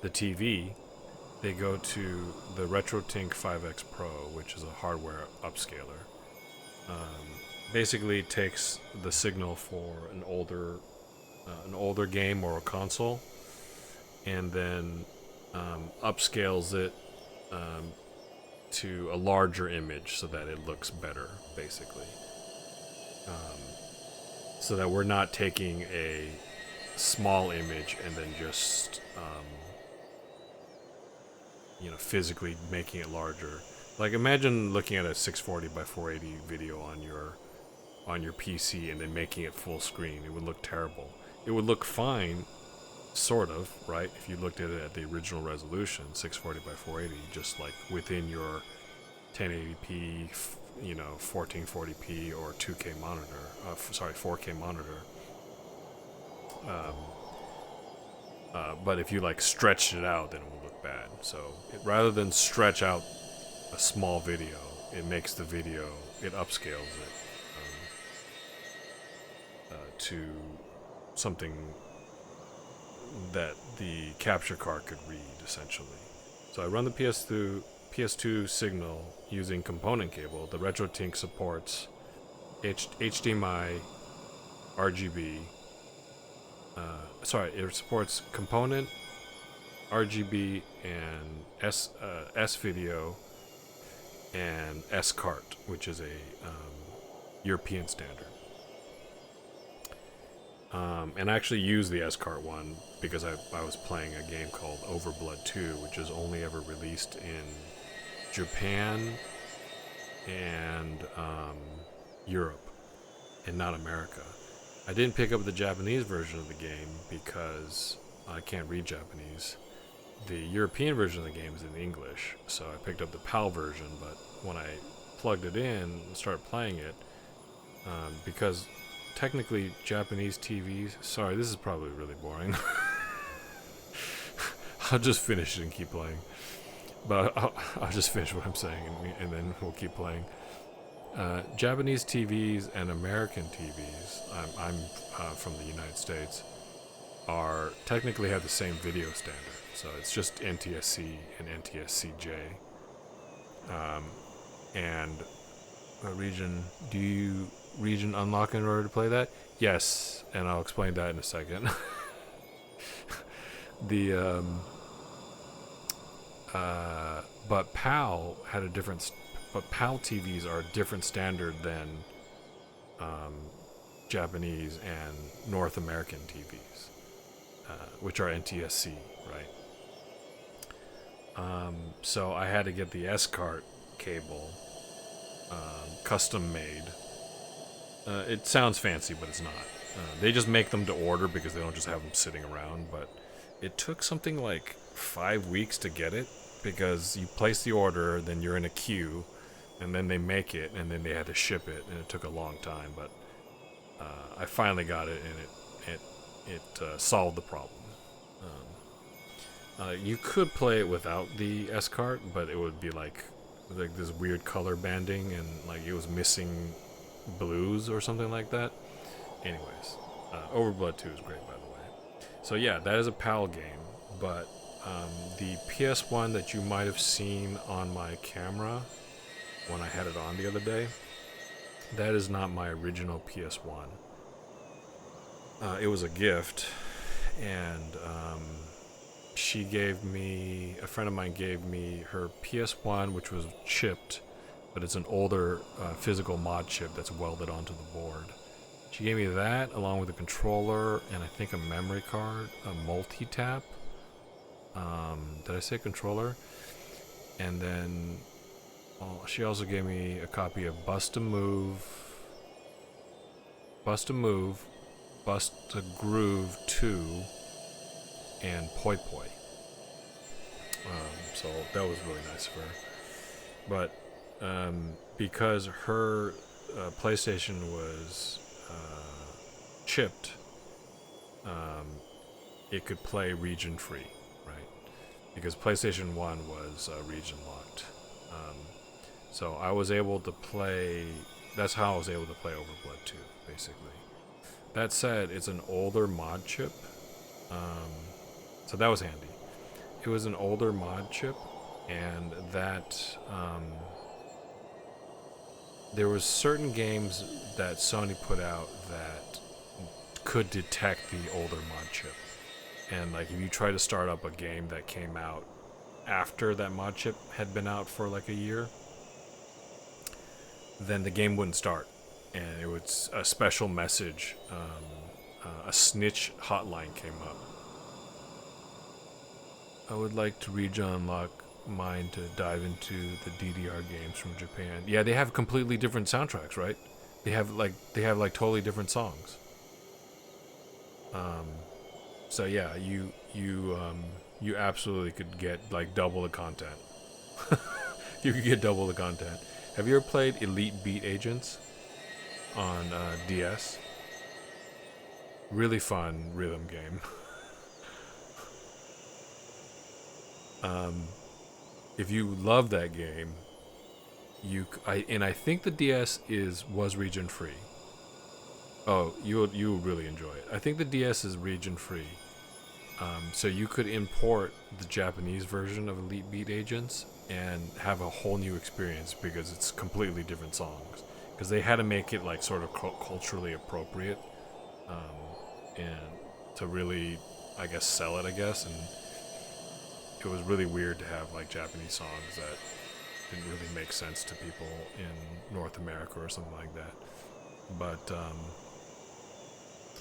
the TV, they go to the RetroTink 5X Pro, which is a hardware upscaler. Basically, it takes the signal for an older game or a console, and then upscales it to a larger image so that it looks better, basically. So that we're not taking a small image and then just physically making it larger. Like, imagine looking at a 640 by 480 video on your PC and then making it full screen. It would look terrible. It would look fine, sort of, right? If you looked at it at the original resolution, 640 by 480, just like within your 1080p, 1440p or 2K monitor. 4K monitor. But if you like stretched it out, then it will look bad. So rather than stretch out a small video, it makes the video, it upscales it to something that the capture card could read, essentially. So I run the PS2 signal using component cable. The RetroTink supports HDMI, RGB. It supports component, RGB, and S video, and S-Cart, which is a European standard. And I actually used the S-Cart one because I was playing a game called Overblood 2, which is only ever released in Japan and Europe, and not America. I didn't pick up the Japanese version of the game because I can't read Japanese. The European version of the game is in English, so I picked up the PAL version, but when I plugged it in and started playing it, because technically Japanese TVs... Sorry, this is probably really boring. I'll just finish it and keep playing. But I'll just finish what I'm saying, and then we'll keep playing. Japanese TVs and American TVs, I'm from the United States, are technically have the same video standard. So it's just NTSC and NTSCJ. And do you region unlock in order to play that? Yes, and I'll explain that in a second. the but PAL had a different. But PAL TVs are a different standard than Japanese and North American TVs, which are NTSC, right? So I had to get the S-cart cable, custom made. It sounds fancy, but it's not. They just make them to order because they don't just have them sitting around. But it took something like 5 weeks to get it because you place the order, then you're in a queue, and then they make it, and then they had to ship it, and it took a long time. But I finally got it, and it solved the problem. You could play it without the S-cart, but it would be like this weird color banding, and like it was missing blues or something like that. Anyways, Overblood 2 is great, by the way. So yeah, that is a PAL game, but the PS1 that you might have seen on my camera when I had it on the other day, that is not my original PS1. It was a gift, and a friend of mine gave me her PS1, which was chipped, but it's an older physical mod chip that's welded onto the board. She gave me that along with a controller and I think a memory card, a multi-tap. Did I say controller? And then she also gave me a copy of Bust a Groove 2, and Poi Poi. So that was really nice of her. But because her PlayStation was chipped, it could play region free, right? Because PlayStation 1 was region locked. So I was able to play. That's how I was able to play Overblood 2, basically. That said, it's an older mod chip. So that was handy. It was an older mod chip, and that there was certain games that Sony put out that could detect the older mod chip. And like if you try to start up a game that came out after that mod chip had been out for like a year, then the game wouldn't start. And it was a special message, a snitch hotline came up. I would like to region unlock mine to dive into the DDR games from Japan. Yeah, they have completely different soundtracks, right? They have like totally different songs. So yeah, you absolutely could get like double the content. You could get double the content. Have you ever played Elite Beat Agents on DS? Really fun rhythm game. If you love that game, I think the DS was region free. Oh, you'll really enjoy it. I think the DS is region free. So you could import the Japanese version of Elite Beat Agents and have a whole new experience because it's completely different songs. Because they had to make it like sort of culturally appropriate, and to really, I guess, sell it. And it was really weird to have like Japanese songs that didn't really make sense to people in North America or something like that. But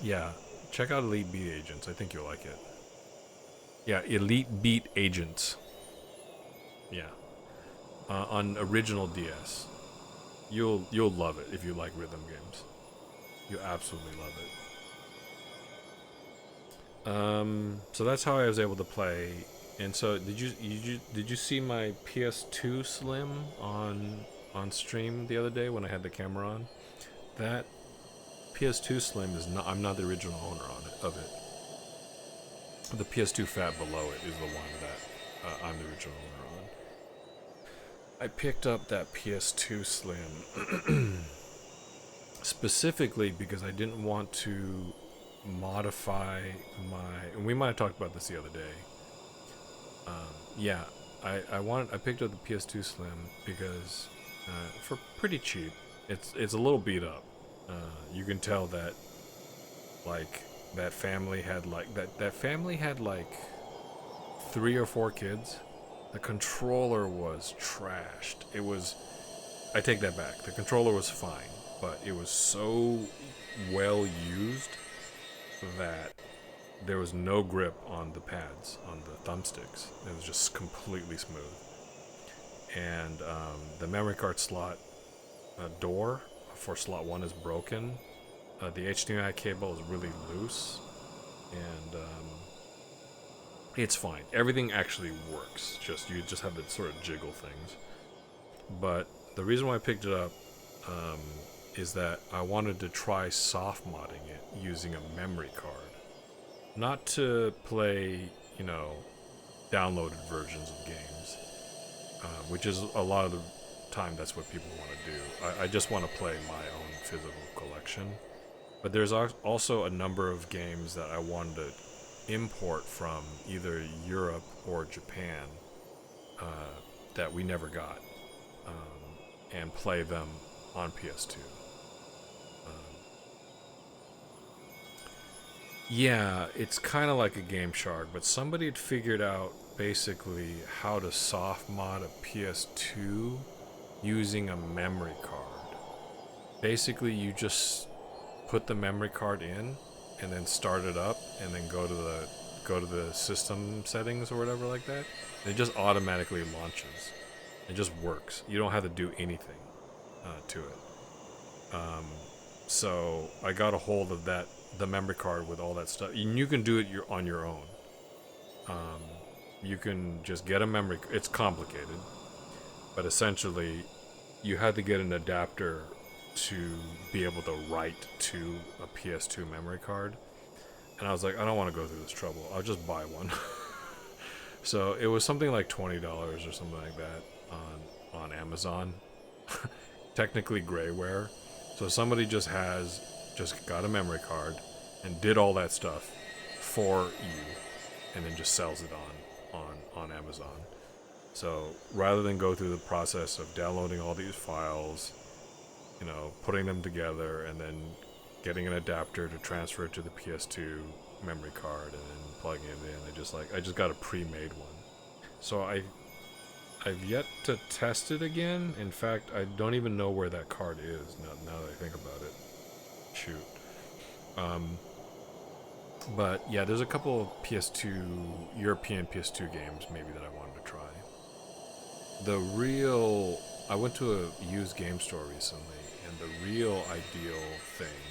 yeah, check out Elite Beat Agents. I think you'll like it. Yeah, Elite Beat Agents. Yeah, on original DS. You'll love it if you like rhythm games. You absolutely love it. So that's how I was able to play. And so did you see my PS2 Slim on stream the other day when I had the camera on? That PS2 Slim is not. I'm not the original owner of it. The PS2 Fat below it is the one that I'm the original owner I picked up that PS2 Slim specifically because I didn't want to modify my. And we might have talked about this the other day. Yeah, I picked up the PS2 Slim because for pretty cheap. It's a little beat up. You can tell that like that family had like 3 or 4 kids. The controller was trashed. It was. I take that back. The controller was fine, but it was so well used that there was no grip on the pads, on the thumbsticks. It was just completely smooth. And the memory card slot door for slot 1 is broken. The HDMI cable is really loose, and it's fine. Everything actually works. You just have to sort of jiggle things. But the reason why I picked it up is that I wanted to try soft modding it using a memory card. Not to play, downloaded versions of games, which is a lot of the time that's what people want to do. I just want to play my own physical collection. But there's also a number of games that I wanted to import from either Europe or Japan that we never got, and play them on PS2. Yeah, it's kind of like a Game Shark, but somebody had figured out basically how to soft mod a PS2 using a memory card. Basically, you just put the memory card in and then start it up and then go to the system settings or whatever like that. And it just automatically launches. It just works. You don't have to do anything to it. So I got a hold of the memory card with all that stuff. And you can do it on your own. You can just get a memory. It's complicated, but essentially, you had to get an adapter to be able to write to a PS2 memory card. And I was like, I don't want to go through this trouble. I'll just buy one. So it was something like $20 or something like that on Amazon. Technically grayware. So somebody just got a memory card and did all that stuff for you, and then just sells it on Amazon. So rather than go through the process of downloading all these files, putting them together, and then getting an adapter to transfer it to the PS2 memory card, and then plugging it in, I just got a pre-made one. So I've yet to test it again. In fact, I don't even know where that card is now that I think about it. Shoot. But yeah, there's a couple of European PS2 games maybe that I wanted to try. I went to a used game store recently, and the real ideal thing,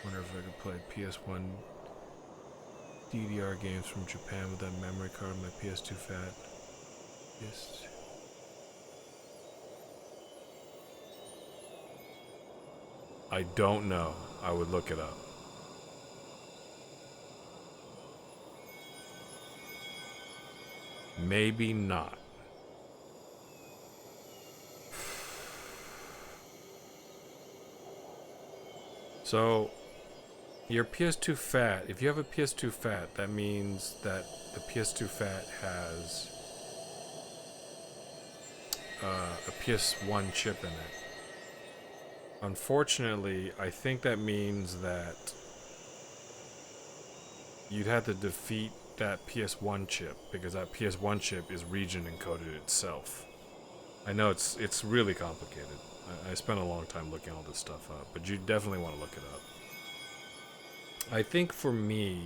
wonder if I could play PS1 DDR games from Japan with that memory card on my PS2 fat. PS2. I don't know. I would look it up. Maybe not. So, your PS2 fat, if you have a PS2 fat, that means that the PS2 fat has a PS1 chip in it. Unfortunately, I think that means that you'd have to defeat that PS1 chip, because that PS1 chip is region encoded itself. I know it's really complicated. I spent a long time looking all this stuff up, but you definitely want to look it up. I think for me,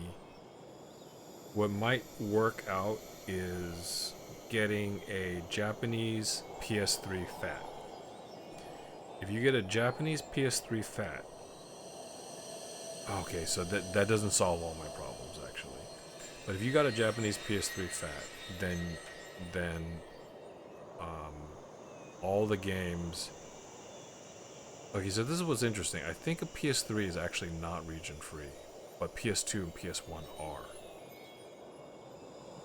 what might work out is getting a Japanese PS3 fat. If you get a Japanese PS3 fat, okay, so that doesn't solve all my problems actually. But if you got a Japanese PS3 fat, then all the games. Okay, so this is what's interesting. I think a PS3 is actually not region free, but PS2 and PS1 are.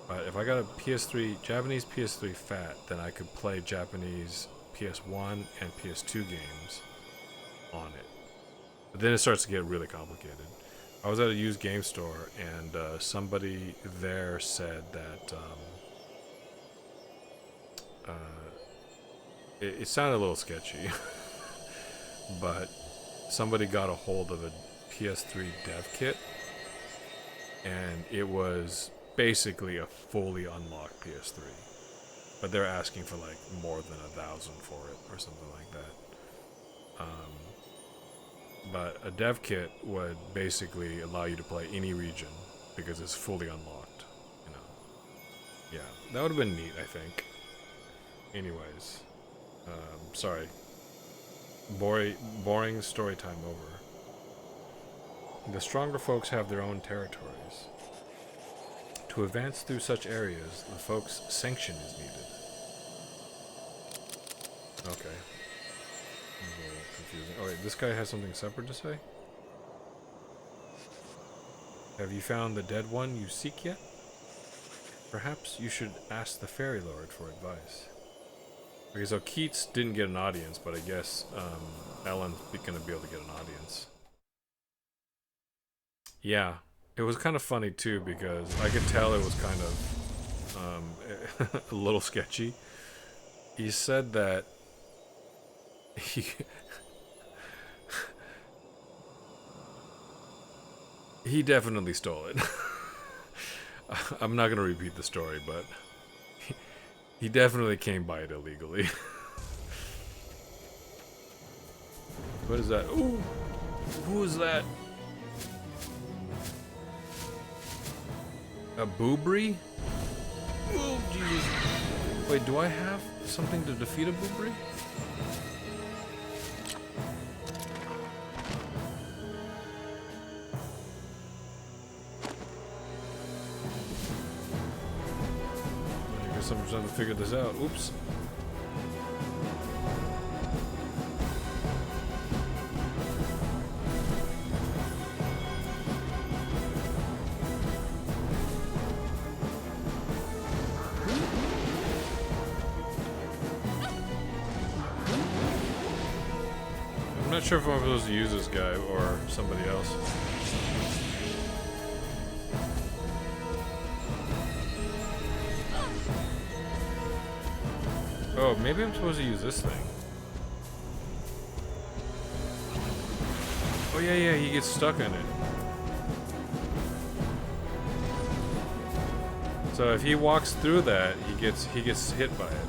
But if I got a PS3, Japanese PS3 fat, then I could play Japanese PS1 and PS2 games on it. But then it starts to get really complicated. I was at a used game store, and somebody there said that it sounded a little sketchy, but somebody got a hold of a PS3 dev kit, and it was basically a fully unlocked PS3. But they're asking for like more than 1,000 for it or something like that. But a dev kit would basically allow you to play any region because it's fully unlocked. You know, yeah, that would have been neat, I think. Anyways, sorry. Boring story time over. The stronger folks have their own territories. To advance through such areas, the folks' sanction is needed. Okay. A little confusing. Oh wait, this guy has something separate to say? Have you found the dead one you seek yet? Perhaps you should ask the fairy lord for advice. Okay, so Keats didn't get an audience, but I guess Ellen's gonna be able to get an audience. Yeah, it was kind of funny too because I could tell it was kind of a little sketchy. He said that he definitely stole it. I'm not gonna repeat the story, but he definitely came by it illegally. What is that? Ooh, who is that? A boobry? Oh, Jesus. Wait, do I have something to defeat a boobry? I guess I'm trying to figure this out. Oops. I'm not sure if I'm supposed to use this guy or somebody else. Oh, maybe I'm supposed to use this thing. Oh yeah, he gets stuck in it. So if he walks through that, he gets hit by it.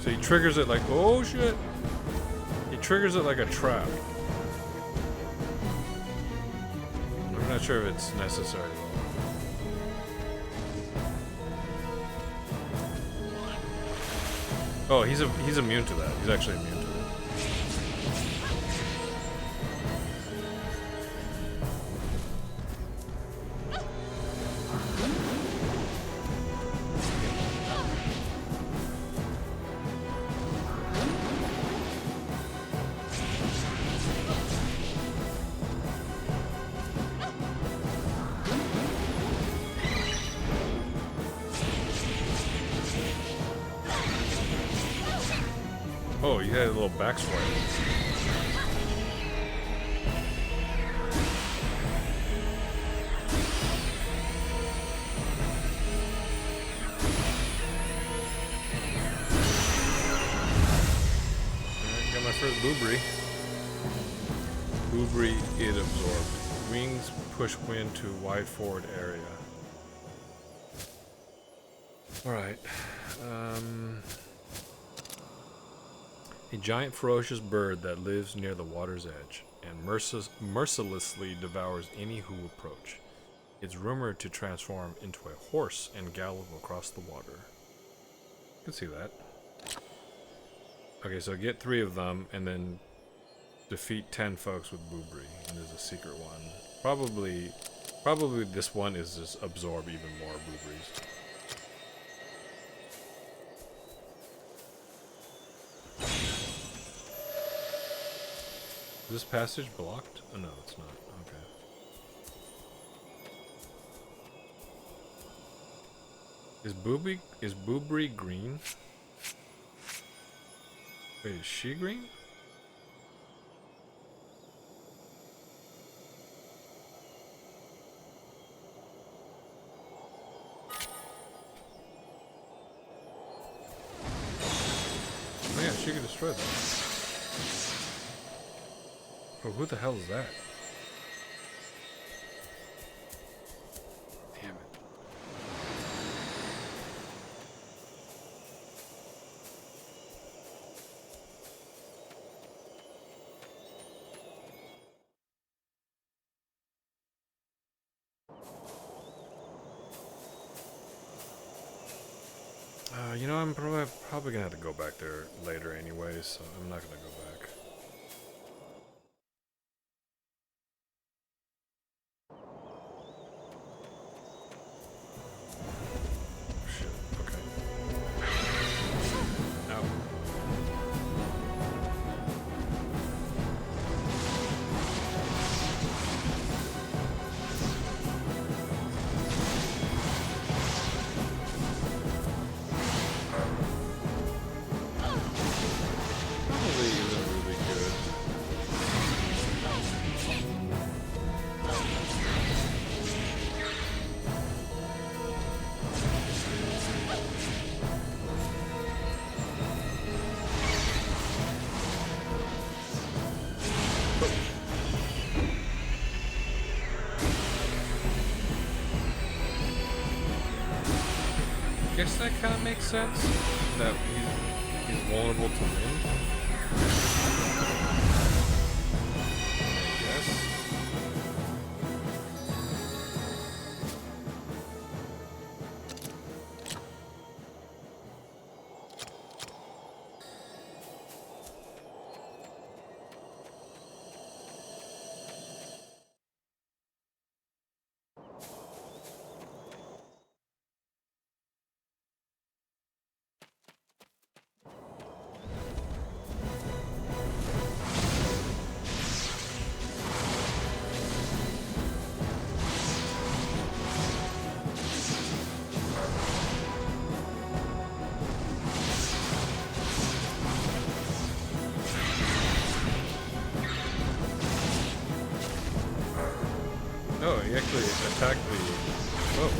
So he triggers it like, oh shit! He triggers it like a trap. I'm not sure if it's necessary though. Oh, he's immune to that. He's actually immune to it. Oh, you had a little back swipe. Got my first boobry. Boobry is absorbed. Wings push wind to wide forward area. Alright. A giant ferocious bird that lives near the water's edge and mercilessly devours any who approach. It's rumored to transform into a horse and gallop across the water. You can see that. Okay, so get 3 of them and then defeat 10 folks with boobry. And there's a secret one. Probably this one is just absorb even more boobries. Is this passage blocked? Oh, no, it's not. Okay. Boobry green? Wait, is she green? Oh yeah, she can destroy that. Oh, who the hell is that? Damn it. You know, I'm probably gonna have to go back there later anyway, so I'm not gonna go back. Shit, okay. Ow. Probably isn't really good. Guess that kind of makes sense. That he's vulnerable to wind. I guess. Oh, he actually attacked the... Oh.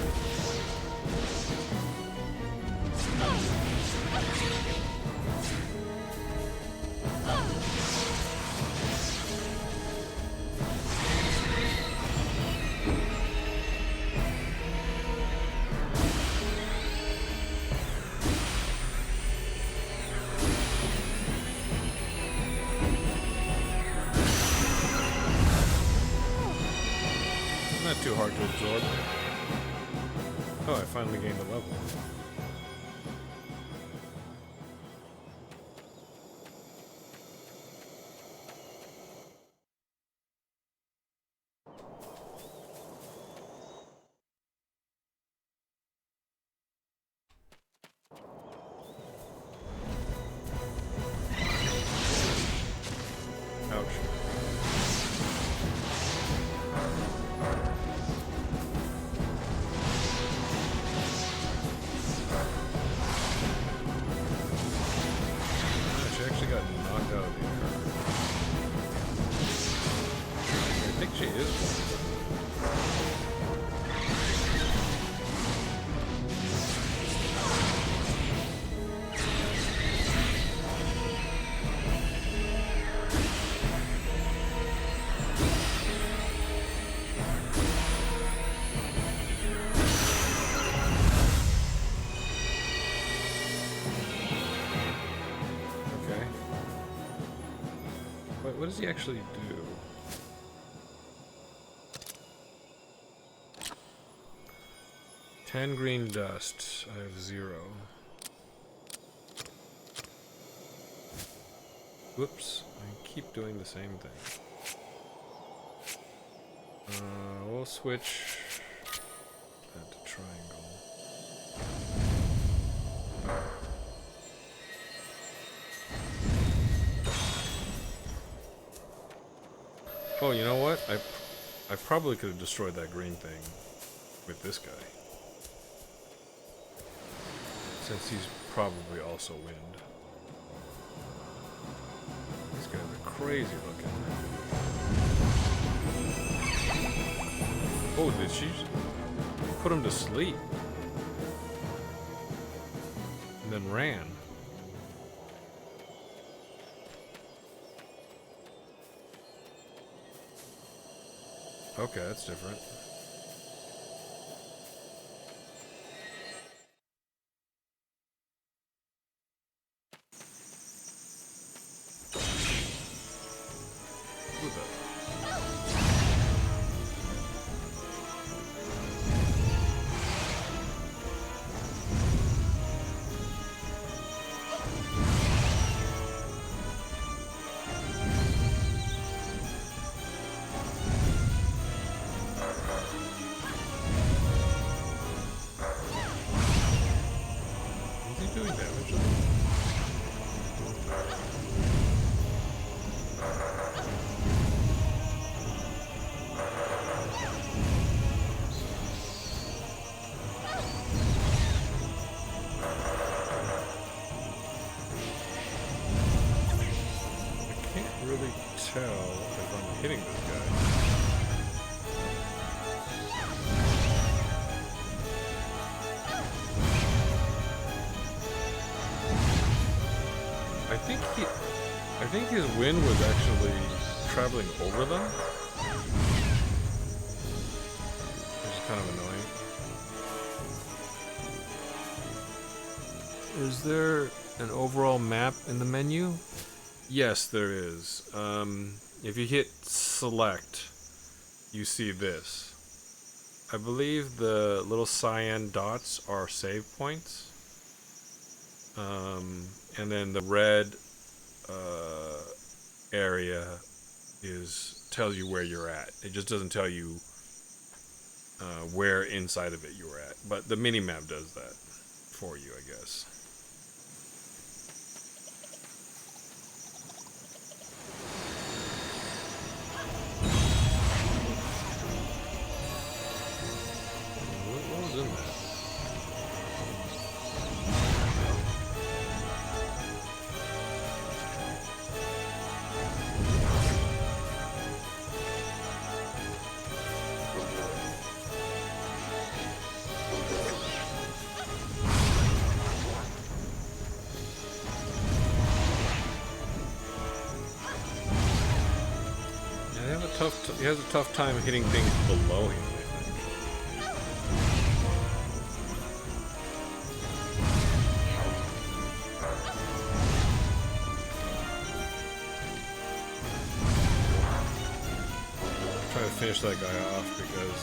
Not too hard to absorb. Oh, I finally gained a level. Ouch. She actually got knocked out of the air. I think she is. Okay. What does he actually do? Ten green dust. I have 0. Whoops. I keep doing the same thing. We'll switch that to triangle. Oh, you know what? I probably could have destroyed that green thing with this guy. Since he's probably also wind. These guys are crazy looking. Oh, did she put him to sleep? And then ran. Okay, that's different. Who the? Is he doing damage? I can't really tell if I'm hitting this guy. I think his wind was actually traveling over them. Which is kind of annoying. Is there an overall map in the menu? Yes, there is. If you hit select, you see this. I believe the little cyan dots are save points. And then the red area tells you where you're at. It just doesn't tell you where inside of it you were at. But the mini map does that for you, I guess. What was in that? He has a tough time hitting things below him, I think. Try to finish that guy off because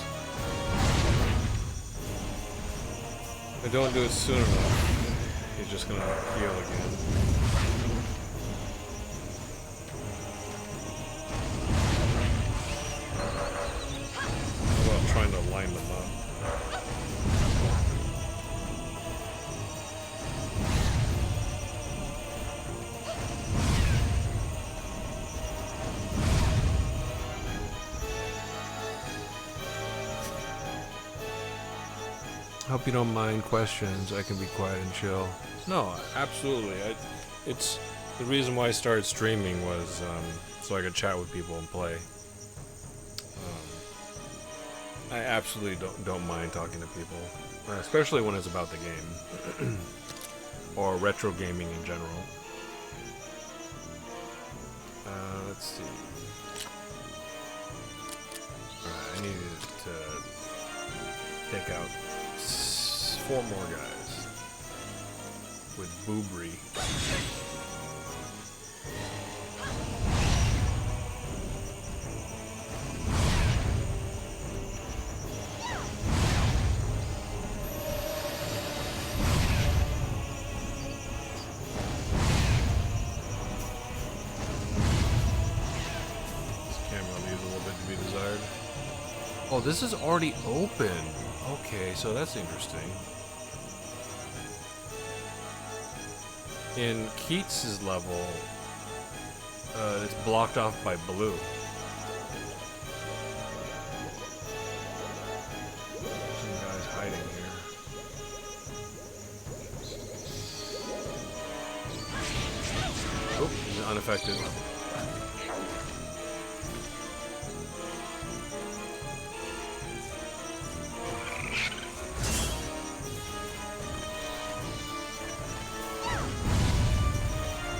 if I don't do it soon enough, he's just gonna heal again. Trying to line them up. Hope you don't mind questions. I can be quiet and chill. No, absolutely. It's the reason why I started streaming was so I could chat with people and play. I absolutely don't mind talking to people, especially when it's about the game or retro gaming in general. Let's see. Alright, I needed to take out 4 more guys with Boobry. Oh, this is already open. Okay, so that's interesting. In Keats's level, it's blocked off by blue. Some guy's hiding here. unaffected.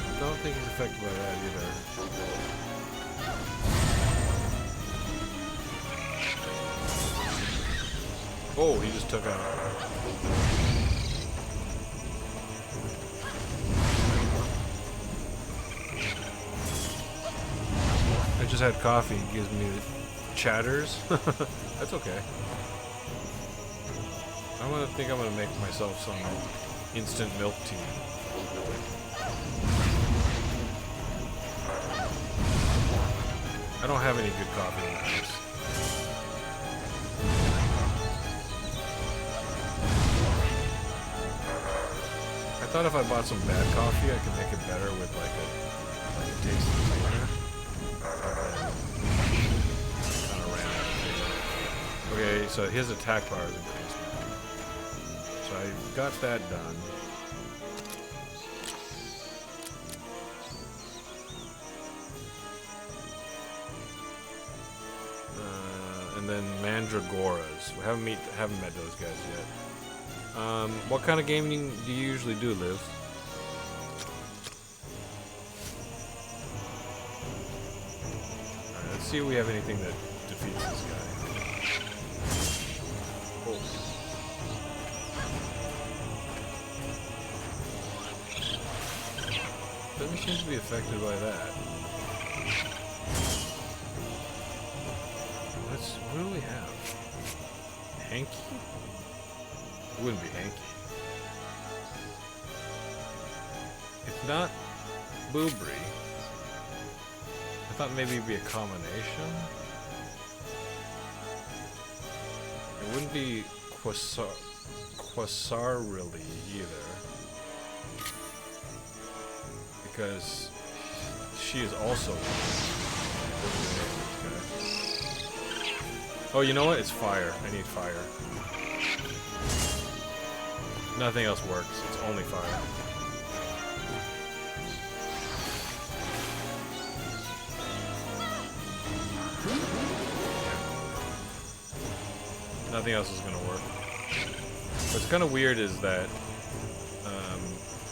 I don't think he's affected by that either. Oh, he just took out. I just had coffee. It gives me chatters. That's okay. I think I'm gonna make myself some instant milk tea. I don't have any good coffee in the house. I thought if I bought some bad coffee, I could make it better with like a tasty cleaner. Kind of ran out of it. Okay, so his attack bar is increased now. So I got that done. And then Mandragoras. We haven't met those guys yet. What kind of gaming do you usually do, Liz? Alright, let's see if we have anything that defeats this guy. Oh. Doesn't seem to be affected by that. What do we have? Hanky? It wouldn't be Hanky. It's not Boobry. I thought maybe it'd be a combination. It wouldn't be Quasar really either. Because she is also. Oh, you know what? It's fire. I need fire. Nothing else works. It's only fire. Nothing else is gonna work. What's kind of weird is that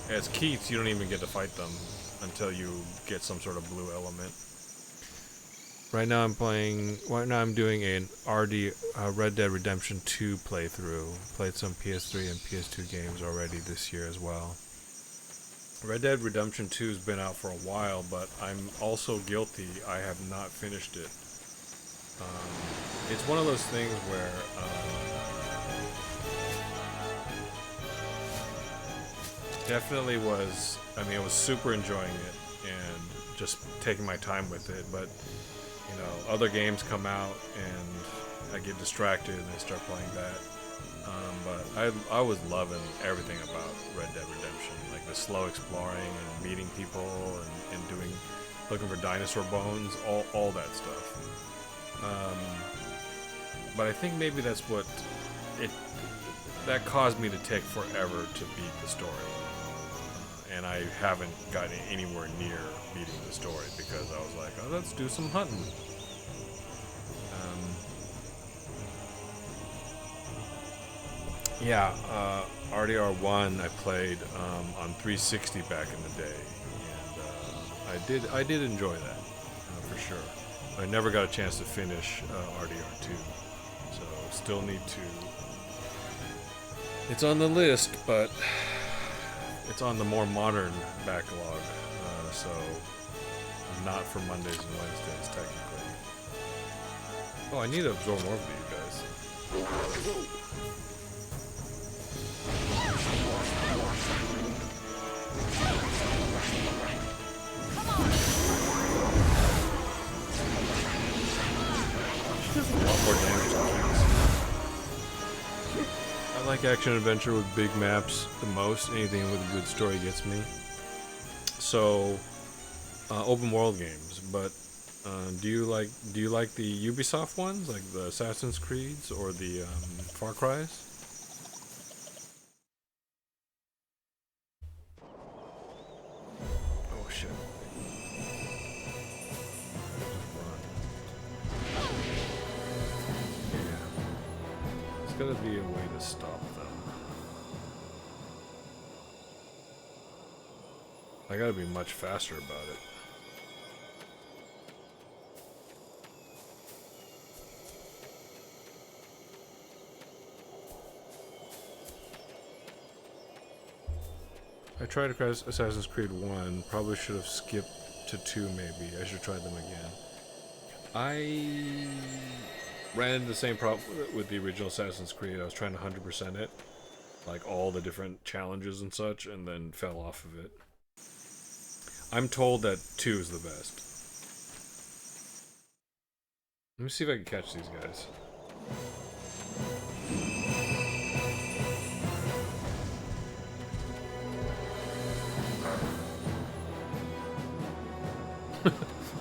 as Keats, you don't even get to fight them until you get some sort of blue element. Right now I'm doing an Red Dead Redemption 2 playthrough. Played some PS3 and PS2 games already this year as well. Red Dead Redemption 2 has been out for a while, but I'm also guilty. I have not finished it. It's one of those things where definitely was. I mean, I was super enjoying it and just taking my time with it, but. You know, other games come out and I get distracted and I start playing that. But I was loving everything about Red Dead Redemption, like the slow exploring and meeting people and looking for dinosaur bones, all that stuff. But I think maybe that's what that caused me to take forever to beat the story. And I haven't gotten anywhere near beating the story because I was like, oh, let's do some hunting. RDR1 I played on 360 back in the day, and I did enjoy that for sure. I never got a chance to finish RDR2, so still need to. It's on the list, but. It's on the more modern backlog, so not for Mondays and Wednesdays, technically. Oh, I need to absorb more of you guys. A lot more damage than things. I like action adventure with big maps the most. Anything with a good story gets me. So, open world games. But do you like the Ubisoft ones, like the Assassin's Creeds or the Far Cry's? Oh shit! gotta be a way to stop them. I gotta be much faster about it. I tried Assassin's Creed 1, probably should have skipped to 2 maybe. I should try them again. I ran into the same problem with the original Assassin's Creed. I was trying to 100% it, like all the different challenges and such, and then fell off of it. I'm told that 2 is the best. Let me see if I can catch these guys.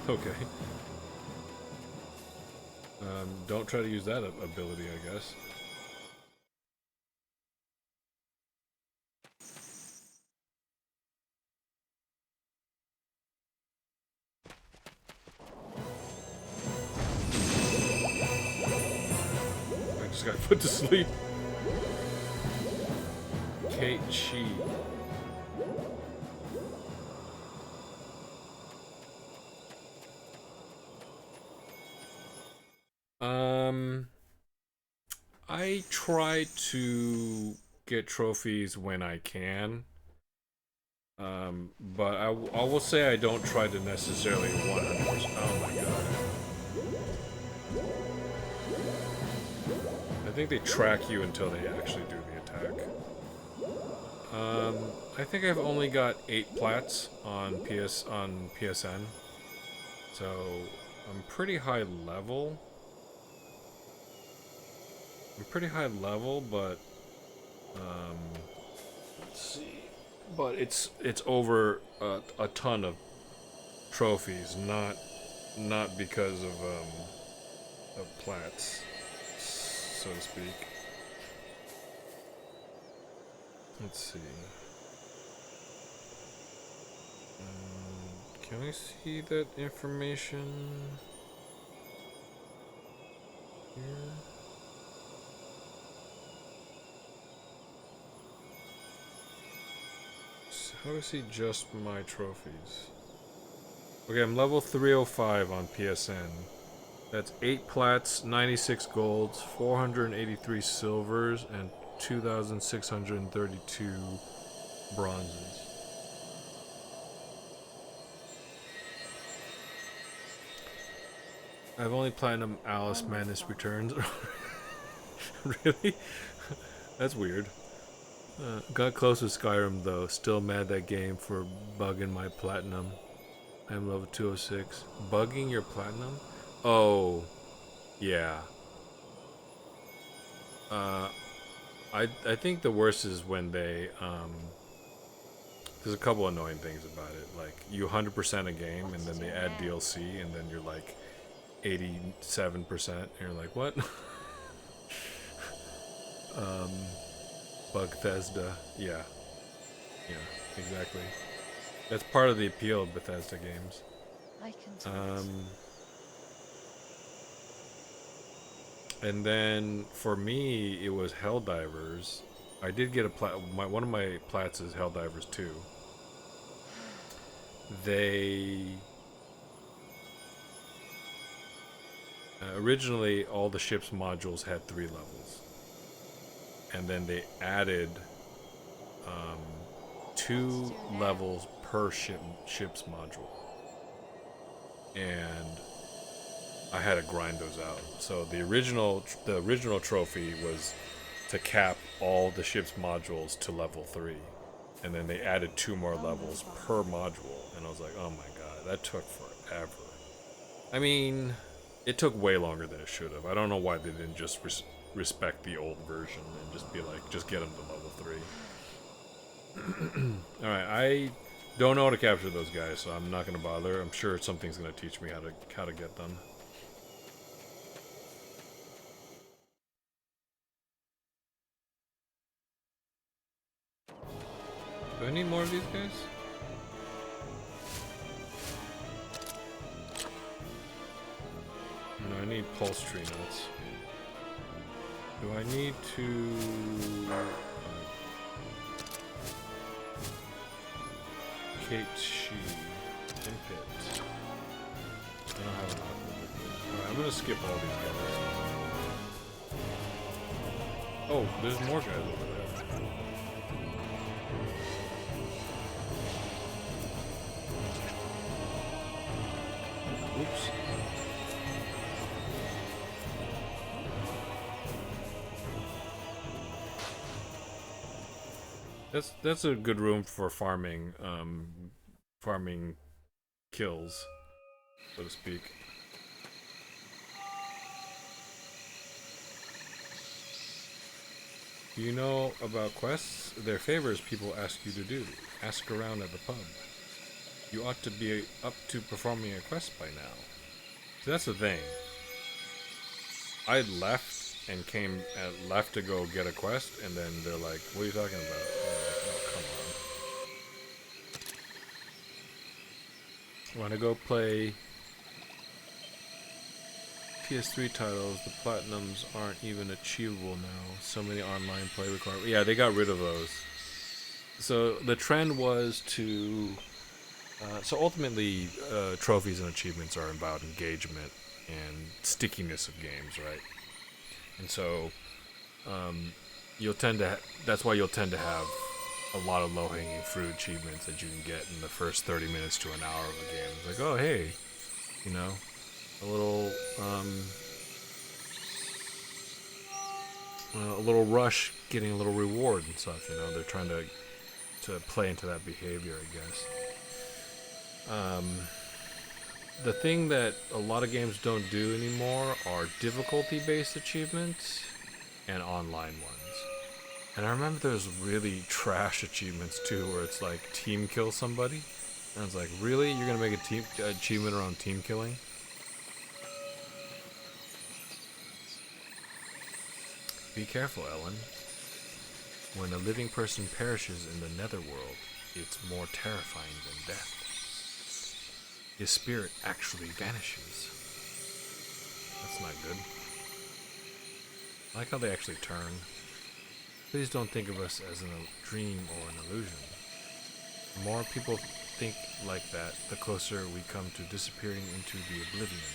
Okay. Don't try to use that ability, I guess. I just got put to sleep. Kate Chi. I try to get trophies when I can. But I will say I don't try to necessarily 100%. Oh my god. I think they track you until they actually do the attack. I think I've only got 8 plats on PSN. So I'm pretty high level. But let's see. But it's over a ton of trophies, not because of plats, so to speak. Let's see. Can we see that information here? How do I see just my trophies? Okay, I'm level 305 on PSN. That's 8 plats, 96 golds, 483 silvers, and 2,632 bronzes. I've only platinum Alice Madness Returns. Really? That's weird. Got close with Skyrim though. Still mad that game for bugging my platinum. I'm level 206. Bugging your platinum? Oh, yeah. I think the worst is when they there's a couple annoying things about it. Like you 100% a game and then they add DLC and then you're like 87% and you're like, what? Bethesda, yeah, exactly. That's part of the appeal of Bethesda games. And then for me, it was Helldivers. I did get a one of my plats is Helldivers 2. They originally all the ship's modules had 3 levels. And then they added 2 levels per ship's module, and I had to grind those out. So the original trophy was to cap all the ship's modules to level 3, and then they added 2 more levels per module, and I was like, oh my god, that took forever. I mean, it took way longer than it should have. I don't know why they didn't just respect the old version and just be like, just get them to level 3. Alright, I don't know how to capture those guys, so I'm not going to bother. I'm sure something's going to teach me how to get them. Do I need more of these guys? No, I need pulse tree nuts. Do I need to... Kate She. Impit. I don't have enough of it. Alright, I'm gonna skip all these guys. Oh, there's more guys over there. Oops. That's a good room for farming, farming kills, so to speak. Do you know about quests? They're favors people ask you to do. Ask around at the pub. You ought to be up to performing a quest by now. So that's the thing. I left and left to go get a quest, and then they're like, "What are you talking about?" And I'm like, "Oh, come on." Want to go play PS3 titles? The platinums aren't even achievable now. So many online play requirements. Yeah, they got rid of those. So the trend was to. So ultimately, trophies and achievements are about engagement and stickiness of games, right? And so, you'll tend to. That's why you'll tend to have a lot of low-hanging fruit achievements that you can get in the first 30 minutes to an hour of a game. It's like, oh hey, you know, a little rush, getting a little reward and stuff. You know, they're trying to play into that behavior, I guess. The thing that a lot of games don't do anymore are difficulty-based achievements and online ones. And I remember there's really trash achievements too, where it's like team kill somebody, and it's like, really, you're gonna make a team achievement around team killing? Be careful, Ellen. When a living person perishes in the netherworld, it's more terrifying than death. His spirit actually vanishes. That's not good. I like how they actually turn. Please don't think of us as a dream or an illusion. The more people think like that, the closer we come to disappearing into the oblivion.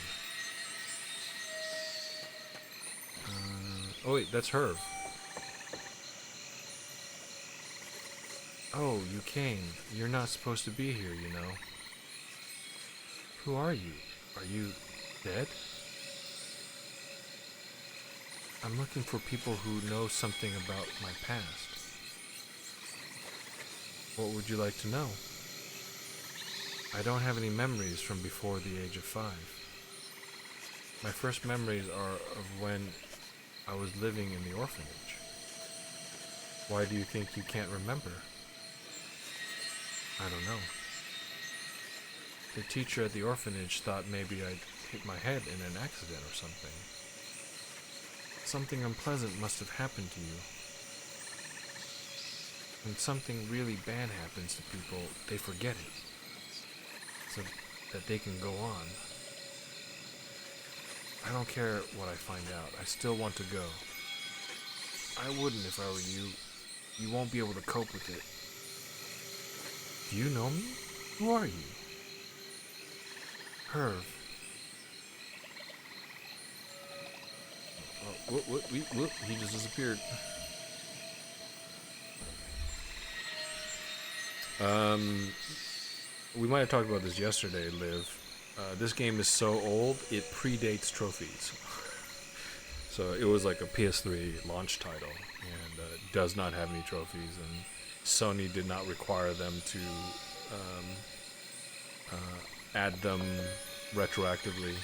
Oh wait, that's Herb. Oh, you came. You're not supposed to be here, you know. Who are you? Are you dead? I'm looking for people who know something about my past. What would you like to know? I don't have any memories from before the age of 5. My first memories are of when I was living in the orphanage. Why do you think you can't remember? I don't know. The teacher at the orphanage thought maybe I'd hit my head in an accident or something. Something unpleasant must have happened to you. When something really bad happens to people, they forget it, so that they can go on. I don't care what I find out. I still want to go. I wouldn't if I were you. You won't be able to cope with it. Do you know me? Who are you? Herv. Oh, whoop, he just disappeared. We might have talked about this yesterday, Liv. This game is so old, it predates trophies. So it was like a PS3 launch title, and does not have any trophies, and Sony did not require them to add them retroactively.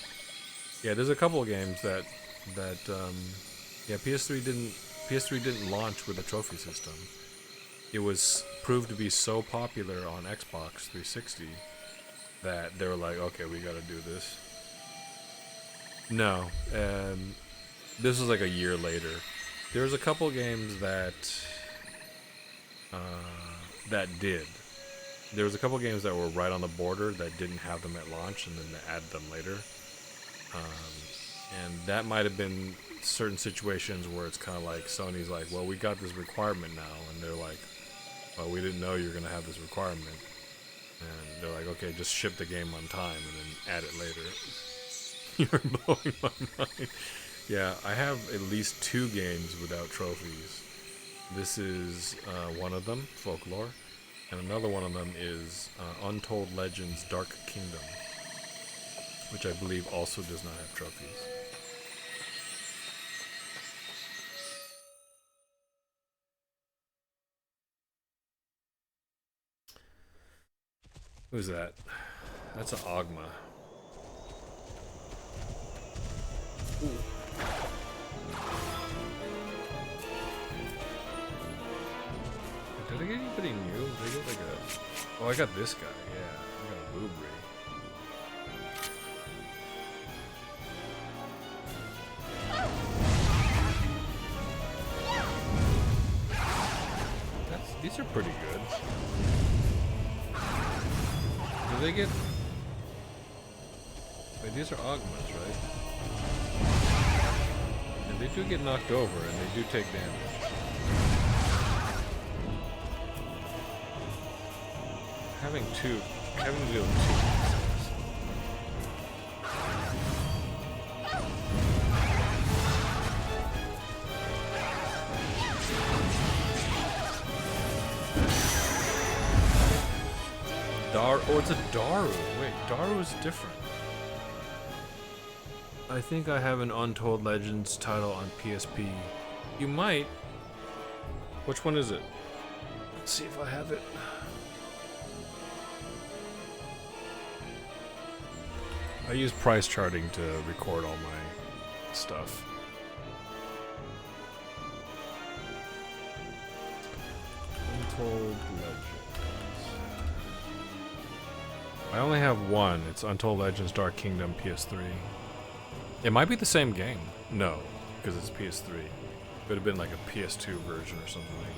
Yeah, there's a couple of games that PS3 didn't launch with a trophy system. It was proved to be so popular on Xbox 360 that they were like, okay, we gotta do this. No, this was like a year later. There was a couple games that did. There was a couple games that were right on the border that didn't have them at launch, and then they added them later. And that might have been certain situations where it's kind of like Sony's like, well, we got this requirement now, and they're like, well, we didn't know you were gonna have this requirement, and they're like, okay, just ship the game on time and then add it later. You're blowing my mind. Yeah, I have at least 2 games without trophies. This is one of them, Folklore, and another one of them is Untold Legends Dark Kingdom, which I believe also does not have trophies. Who's that? That's an Ogma. Ooh. Did I get anybody new? Did I get like a... Oh, I got this guy, yeah. I got a Blueberry. These are pretty good. Do they get... Wait, these are Augments, right? And they do get knocked over, and they do take damage. Having to deal with 2. Oh, it's a Daru. Wait, Daru is different. I think I have an Untold Legends title on PSP. You might. Which one is it? Let's see if I have it. I use price charting to record all my stuff. Untold Legends. I only have one. It's Untold Legends Dark Kingdom PS3. It might be the same game. No, because it's PS3. It would have been like a PS2 version or something like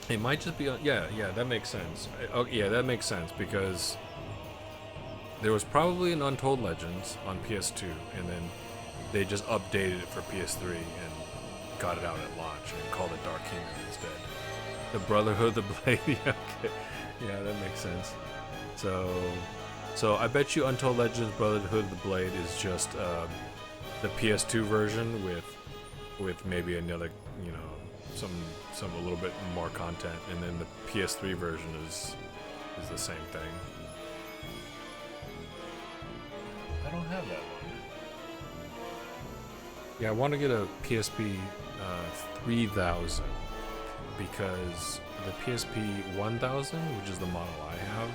that. It might just be... Yeah, that makes sense. Oh, yeah, that makes sense because there was probably an Untold Legends on PS2 and then they just updated it for PS3 and got it out at launch and called it Dark Kingdom instead. The Brotherhood of the Blade. Yeah, okay. Yeah, that makes sense. So I bet you Untold Legends Brotherhood of the Blade is just the PS2 version with maybe another, you know, some a little bit more content, and then the PS3 version is the same thing. I don't have that one. Yeah, I want to get a PSP 3000 because the PSP 1000, which is the model I have,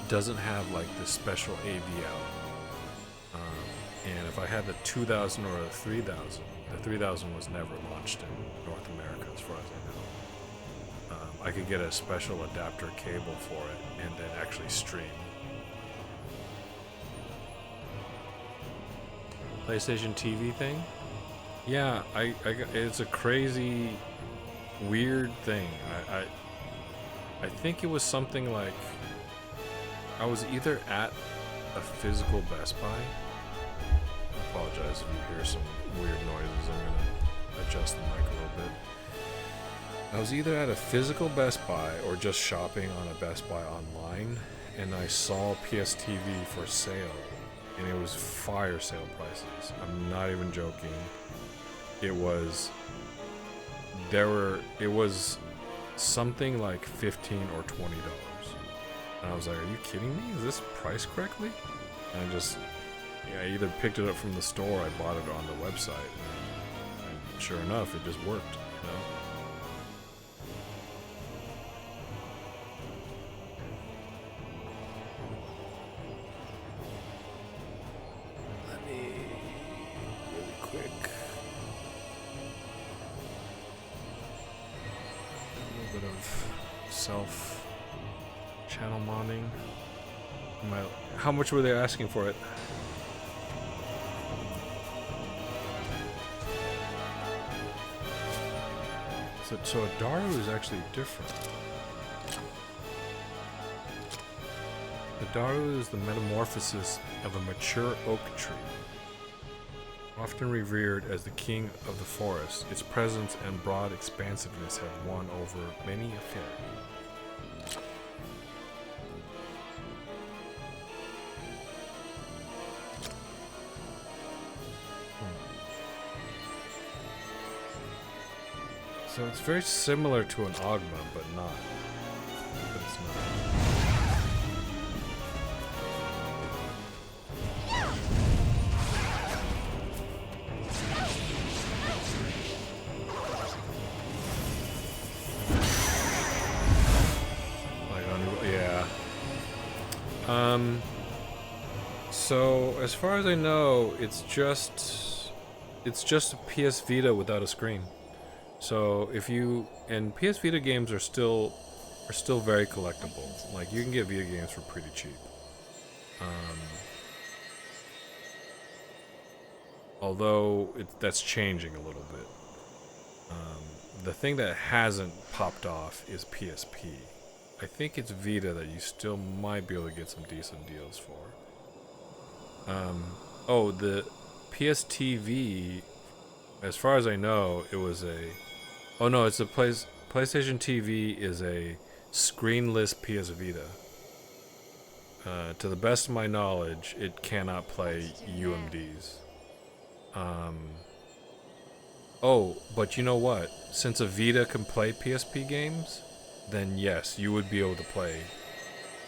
doesn't have like this special AV out. And if I had the 2000 or the 3000, the 3000 was never launched in North America as far as I know. I could get a special adapter cable for it and then actually stream. PlayStation TV thing? Yeah, it's a crazy, weird thing. I think it was something like I was either at a physical Best Buy. I apologize if you hear some weird noises. I'm gonna adjust the mic a little bit. I was either at a physical Best Buy or just shopping on a Best Buy online, and I saw PSTV for sale, and it was fire sale prices. I'm not even joking. It was something like $15 or $20. And I was like, are you kidding me? Is this priced correctly? And I either picked it up from the store, I bought it on the website, and sure enough, it just worked, you know? Let me, really quick, a little bit of channel modding. How much were they asking for it? So a Daru is actually different. Daru is the metamorphosis of a mature oak tree. Often revered as the king of the forest, its presence and broad expansiveness have won over many a fairy. So it's very similar to an Ogma, but not. But it's not. So as far as I know, it's just a PS Vita without a screen. So if you and PS Vita games are still very collectible. Like you can get Vita games for pretty cheap. Although that's changing a little bit. The thing that hasn't popped off is PSP. I think it's Vita that you still might be able to get some decent deals for. Oh, the PSTV, as far as I know, it was a... Oh no, it's a PlayStation TV is a screenless PS Vita. To the best of my knowledge, it cannot play UMDs. Oh, but you know what? Since a Vita can play PSP games, then yes, you would be able to play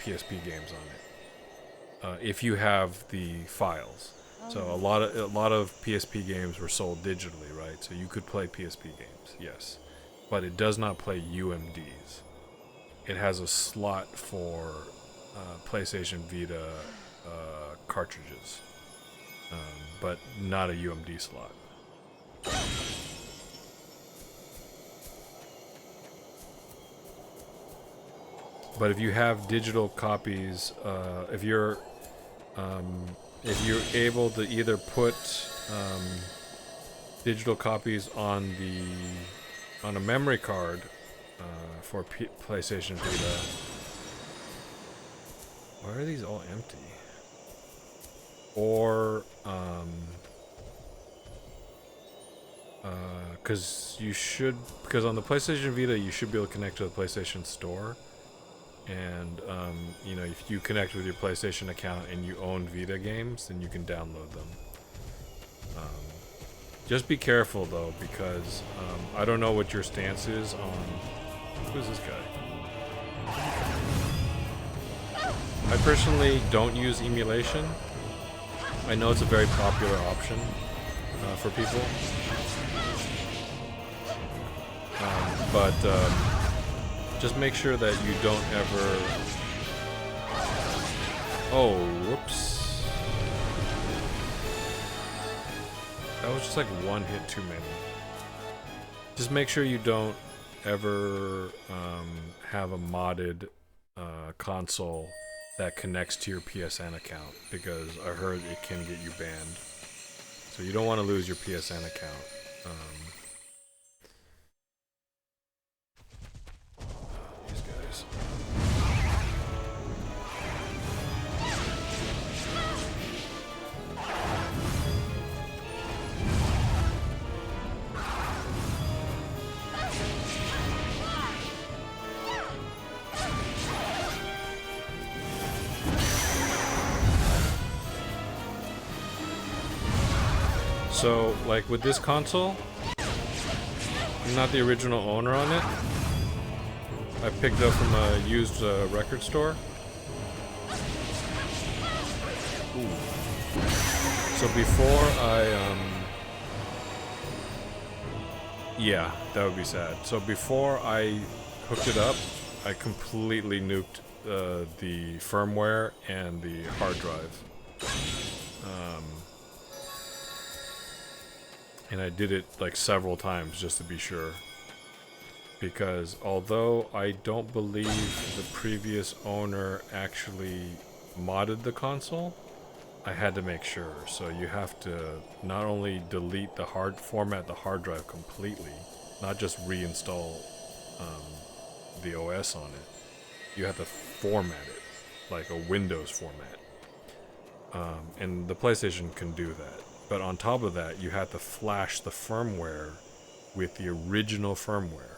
PSP games on it. If you have the files. So a lot of PSP games were sold digitally, right? So you could play PSP games, yes. But it does not play UMDs. It has a slot for PlayStation Vita cartridges, but not a UMD slot. But if you have digital copies, if you're able to either put digital copies on a memory card for PlayStation Vita. Why are these all empty? Or because on the PlayStation Vita you should be able to connect to the PlayStation Store. And, if you connect with your PlayStation account and you own Vita games, then you can download them. Just be careful, though, because I don't know what your stance is on... Who's this guy? I personally don't use emulation. I know it's a very popular option for people. But... just make sure that you don't ever... Oh, whoops. That was just like one hit too many. Just make sure you don't ever have a modded console that connects to your PSN account, because I heard it can get you banned. So you don't want to lose your PSN account. So, like with this console, I'm not the original owner on it. I picked it up from a used record store. Ooh. So before yeah, that would be sad. So before I hooked it up, I completely nuked the firmware and the hard drive. And I did it like several times just to be sure. Because although I don't believe the previous owner actually modded the console, I had to make sure. So you have to not only delete format the hard drive completely, not just reinstall the OS on it. You have to format it. like a Windows format. And the PlayStation can do that. But on top of that, you had to flash the firmware with the original firmware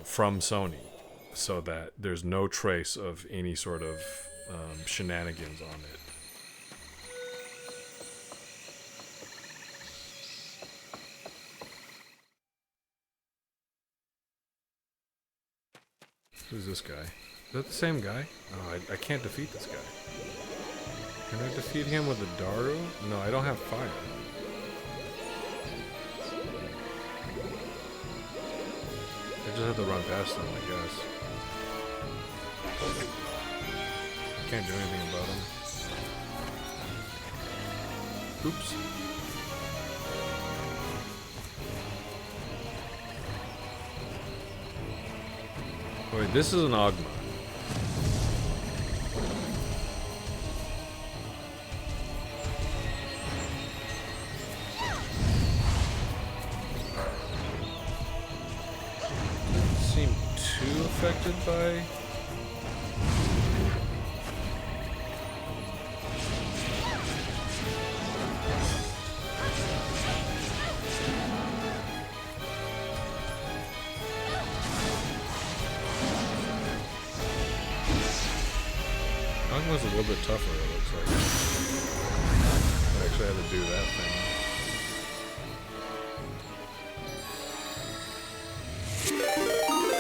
from Sony, so that there's no trace of any sort of shenanigans on it. Who's this guy? Is that the same guy? Oh, I can't defeat this guy. Can I defeat him with a Daru? No, I don't have fire. I just have to run past him, I guess. Can't do anything about him. Oops. Wait, this is an Ogma. Doesn't seem too affected by... Ogma's a little bit tougher, it looks like. I actually had to do that thing.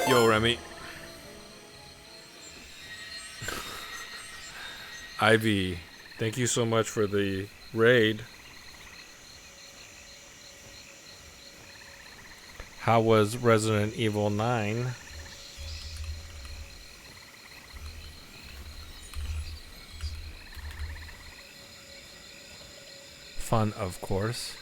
Yo, Remy. Ivy, thank you so much for the raid. How was Resident Evil 9? Fun, of course.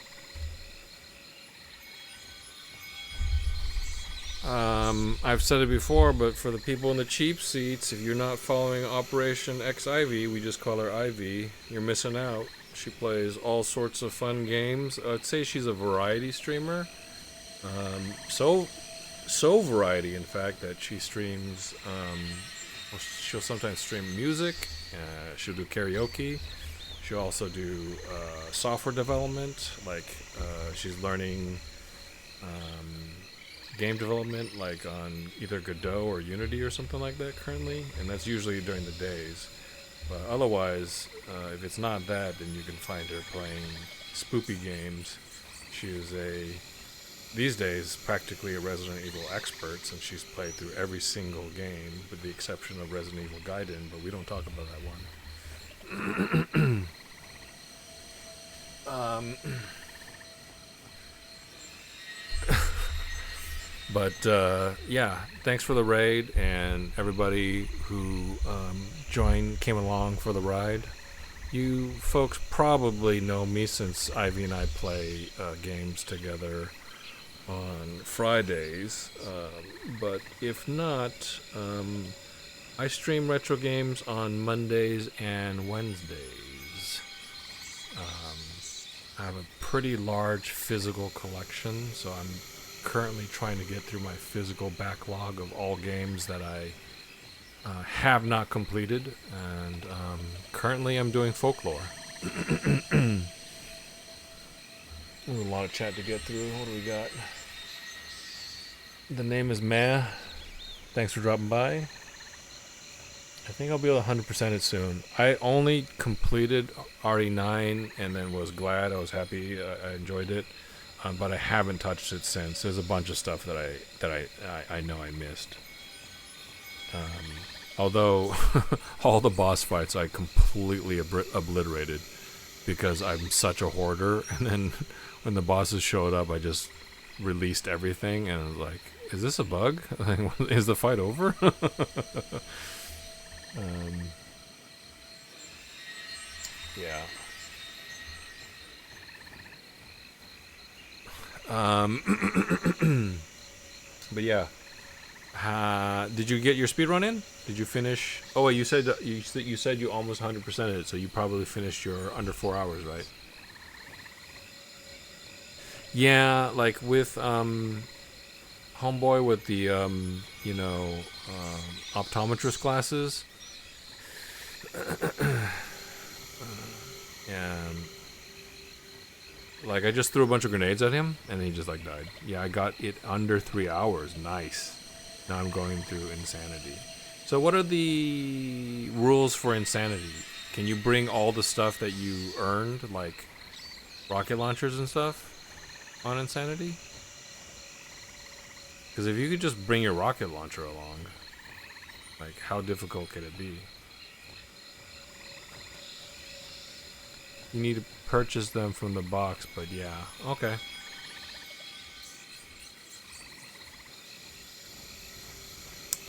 I've said it before, but for the people in the cheap seats, if you're not following Operation X Ivy, we just call her Ivy, you're missing out. She plays all sorts of fun games. I'd say she's a variety streamer. So variety, in fact, that she streams, she'll sometimes stream music, she'll do karaoke. She'll also do software development, like she's learning game development, like on either Godot or Unity or something like that currently, and that's usually during the days. But otherwise, if it's not that, then you can find her playing spoopy games. She is these days, practically a Resident Evil expert, since she's played through every single game, with the exception of Resident Evil Gaiden, but we don't talk about that one. But yeah, thanks for the raid, and everybody who came along for the ride. You folks probably know me since Ivy and I play games together on Fridays, but if not, I stream retro games on Mondays and Wednesdays. I have a pretty large physical collection, so I'm currently trying to get through my physical backlog of all games that I have not completed, and currently I'm doing Folklore. A lot of chat to get through. What do we got? The name is Meh. Thanks for dropping by. I think I'll be able to 100% it soon. I only completed RE9 and then was glad. I was happy. I enjoyed it. But I haven't touched it since. There's a bunch of stuff that I know I missed. Although all the boss fights I completely obliterated because I'm such a hoarder. And then when the bosses showed up, I just released everything and I was like, "Is this a bug? Is the fight over?" Yeah. But yeah. Did you get your speedrun in? Did you finish? Oh wait, you said you almost 100%ed it, so you probably finished your under 4 hours, right? Yeah, like with homeboy with the optometrist glasses. And like I just threw a bunch of grenades at him, and he just like died. Yeah, I got it under 3 hours. Nice. Now I'm going through insanity. So what are the rules for insanity? Can you bring all the stuff that you earned, like rocket launchers and stuff, on insanity? Because if you could just bring your rocket launcher along, like how difficult could it be? You need to purchase them from the box, but yeah, okay.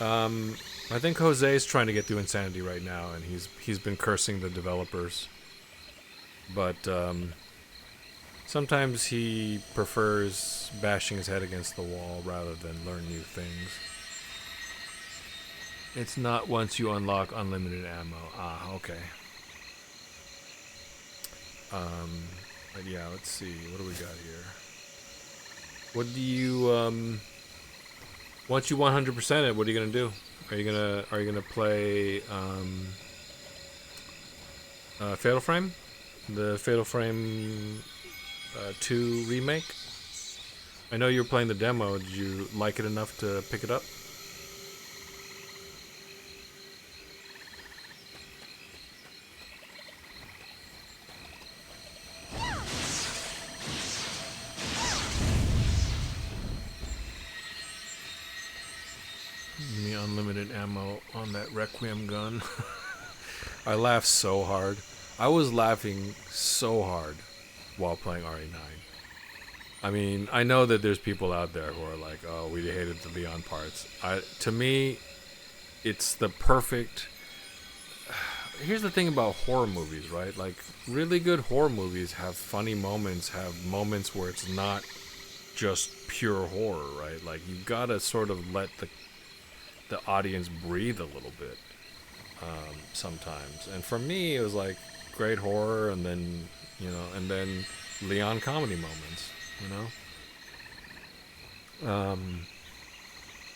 I think Jose's trying to get through Insanity right now, and he's been cursing the developers. But sometimes he prefers bashing his head against the wall rather than learn new things. It's not once you unlock unlimited ammo. Ah, okay. But yeah, let's see. What do we got here? What do you once you 100% it, what are you gonna do? Are you gonna play Fatal Frame, the Fatal Frame 2 remake? I know you were playing the demo. Did you like it enough to pick it up? Give me unlimited ammo on that Requiem gun. I laughed so hard. I was laughing so hard while playing RE9. I mean, I know that there's people out there who are like, "Oh, we hated the Leon parts." To me, it's the perfect. Here's the thing about horror movies, right? Like, really good horror movies have funny moments, have moments where it's not just pure horror, right? Like, you gotta sort of let the audience breathe a little bit sometimes. And for me, it was like great horror, and then and then Leon comedy moments.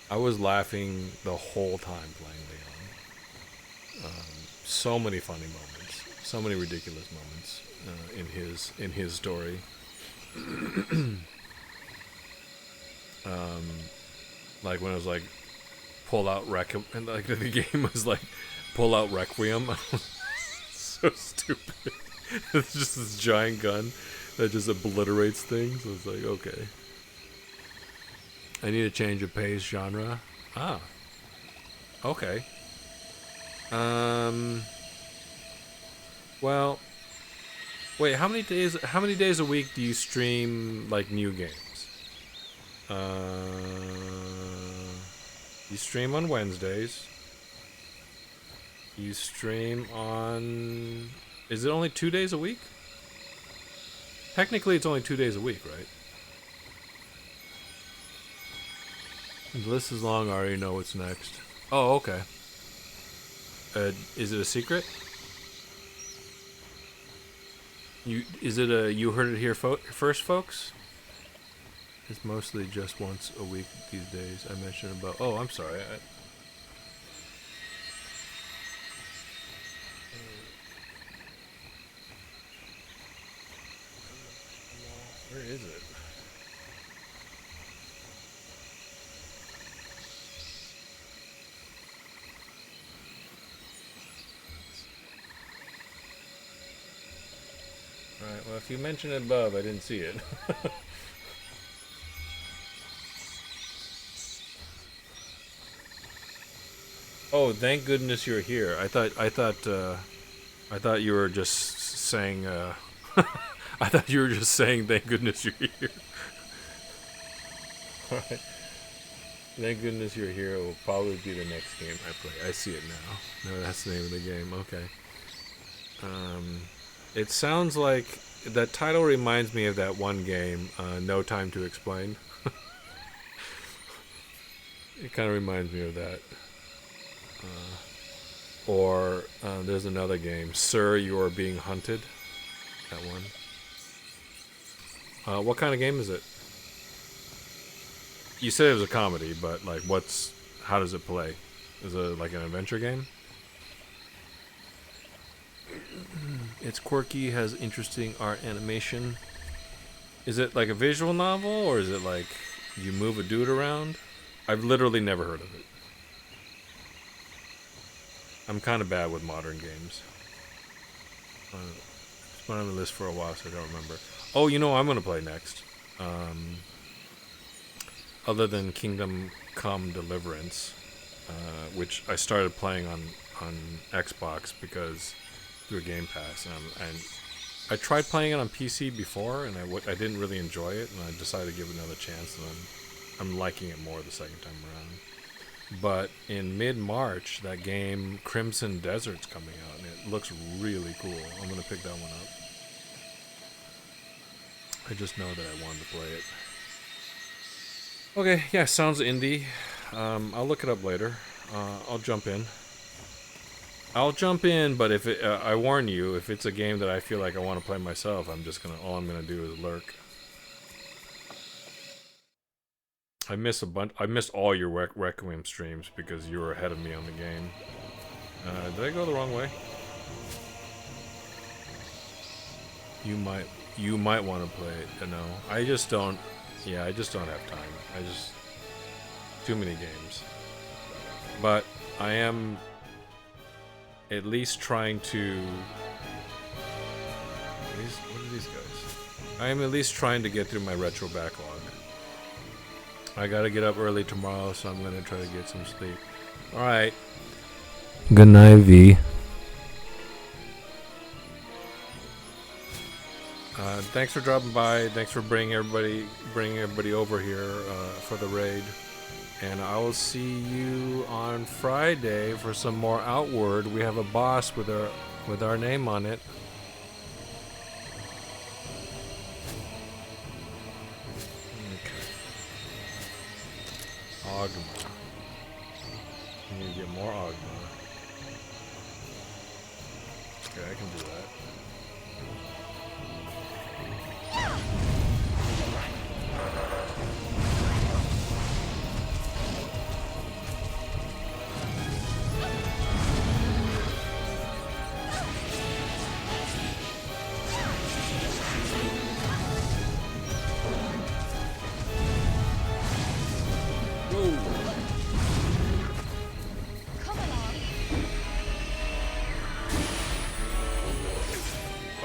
I was laughing the whole time playing Leon. So many funny moments, so many ridiculous moments in his story. Like when it was like pull out Requiem, and like the game was like pull out Requiem. So stupid. It's just this giant gun that just obliterates things. I was like, okay. I need a change of pace genre. Ah. Okay. Well, wait, how many days a week do you stream like new games? You stream on Wednesdays. You stream on... Is it only 2 days a week? Technically, it's only 2 days a week, right? The list is long. I already know what's next. Oh, okay. Is it a secret? You heard it here first, folks? It's mostly just once a week these days. I mentioned about... Oh, I'm sorry. Where is it? Alright, well, if you mention it above, I didn't see it. Oh, thank goodness you're here. I thought you were just saying, I thought you were just saying thank goodness you're here. Alright. Thank goodness you're here. It will probably be the next game I play. I see it now. No, that's the name of the game. Okay. It sounds like that title reminds me of that one game, No Time to Explain. It kind of reminds me of that. Or there's another game, Sir, You Are Being Hunted. That one. What kind of game is it? You said it was a comedy, but like, how does it play? Is it like an adventure game? It's quirky, has interesting art animation. Is it like a visual novel, or is it like you move a dude around? I've literally never heard of it. I'm kind of bad with modern games. It's been on the list for a while, so I don't remember. Oh, you know what I'm going to play next? Other than Kingdom Come Deliverance, which I started playing on Xbox because through Game Pass, and I tried playing it on PC before, and I didn't really enjoy it, and I decided to give it another chance, and I'm liking it more the second time around. But in mid-March, that game Crimson Desert's coming out, and it looks really cool. I'm gonna pick that one up. I just know that I wanted to play it. Okay, yeah, sounds indie. I'll look it up later. I'll jump in. But if it, I warn you, if it's a game that I feel like I want to play myself, all I'm gonna do is lurk. I missed all your Requiem streams because you were ahead of me on the game. Did I go the wrong way? You might want to play it. No, I just don't. Yeah, I just don't have time. Too many games. But I am at least trying to. What are these guys? I am at least trying to get through my retro backlog. I gotta get up early tomorrow, so I'm gonna try to get some sleep. Alright. Good night, V. Thanks for dropping by. Thanks for bringing everybody over here for the raid. And I will see you on Friday for some more Outward. We have a boss with our name on it. Ogma. I need to get more Ogma. Okay, I can do that.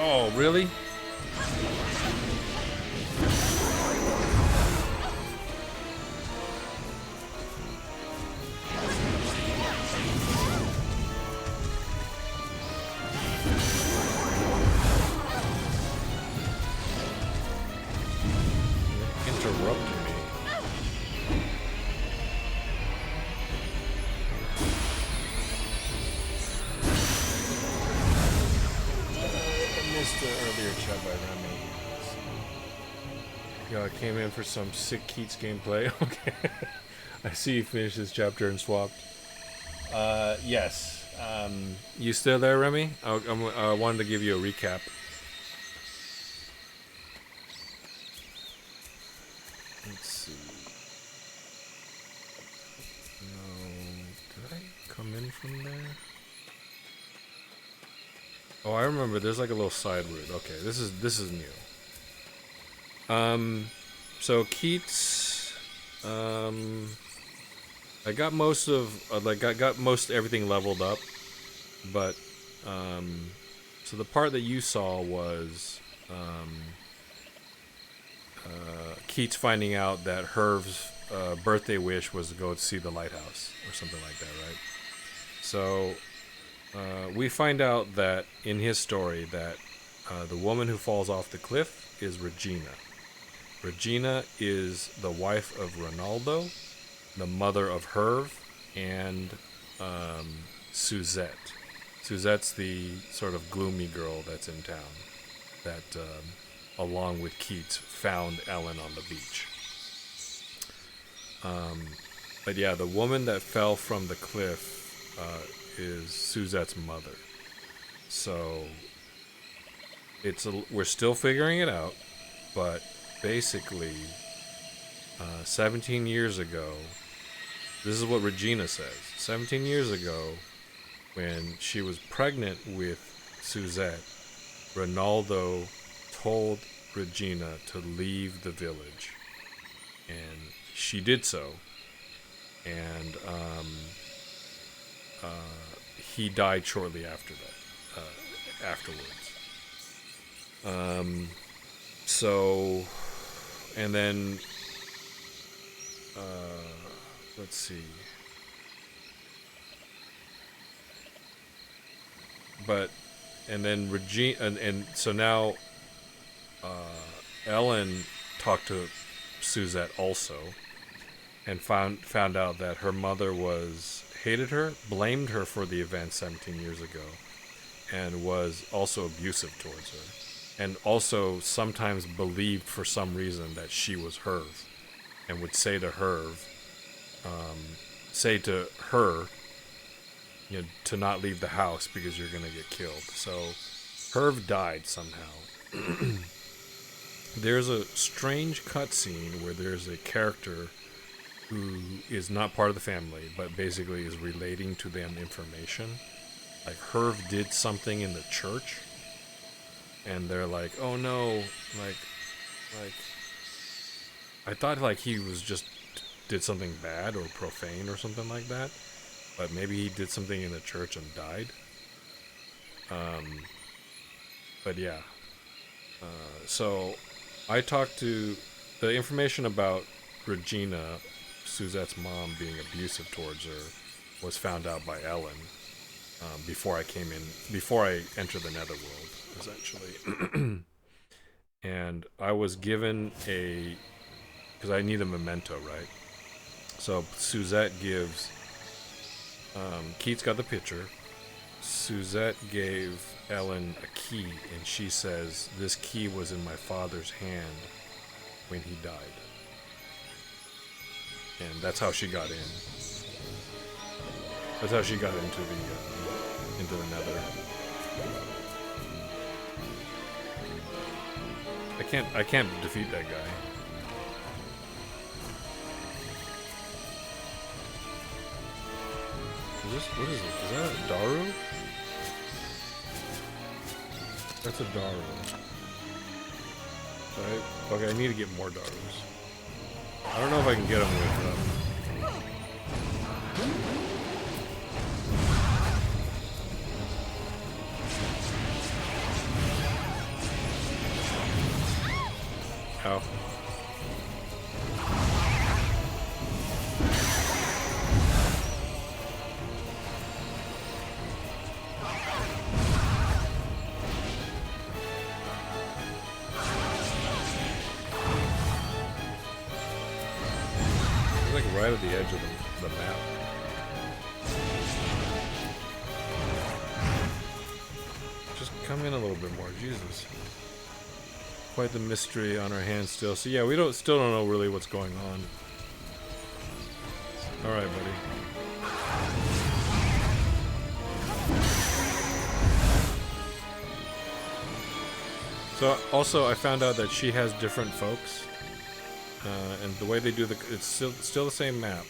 Oh, really? Interrupted me. The earlier chat by Remy. Yo, I came in for some sick Keats gameplay. Okay. I see you finished this chapter and swapped. Yes. You still there, Remy? I wanted to give you a recap. Let's see. No. Did I come in from there? Oh, I remember. There's like a little side route. Okay, this is new. So Keats, I got most of I got most everything leveled up, but so the part that you saw was Keats finding out that Herv's birthday wish was to go see the lighthouse or something like that, right? So. We find out that in his story that the woman who falls off the cliff is Regina. Regina is the wife of Ronaldo, the mother of Herve, and Suzette. Suzette's the sort of gloomy girl that's in town that, along with Keats, found Ellen on the beach. But yeah, the woman that fell from the cliff is Suzette's mother. So we're still figuring it out, but basically 17 years ago, this is what Regina says. 17 years ago, when she was pregnant with Suzette, Ronaldo told Regina to leave the village, and she did so. And he died shortly after that. Afterwards. So, and then, let's see. But, and then Regina, and so now, Ellen talked to Suzette also, and found out that her mother hated her, blamed her for the event 17 years ago, and was also abusive towards her, and also sometimes believed for some reason that she was Herv, and would say to her, to not leave the house because you're gonna get killed. So Herv died somehow. There's a strange cutscene where there's a character who is not part of the family, but basically is relating to them information. Like, Herv did something in the church, and they're like, oh no, like, I thought, like, he was just did something bad or profane or something like that, but maybe he did something in the church and died. But yeah. So, I talked to, the information about Regina, Suzette's mom, being abusive towards her was found out by Ellen before I entered the Netherworld, essentially. And I was given because I need a memento, right? So Suzette gives, Keats got the picture. Suzette gave Ellen a key, and she says, this key was in my father's hand when he died. And that's how she got in. That's how she got into the Nether. I can't defeat that guy. What is it? Is that a Daru? That's a Daru. Right? Okay, I need to get more Darus. I don't know if I can get them with Ow. It's like right at the edge of the map. Just come in a little bit more, Jesus. Quite the mystery on our hands still. So yeah, we still don't know really what's going on. All right, buddy. So also, I found out that she has different folks, and the way they do it's still the same map,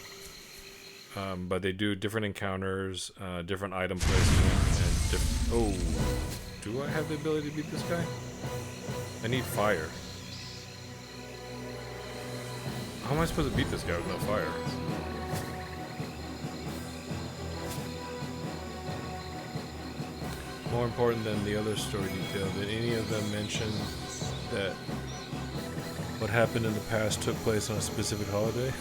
but they do different encounters, different item placement, and different. Oh, do I have the ability to beat this guy? I need fire. How am I supposed to beat this guy with no fire? More important than the other story detail, did any of them mention that what happened in the past took place on a specific holiday?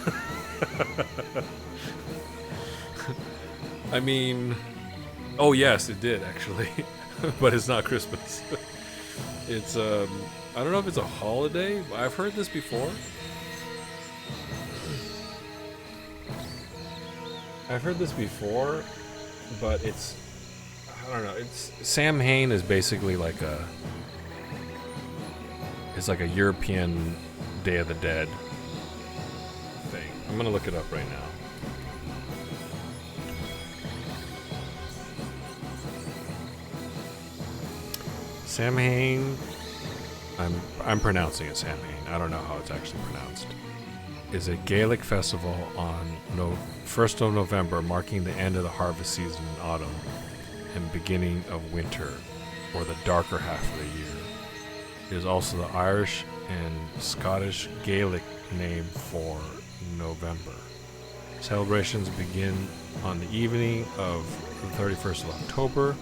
I mean, oh yes, it did actually, but it's not Christmas. It's I don't know if it's a holiday. I've heard this before. But it's, I don't know. It's Samhain is basically like it's like a European Day of the Dead thing. I'm gonna look it up right now. Samhain, I'm pronouncing it Samhain. I don't know how it's actually pronounced. Is a Gaelic festival on 1st of November, marking the end of the harvest season in autumn and beginning of winter. or the darker half of the year. It is also the Irish and Scottish Gaelic name for November. Celebrations begin on the evening of the 31st of October,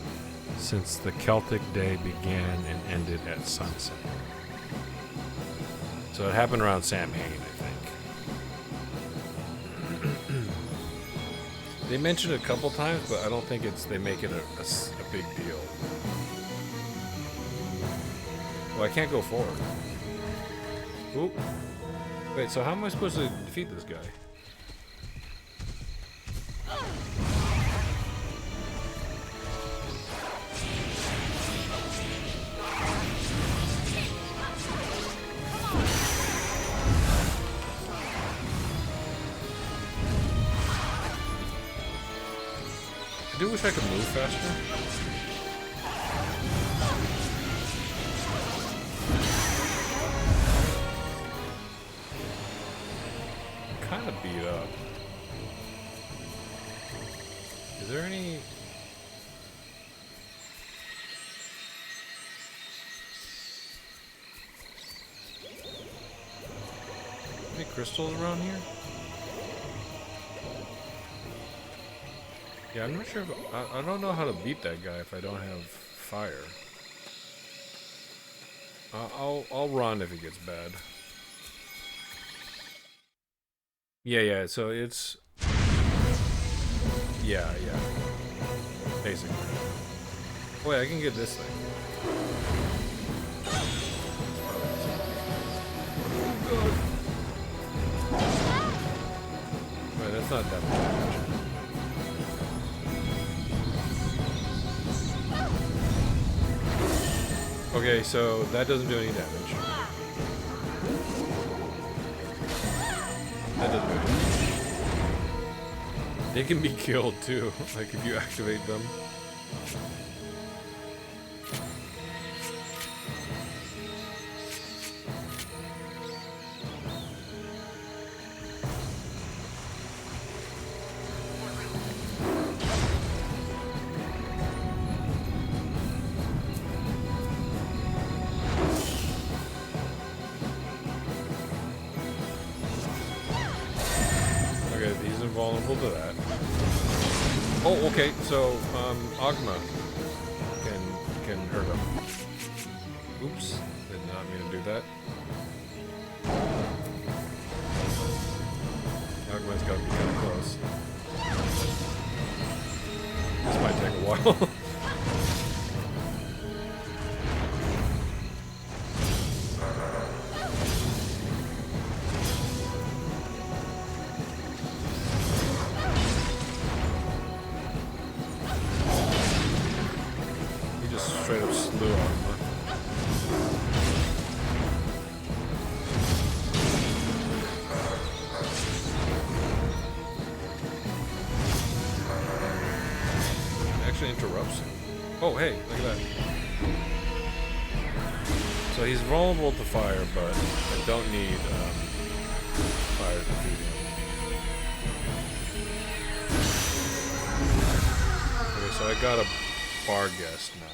since the Celtic day began and ended at sunset. So it happened around Samhain, I think. They mention it a couple times, but I don't think they make it a big deal. Well, I can't go forward. Oop. Wait, so how am I supposed to defeat this guy? I do wish I could move faster. I'm kind of beat up. Is there any... any crystals around here? Yeah, I'm not sure if I don't know how to beat that guy if I don't have fire. I'll run if it gets bad. Yeah, so it's... Yeah. Basically. Wait, I can get this thing. Wait, that's not that much. Okay, so that doesn't do any damage. That doesn't do any damage. They can be killed too, like if you activate them. Vulnerable to that. Oh, okay. So, Ogma can hurt him. Oops, did not mean to do that. Ogma's got to be kind of close. This might take a while. Straight up slew Ogma. Actually interrupts him. Oh, hey, look at that. So he's vulnerable to fire, but I don't need fire to defeat him. Okay, so I got a bar guest now.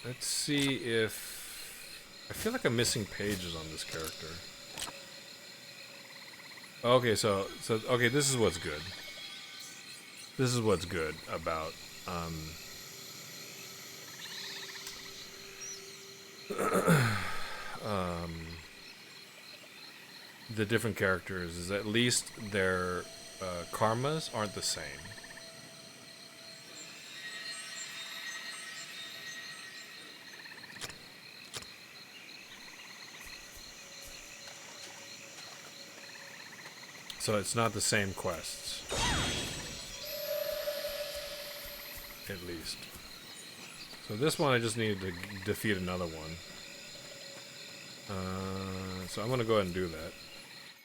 Let's see if... I feel like I'm missing pages on this character. Okay, so okay, this is what's good. This is what's good about the different characters is at least their karmas aren't the same. So it's not the same quests. At least. So this one I just needed to defeat another one. So I'm gonna go ahead and do that.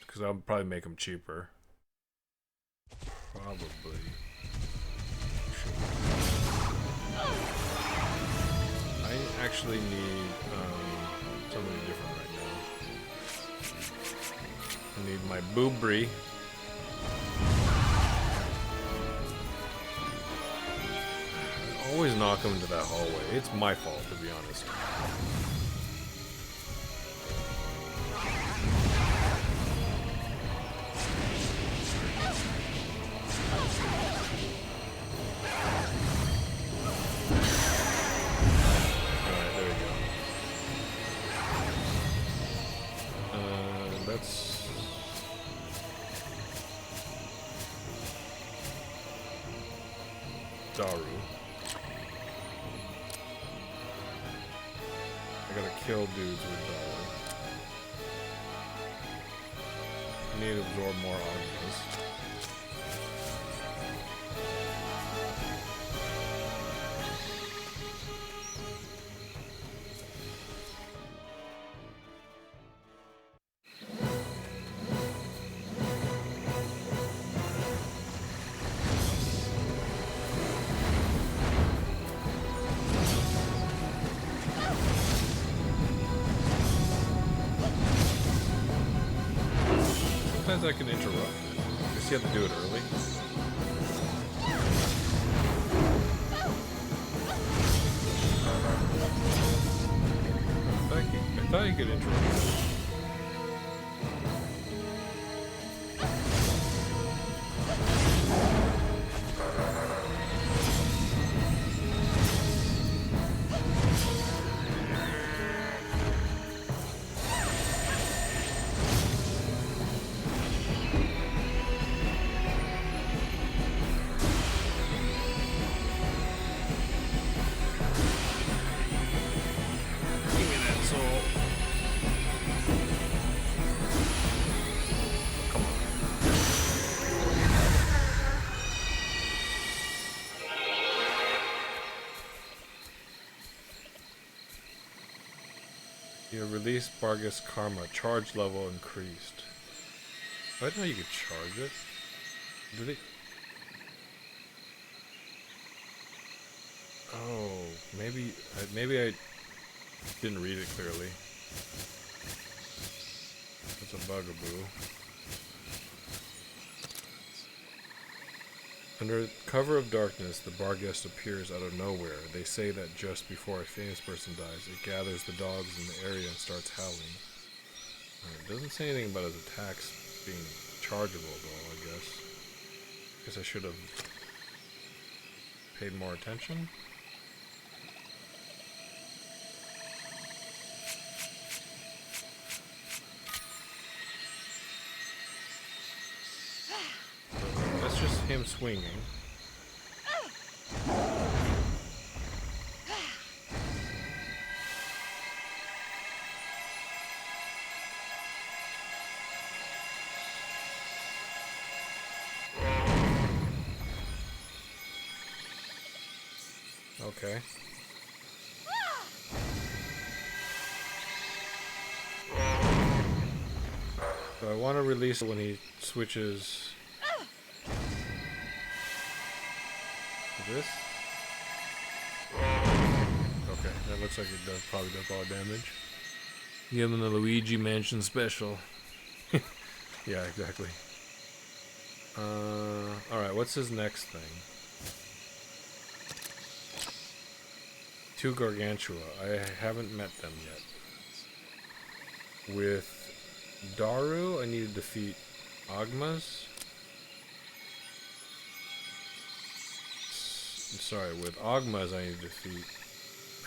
Because I'll probably make them cheaper. Probably. I actually need something different right now. I need my boobry. I always knock him into that hallway. It's my fault, to be honest. Alright, there we go. That's... Daru. I gotta kill dudes with Daru. I need to absorb more Agmas. Sometimes I can interrupt it. I guess you have to do it early. I thought you could interrupt it. You released Bargus Karma. Charge level increased. I didn't know you could charge it. Did it? Oh, maybe I didn't read it clearly. That's a bugaboo. Under cover of darkness, the bar guest appears out of nowhere. They say that just before a famous person dies, it gathers the dogs in the area and starts howling. It doesn't say anything about his attacks being chargeable, though, I guess. Guess I should have paid more attention. That's just him swinging. Okay. So I want to release it when he switches to this. Okay, that looks like it probably does all damage. Give him the Luigi Mansion special. Yeah, exactly. Alright, what's his next thing? Two Gargantua. I haven't met them yet. With Daru, I need to defeat Agmas. Sorry, with Agmas I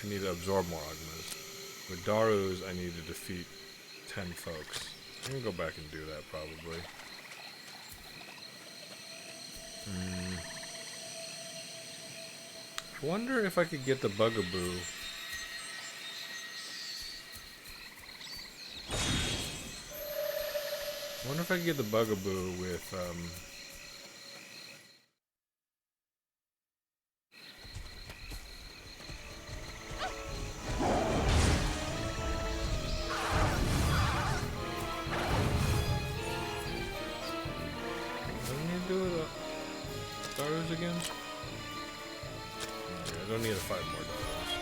need to absorb more Agmas. With Daru's I need to defeat 10 folks. I'm gonna go back and do that probably. I wonder if I could get the bugaboo. I wonder if I could get the bugaboo with Daru's again? Okay, I don't need to fight more Darus.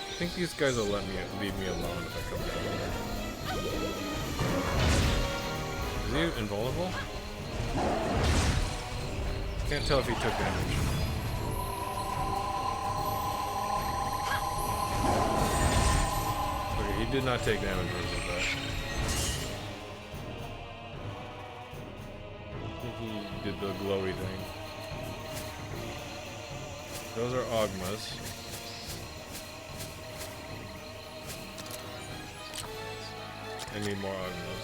I think these guys will leave me alone if I come down here. Is he invulnerable? Can't tell if he took damage. Okay, he did not take damage with that. I think he did the glowy thing. Those are Ogmas. I need more Ogmas.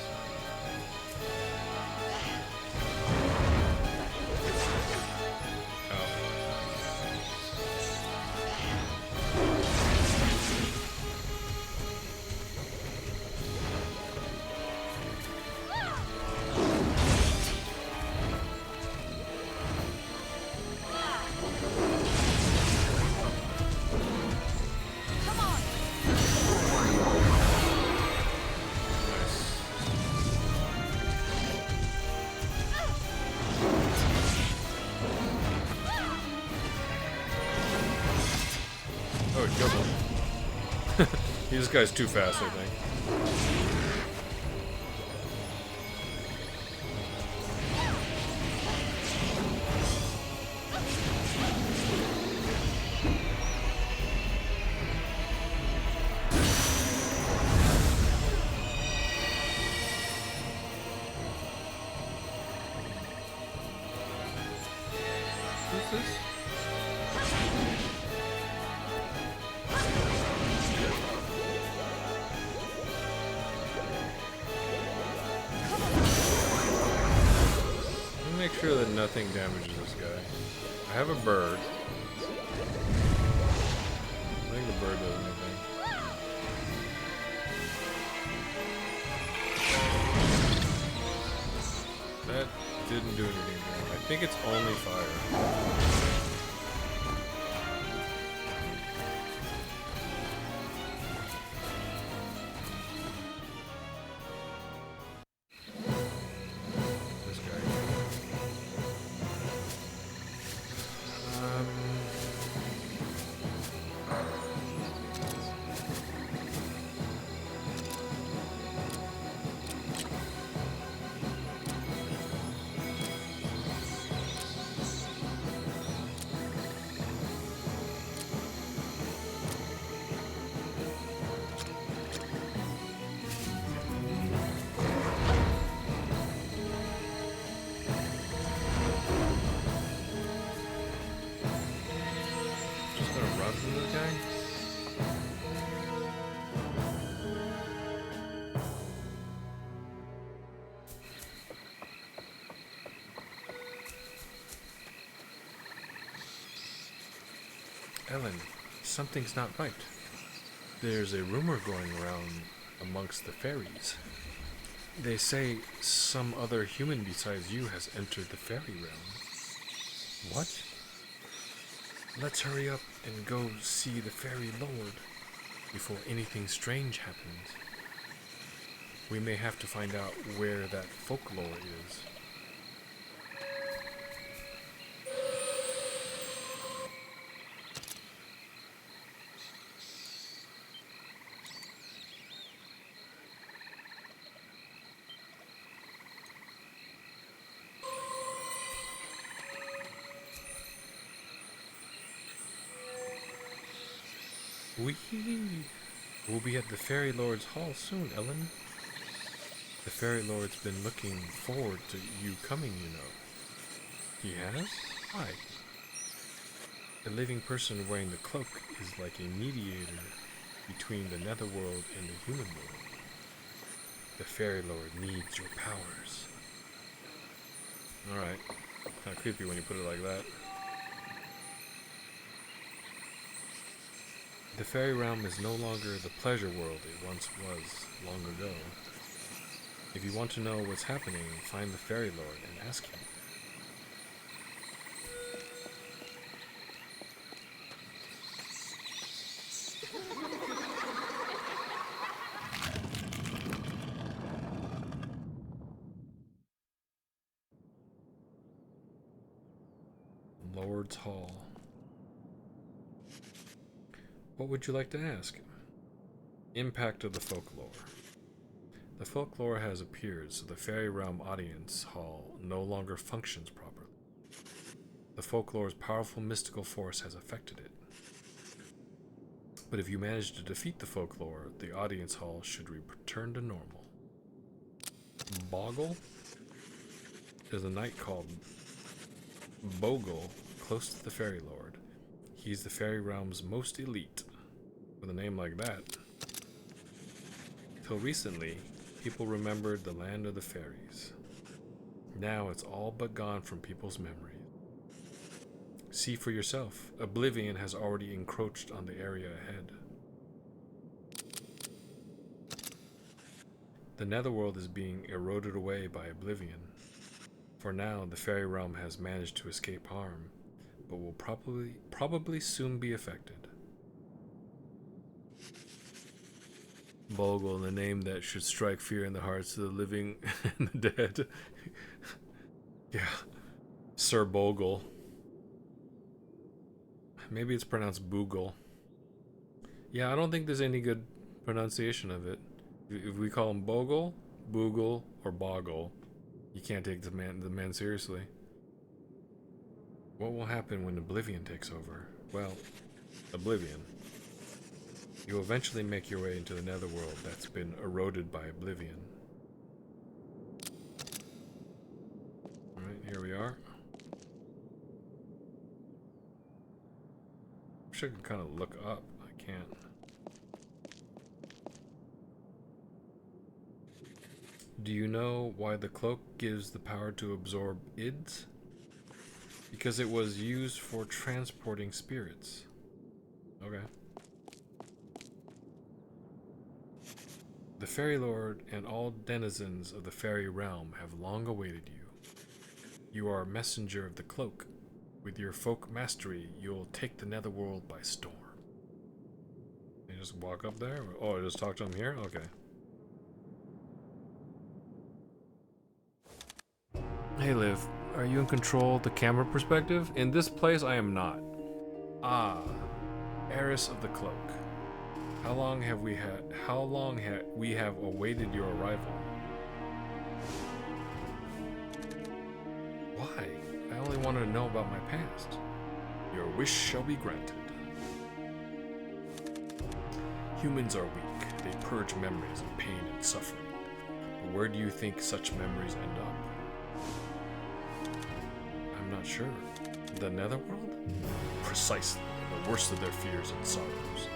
This guy's too fast, I think. Who's this? Make sure that nothing damages this guy. I have a bird. I think the bird does anything. That didn't do anything to him. I think it's only fire. Ellen, something's not right. There's a rumor going around amongst the fairies. They say some other human besides you has entered the fairy realm. What? Let's hurry up and go see the fairy lord before anything strange happens. We may have to find out where that folklore is. We'll be at the Fairy Lord's Hall soon, Ellen. The Fairy Lord's been looking forward to you coming, you know. He has? Why? A living person wearing the cloak is like a mediator between the netherworld and the human world. The Fairy Lord needs your powers. Alright. Kinda creepy when you put it like that. The fairy realm is no longer the pleasure world it once was, long ago. If you want to know what's happening, find the Fairy Lord and ask him. Lord's Hall. What would you like to ask? Impact of the folklore. The folklore has appeared, so the fairy realm audience hall no longer functions properly. The folklore's powerful mystical force has affected it. But if you manage to defeat the folklore, the audience hall should return to normal. Boggle is a knight called Bogle, close to the fairy lord. He's the fairy realm's most elite. With a name like that. Till recently, people remembered the land of the fairies. Now it's all but gone from people's memories. See for yourself, oblivion has already encroached on the area ahead. The netherworld is being eroded away by oblivion. For now, the fairy realm has managed to escape harm, but will probably soon be affected. Bogle, the name that should strike fear in the hearts of the living and the dead. Yeah, Sir Bogle. Maybe it's pronounced Boogle. Yeah, I don't think there's any good pronunciation of it. If we call him Bogle, Boogle, or Boggle, you can't take the man seriously. What will happen when oblivion takes over? Well, oblivion. You'll eventually make your way into the netherworld that's been eroded by oblivion. Alright, here we are. Wish I could kind of look up. I can't. Do you know why the cloak gives the power to absorb ids? Because it was used for transporting spirits. Okay. The Fairy Lord and all denizens of the fairy realm have long awaited you. You are a messenger of the cloak. With your folk mastery, you'll take the netherworld by storm. You just walk up there? Oh, I just talk to him here? Okay. Hey Liv, are you in control of the camera perspective? In this place, I am not. Ah, heiress of the cloak. How long have we awaited your arrival? Why? I only wanted to know about my past. Your wish shall be granted. Humans are weak. They purge memories of pain and suffering. But where do you think such memories end up? I'm not sure. The netherworld? Precisely, the worst of their fears and sorrows.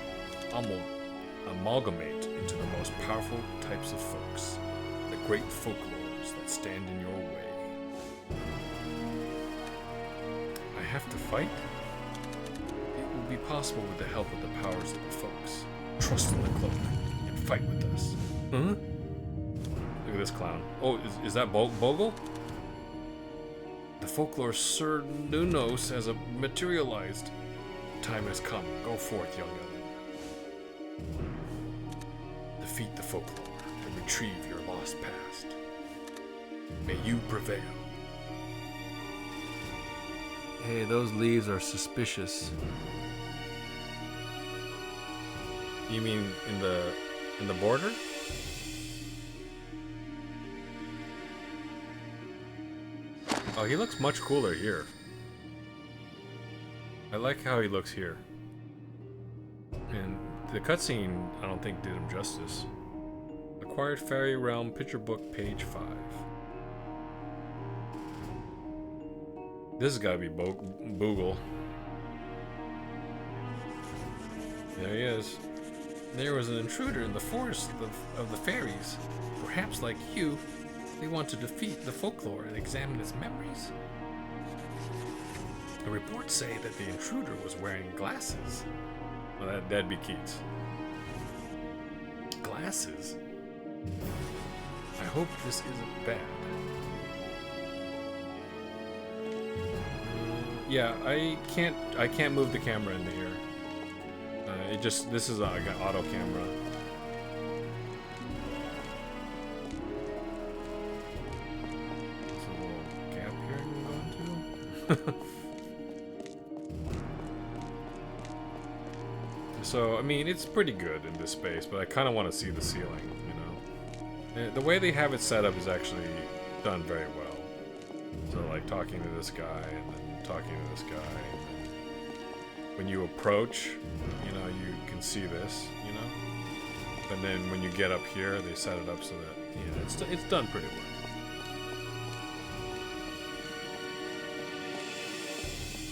Amalgamate into the most powerful types of folks, the great folklores that stand in your way. I have to fight? It will be possible with the help of the powers of the folks. Trust in the cloak and fight with us. Huh? Look at this clown. Oh, is that Bogle? The folklore Sir Nunos has materialized. Time has come. Go forth, young Ellen. Defeat the folklore and retrieve your lost past. May you prevail. Hey, those leaves are suspicious. You mean in the border? Oh, he looks much cooler here. I like how he looks here. And the cutscene, I don't think, did him justice. Acquired Fairy Realm Picture Book, page 5. This has got to be Boogle. There he is. There was an intruder in the forest of the fairies. Perhaps like you, they want to defeat the folklore and examine its memories. The reports say that the intruder was wearing glasses. Well, that'd be Keats. Glasses? I hope this isn't bad. Yeah, I can't move the camera into here. This is like an auto camera. There's a little gap here I can go into. So, I mean, it's pretty good in this space, but I kind of want to see the ceiling, you know? The way they have it set up is actually done very well. So like talking to this guy and then talking to this guy. And then when you approach, you know, you can see this, you know. And then when you get up here, they set it up so that, yeah, it's done pretty well.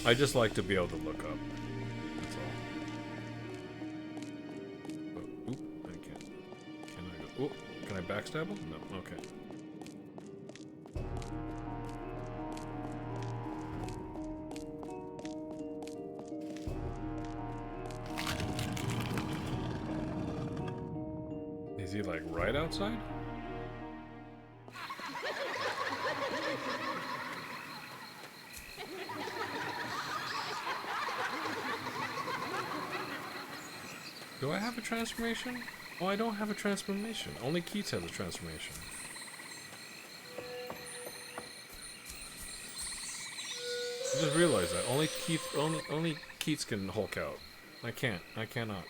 I just like to be able to look up. That's all. Oh, oop, I can't. Can I go? Oh, can I backstab him? No. Okay. Is he like right outside? Do I have a transformation? Oh, I don't have a transformation. Only Keats has a transformation. I just realized that. Only Keats can Hulk out. I can't. I cannot.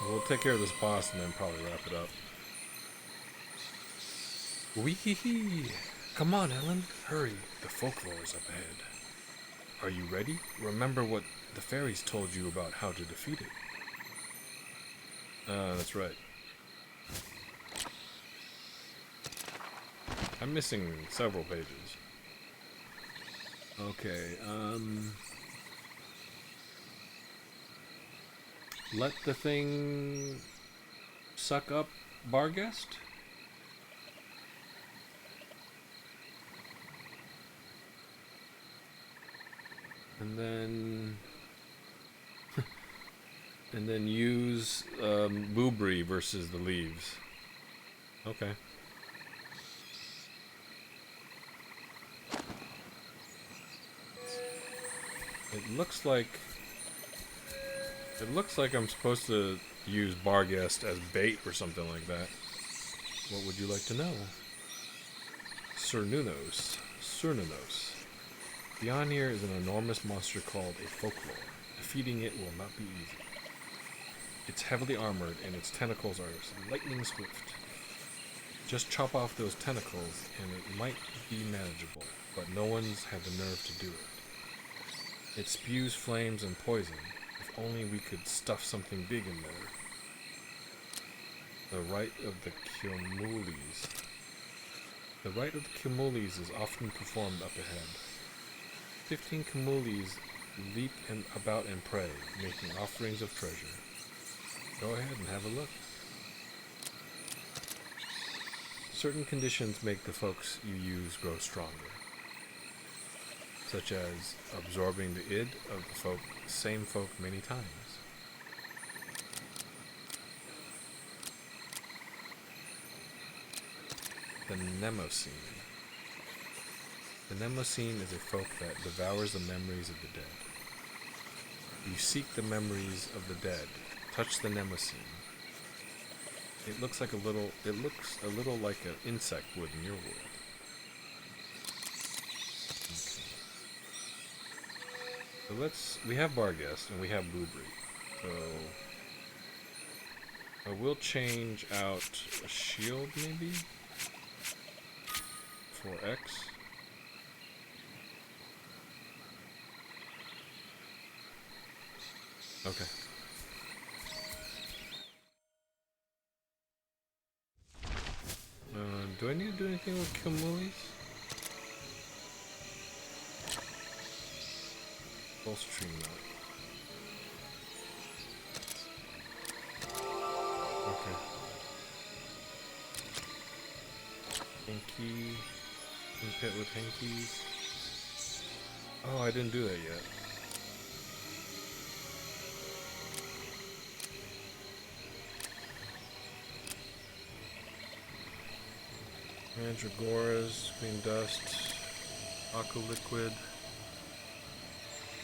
We'll take care of this boss and then probably wrap it up. Wee-hee-hee! Come on, Ellen. Hurry. The folklore is up ahead. Are you ready? Remember what the fairies told you about how to defeat it. That's right. I'm missing several pages. Okay, let the thing suck up Barghest? And then and then use Boobry versus the leaves. Okay. It looks like I'm supposed to use Barghest as bait or something like that. What would you like to know? Cernunos. Beyond here is an enormous monster called a Folklore. Defeating it will not be easy. It's heavily armored and its tentacles are lightning swift. Just chop off those tentacles and it might be manageable, but no one's had the nerve to do it. It spews flames and poison. If only we could stuff something big in there. The rite of the Kyomulis. The rite of the Kyomulis is often performed up ahead. 15 Kyomulis leap about and pray, making offerings of treasure. Go ahead and have a look. Certain conditions make the folks you use grow stronger, such as absorbing the id of the same folk many times. The Mnemosyne. The Mnemosyne is a folk that devours the memories of the dead. You seek the memories of the dead. Touch the Mnemosyne. It looks a little like an insect would in your world. Okay. So we have Barghest and we have Boobry. So I will change out a shield maybe for X. Okay. Do I need to do anything with Kyomulis? Full stream nut. Okay. Hanky. Pit with hankies. Oh, I didn't do that yet. Mandragoras, green dust, aqua liquid,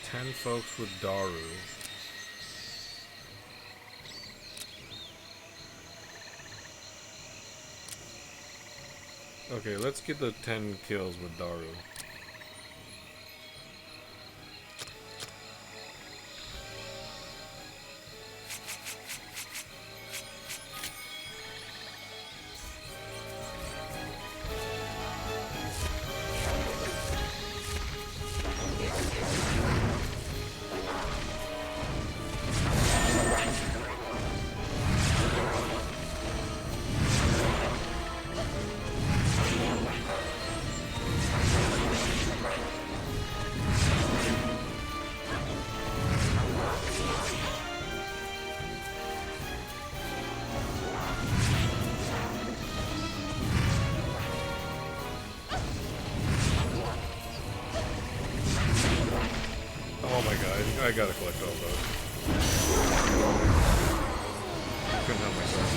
10 folks with Daru. Okay, let's get the 10 kills with Daru. I gotta collect all those. Couldn't help myself.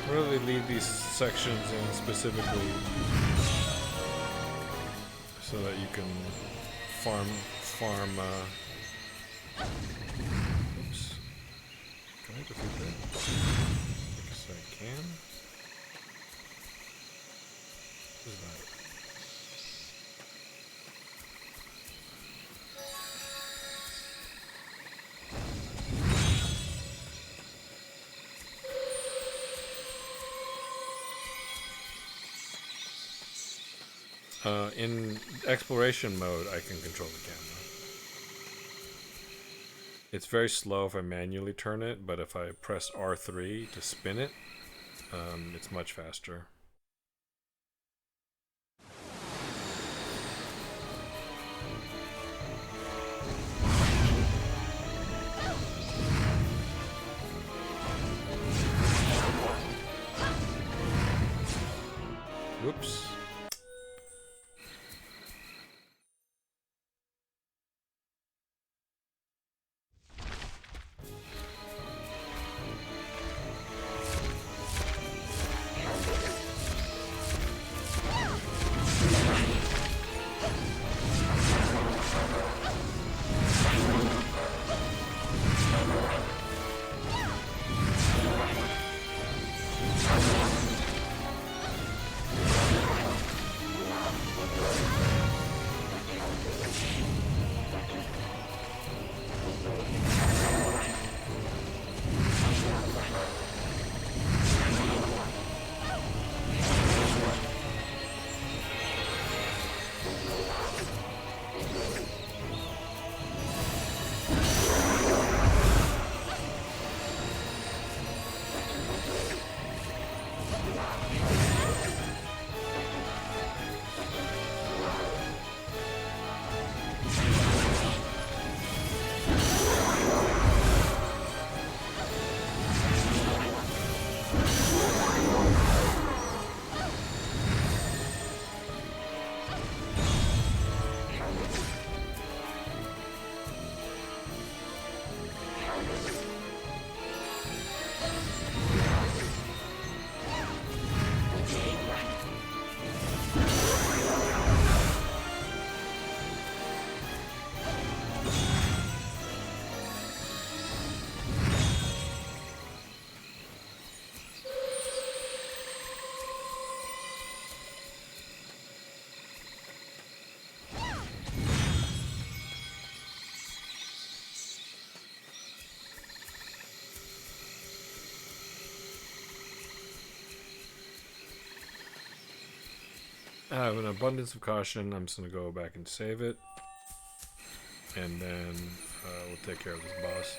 Where do they leave these sections in specifically so that you can farm, oops. Can I defeat that? I guess I can. What is that? In exploration mode, I can control the camera. It's very slow if I manually turn it, but if I press R3 to spin it, it's much faster. Whoops. I have an abundance of caution. I'm just going to go back and save it. And then we'll take care of this boss.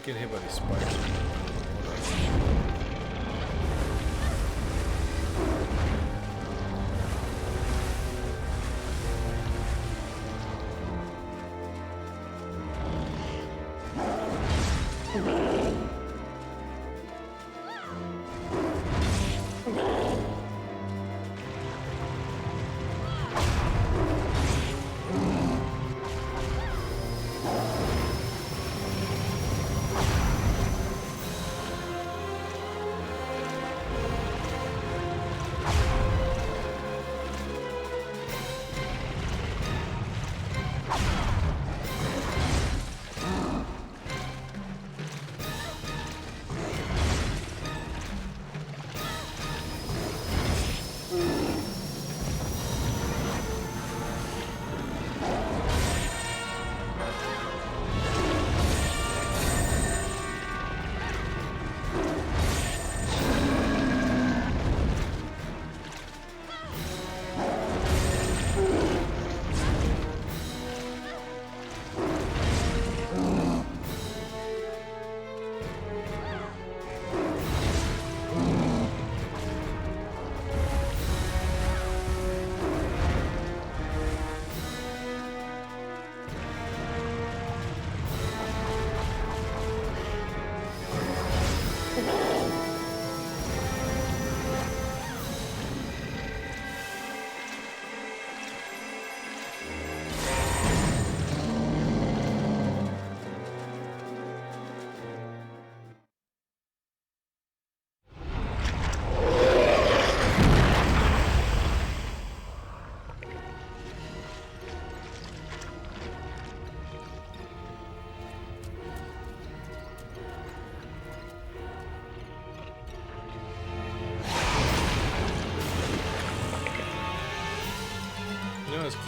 getting hit by these spikes.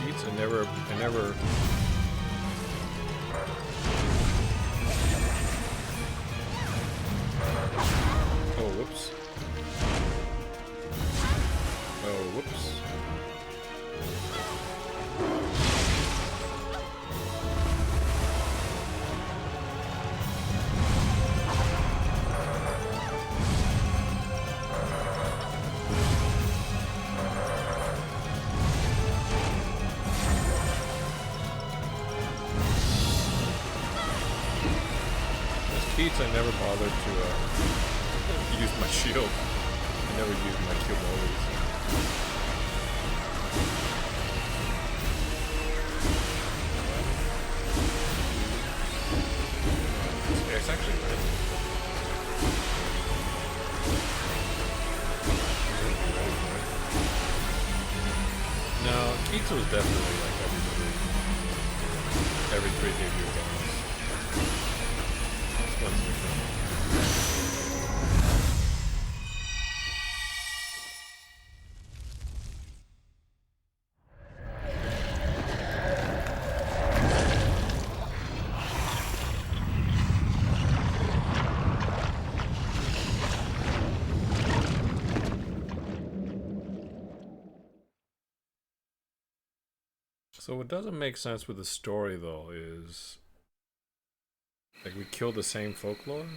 Keats, I never. Oh, whoops. Oh, whoops. Keats, I never bothered to use my shield. I never used my cube always. It's actually nice. No, Keats was definitely like every 3 debut games. This one's different. So what doesn't make sense with the story, though, is like we killed the same folklore.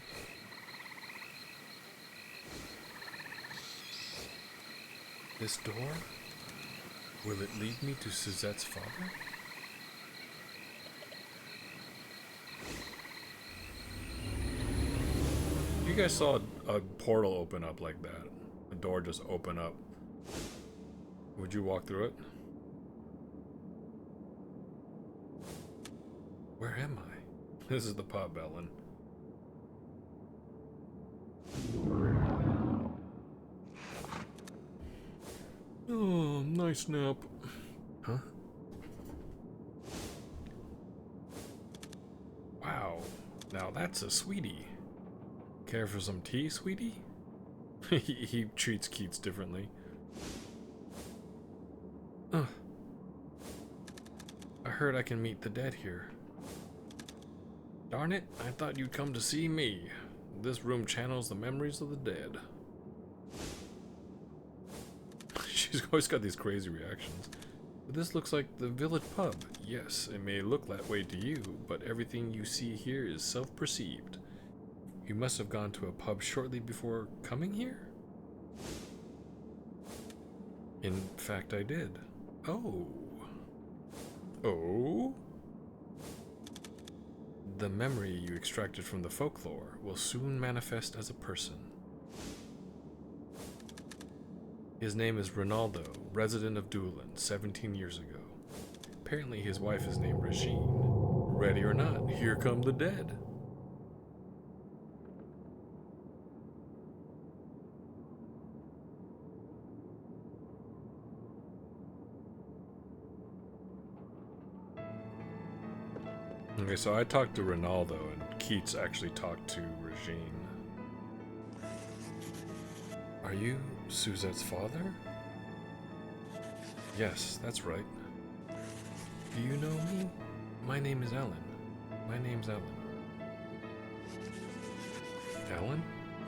This door? Will it lead me to Suzette's father? You guys saw a portal open up like that. A door just open up. Would you walk through it? Where am I? This is the pub, Ellen. Oh, nice nap. Huh? Wow. Now that's a sweetie. Care for some tea, sweetie? He treats Keats differently. I heard I can meet the dead here. Darn it, I thought you'd come to see me. This room channels the memories of the dead. She's always got these crazy reactions. But this looks like the village pub. Yes, it may look that way to you, but everything you see here is self-perceived. You must have gone to a pub shortly before coming here? In fact, I did. Oh. Oh? The memory you extracted from the folklore will soon manifest as a person. His name is Ronaldo, resident of Doolin, 17 years ago. Apparently his wife is named Regine. Ready or not, here come the dead. Okay, so I talked to Ronaldo, and Keats actually talked to Regine. Are you Suzette's father? Yes, that's right. Do you know me? My name is Ellen. My name's Ellen. Ellen?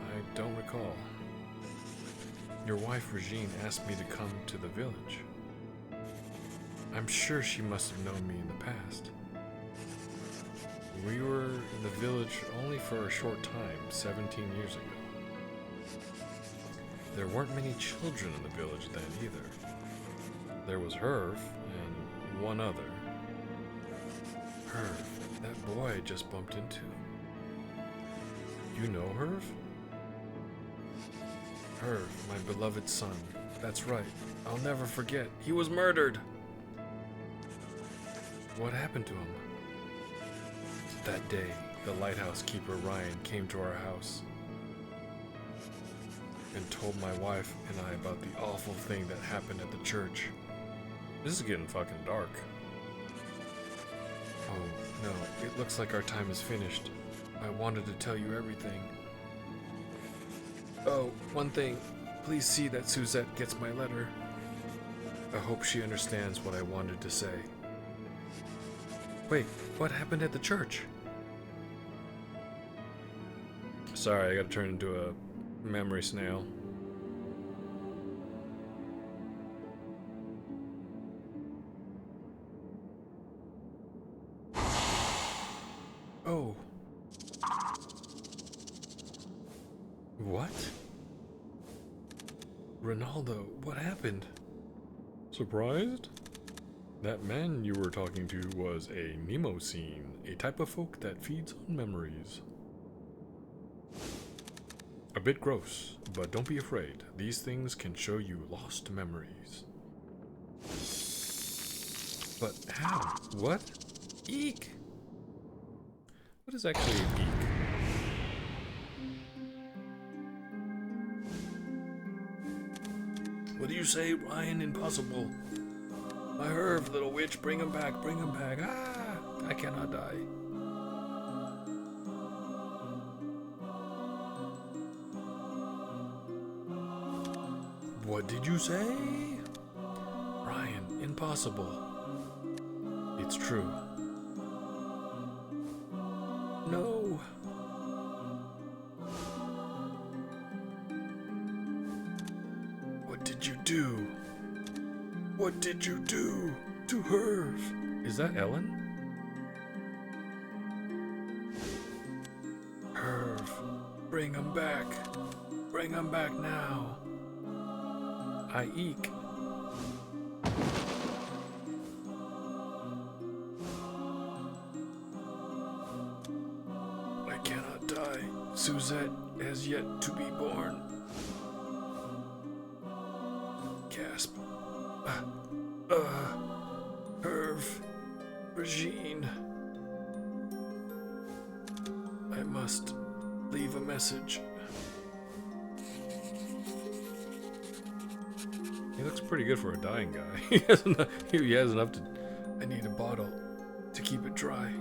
I don't recall. Your wife Regine asked me to come to the village. I'm sure she must have known me in the past. We were in the village only for a short time, 17 years ago. There weren't many children in the village then either. There was Herv and one other. Herv, that boy I just bumped into. You know Herv? Herv, my beloved son. That's right. I'll never forget. He was murdered. What happened to him? That day, the lighthouse keeper Ryan came to our house and told my wife and I about the awful thing that happened at the church. This is getting fucking dark. Oh, no, it looks like our time is finished. I wanted to tell you everything. Oh, one thing. Please see that Suzette gets my letter. I hope she understands what I wanted to say. Wait, what happened at the church? Sorry, I gotta turn into a memory snail. Oh. What? Ronaldo, what happened? Surprised? That man you were talking to was a Nemocene, a type of folk that feeds on memories. A bit gross, but don't be afraid. These things can show you lost memories. But how? What? Eek! What is actually an eek? What do you say, Ryan? Impossible. My Herv, little witch, bring him back, bring him back. Ah! I cannot die. What did you say? Ryan, impossible. It's true. No. What did you do? What did you do to Herv? Is that Ellen? Herv, bring him back. Bring him back now. I eek. I cannot die. Suzette has yet to be born. Gasp. Herv. Regine. I must leave a message. He looks pretty good for a dying guy. He has enough to... I need a bottle to keep it dry.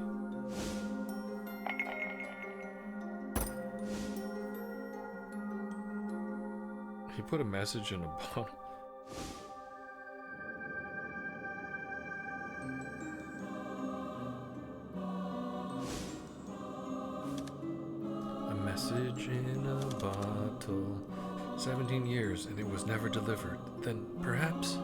He put a message in a bottle. A message in a bottle. 17 years and it was never delivered. Then perhaps...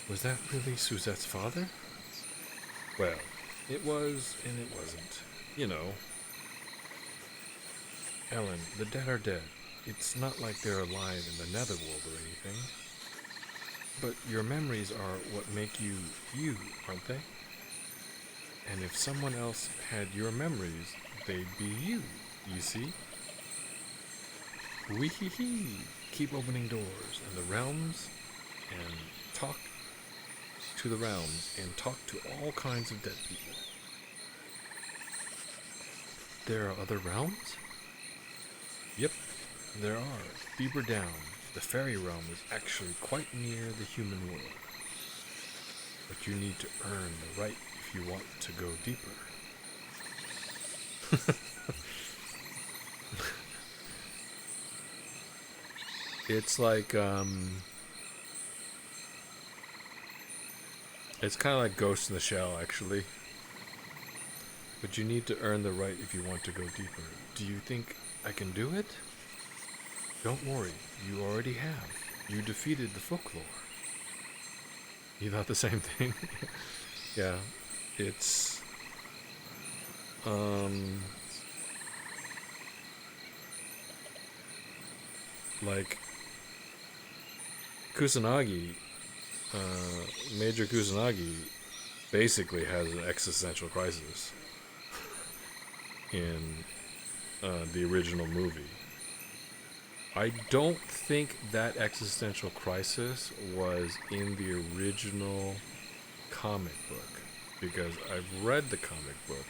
Was that really Suzette's father? Well, it was and it wasn't. You know. Ellen, the dead are dead. It's not like they're alive in the netherworld or anything. But your memories are what make you, you, aren't they? And if someone else had your memories, they'd be you, you see? Wee hee hee. Keep opening doors and the realms and talk to the realms and talk to all kinds of dead people. There are other realms? Yep, there are. Deeper down, the fairy realm is actually quite near the human world. But you need to earn the right if you want to go deeper. It's like, it's kind of like Ghost in the Shell, actually. But you need to earn the right if you want to go deeper. Do you think I can do it? Don't worry, you already have. You defeated the Folklore. You thought the same thing? Yeah, it's... like... Kusanagi, Major Kusanagi basically has an existential crisis in the original movie. I don't think that existential crisis was in the original comic book, because I've read the comic book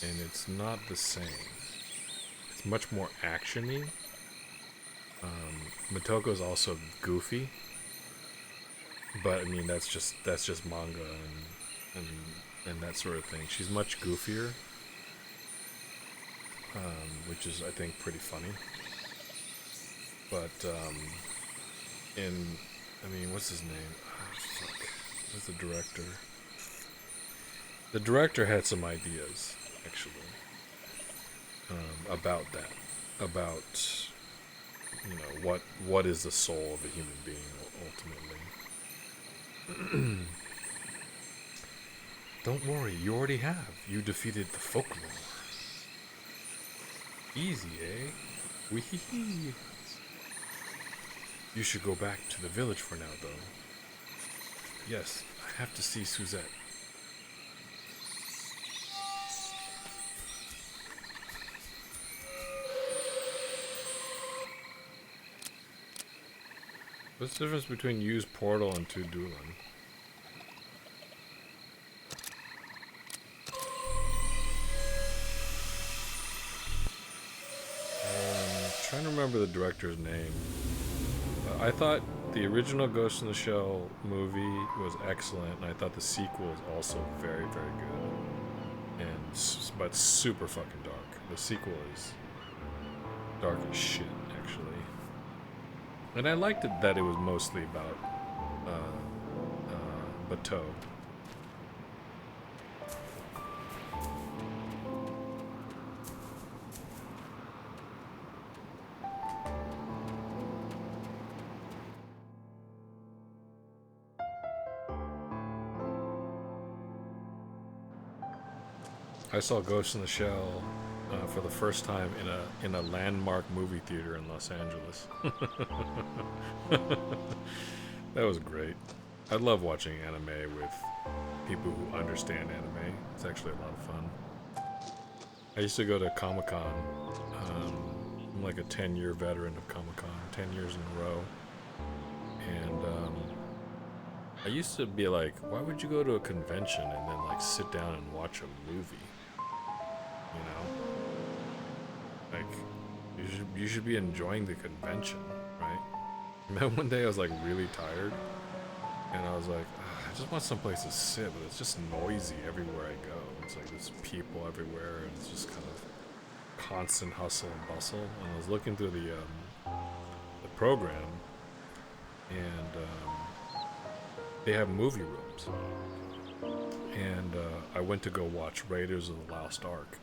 and it's not the same. It's much more actiony. Motoko's also goofy, but I mean that's just manga and that sort of thing. She's much goofier, which is I think pretty funny. But I mean, what's his name? Oh, fuck. Who's the director? The director had some ideas actually about that, about what is the soul of a human being ultimately. Don't worry, you already have. You defeated the Folklore. Easy, eh? Wee. You should go back to the village for now, though. Yes, I have to see Suzette. What's the difference between use portal and to Dueling? Trying to remember the director's name. I thought the original Ghost in the Shell movie was excellent, and I thought the sequel was also very, very good. But super fucking dark. The sequel is dark as shit, actually. And I liked it that it was mostly about Bateau. I saw Ghost in the Shell for the first time in a landmark movie theater in Los Angeles. That was great. I love watching anime with people who understand anime. It's actually a lot of fun. I used to go to Comic-Con. I'm like a 10-year veteran of Comic-Con, 10 years in a row. And I used to be like, why would you go to a convention and then like sit down and watch a movie? You know? Like, you should be enjoying the convention, right? And then one day I was like really tired, and I was like, I just want someplace to sit, but it's just noisy everywhere I go. It's like there's people everywhere, and it's just kind of constant hustle and bustle. And I was looking through the program, and they have movie rooms. And I went to go watch Raiders of the Lost Ark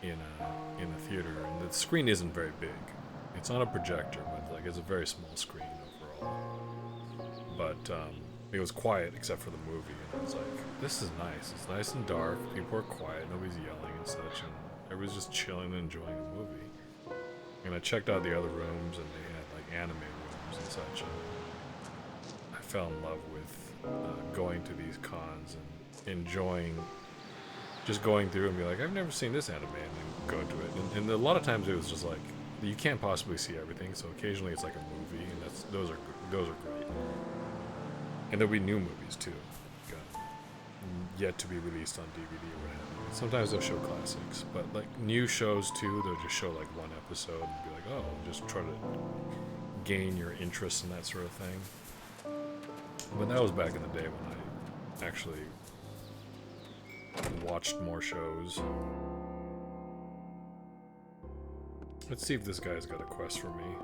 in a theater, and the screen isn't very big. It's on a projector, but like it's a very small screen overall. But It was quiet except for the movie, and I was like, this is nice. It's nice and dark. People are quiet. Nobody's yelling and such, and everybody's just chilling and enjoying the movie. And I checked out the other rooms, and they had like anime rooms and such. And I fell in love with going to these cons and enjoying just going through and be like, I've never seen this anime, and then go to it. And a lot of times it was just like, you can't possibly see everything, so occasionally it's like a movie, and those are great. And there'll be new movies too, yet to be released on DVD or what have you. Sometimes they'll show classics, but like new shows too, they'll just show like one episode and be like, oh, just try to gain your interest in that sort of thing. But that was back in the day when I actually watched more shows. Let's see if this guy's got a quest for me.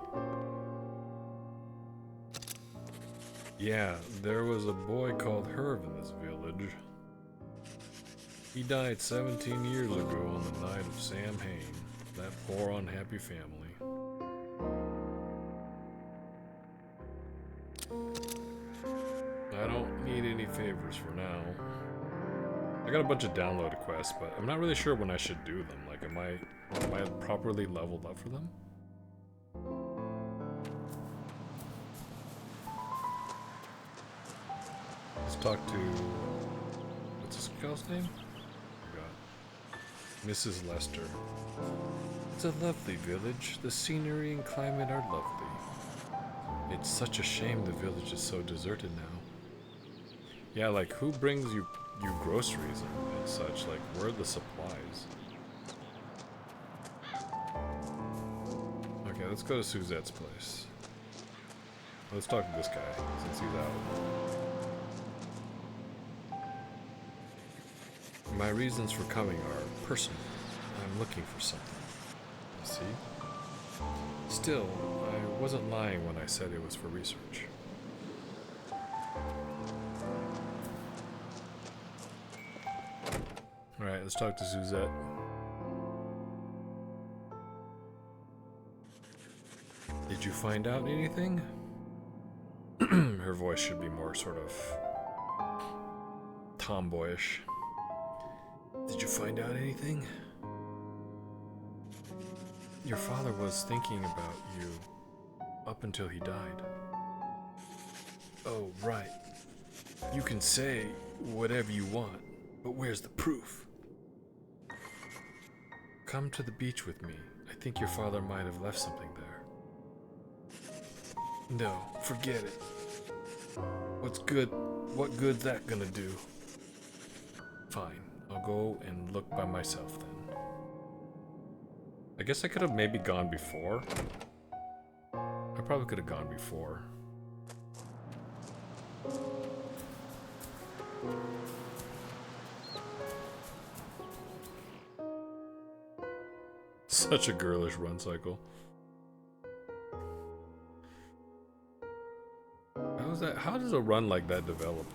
Yeah, there was a boy called Herb in this village. He died 17 years ago on the night of Sam Hain, that poor unhappy family. I don't need any favors for now. I got a bunch of downloaded quests, but I'm not really sure when I should do them. Like, am I properly leveled up for them? Let's talk to... what's this girl's name? I forgot. Mrs. Lester. It's a lovely village. The scenery and climate are lovely. It's such a shame the village is so deserted now. Yeah, like, who brings you groceries and such? Like, where are the supplies? Okay, let's go to Suzette's place. Let's talk to this guy, since he's out. My reasons for coming are personal. I'm looking for something. You see? Still, I wasn't lying when I said it was for research. Alright, let's talk to Suzette. Did you find out anything? Her voice should be more sort of tomboyish. Did you find out anything? Your father was thinking about you up until he died. Oh, right. You can say whatever you want, but where's the proof? Come to the beach with me. I think your father might have left something there. No, forget it. What good's that gonna do? Fine, I'll go and look by myself then. I guess I could have maybe gone before. I probably could have gone before. Such a girlish run cycle. How does a run like that develop?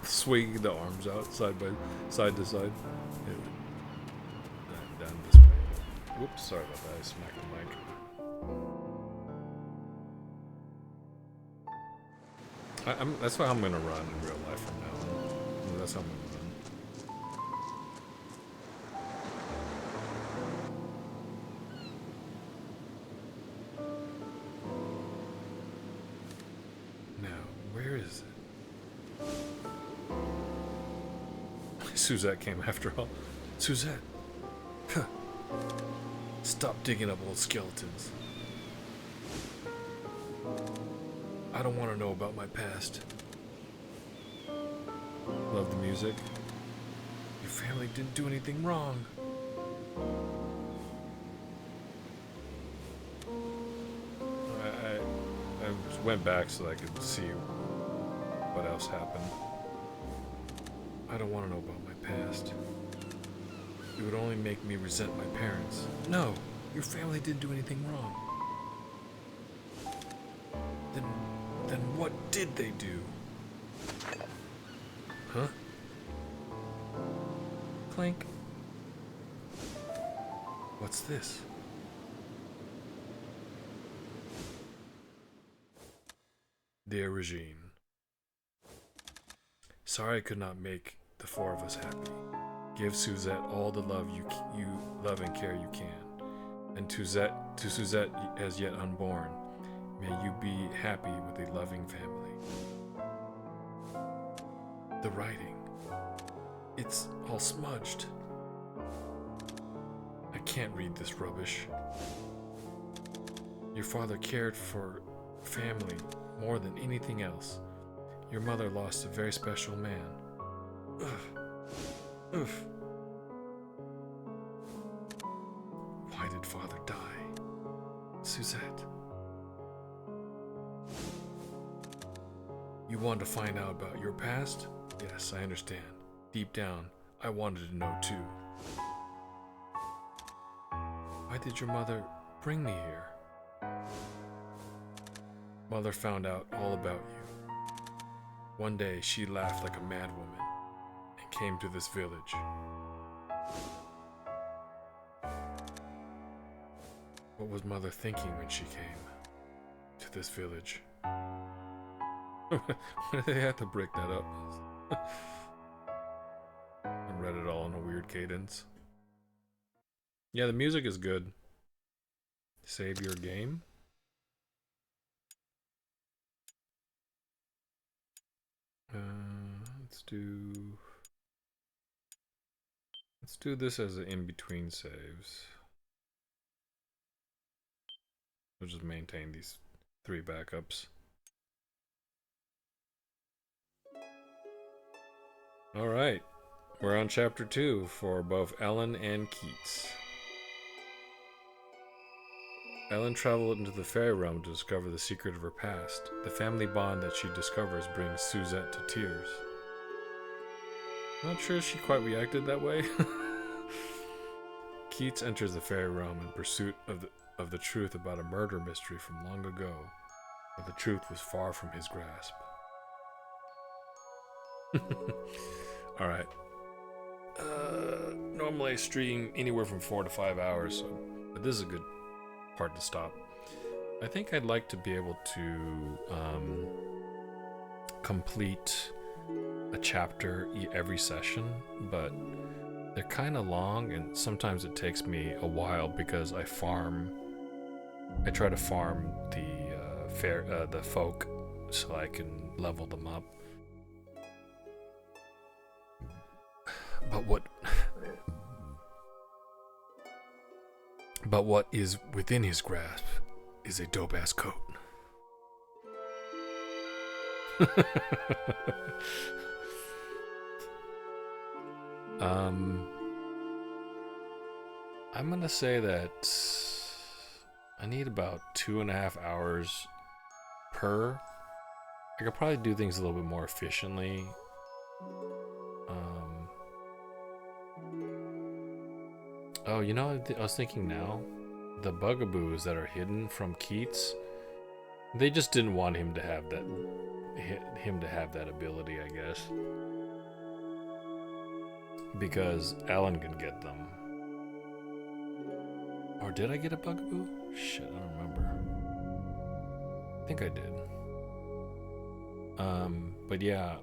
Swinging the arms out side to side. Anyway. Down this way. Whoops, sorry about that. I smacked the mic. That's how I'm gonna run in real life from now on. That's how I'm gonna run. Suzette came after all. Suzette! Huh. Stop digging up old skeletons. I don't want to know about my past. Love the music. Your family didn't do anything wrong. I went back so I could see what else happened. I don't want to know about my past. It would only make me resent my parents. No, your family didn't do anything wrong. Then what did they do? Huh? Clink. What's this? Dear Regine, sorry I could not make the four of us happy. Give Suzette all the love you love and care you can, and to Suzette as yet unborn, may you be happy with a loving family. The writing, it's all smudged. I can't read this rubbish. Your father cared for family more than anything else. Your mother lost a very special man. Ugh. Why did father die? Suzette. You want to find out about your past? Yes, I understand. Deep down, I wanted to know too. Why did your mother bring me here? Mother found out all about you. One day she laughed like a madwoman and came to this village. What was Mother thinking when she came to this village? Why did they have to break that up? I read it all in a weird cadence. Yeah, the music is good. Save your game. Let's do this as an in-between saves. We'll just maintain these 3 backups. Alright, we're on chapter 2 for both Ellen and Keats. Ellen traveled into the fairy realm to discover the secret of her past. The family bond that she discovers brings Suzette to tears. Not sure she quite reacted that way. Keats enters the fairy realm in pursuit of the truth about a murder mystery from long ago, but the truth was far from his grasp. Alright. Normally I stream anywhere from 4 to 5 hours, but this is a good part to stop. I think I'd like to be able to complete a chapter every session, but they're kind of long and sometimes it takes me a while because I try to farm the folk so I can level them up. But what is within his grasp is a dope-ass coat. I'm gonna say that I need about 2.5 hours per. I could probably do things a little bit more efficiently. Oh, you know, I was thinking now, the bugaboos that are hidden from Keats, they just didn't want him to have that ability, I guess. Because Alan can get them. Or did I get a bugaboo? Shit, I don't remember. I think I did. But yeah,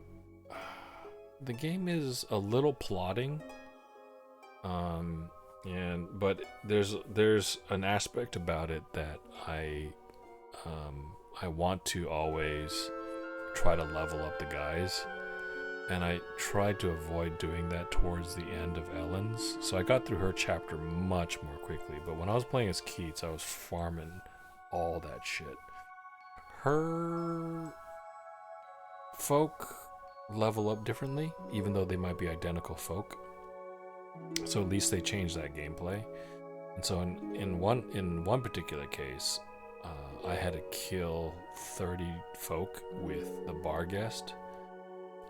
the game is a little plodding. But there's an aspect about it that I want to always try to level up the guys, and I tried to avoid doing that towards the end of Ellen's, so I got through her chapter much more quickly. But when I was playing as Keats, I was farming all that shit. Her folk level up differently, even though they might be identical folk. So at least they changed that gameplay. And so in one particular case, I had to kill 30 folk with the bar guest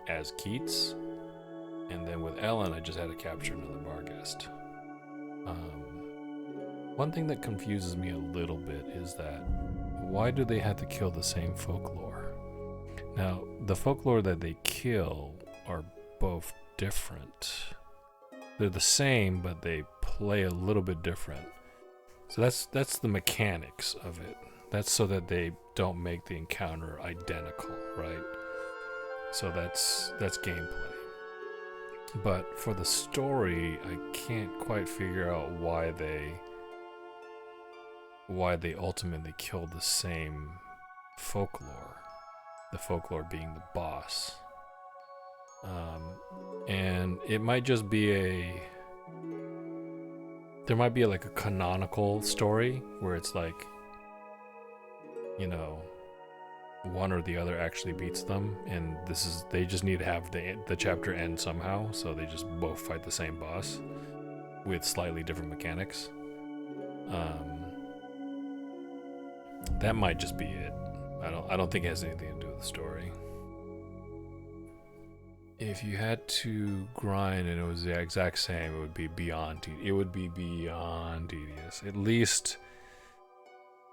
as Keats, and then with Ellen I just had to capture another bar guest. One thing that confuses me a little bit is that why do they have to kill the same folklore? Now, the folklore that they kill are both different. They're the same, but they play a little bit different. So that's the mechanics of it. That's so that they don't make the encounter identical, right? So that's gameplay. But for the story, I can't quite figure out why they ultimately killed the same Folklore. The Folklore being the boss. And it might just be there might be like a canonical story where it's like, you know, one or the other actually beats them, and they just need to have the chapter end somehow, so they just both fight the same boss with slightly different mechanics. That might just be it. I don't think it has anything to do with the story. If you had to grind and it was the exact same, it would be beyond tedious. At least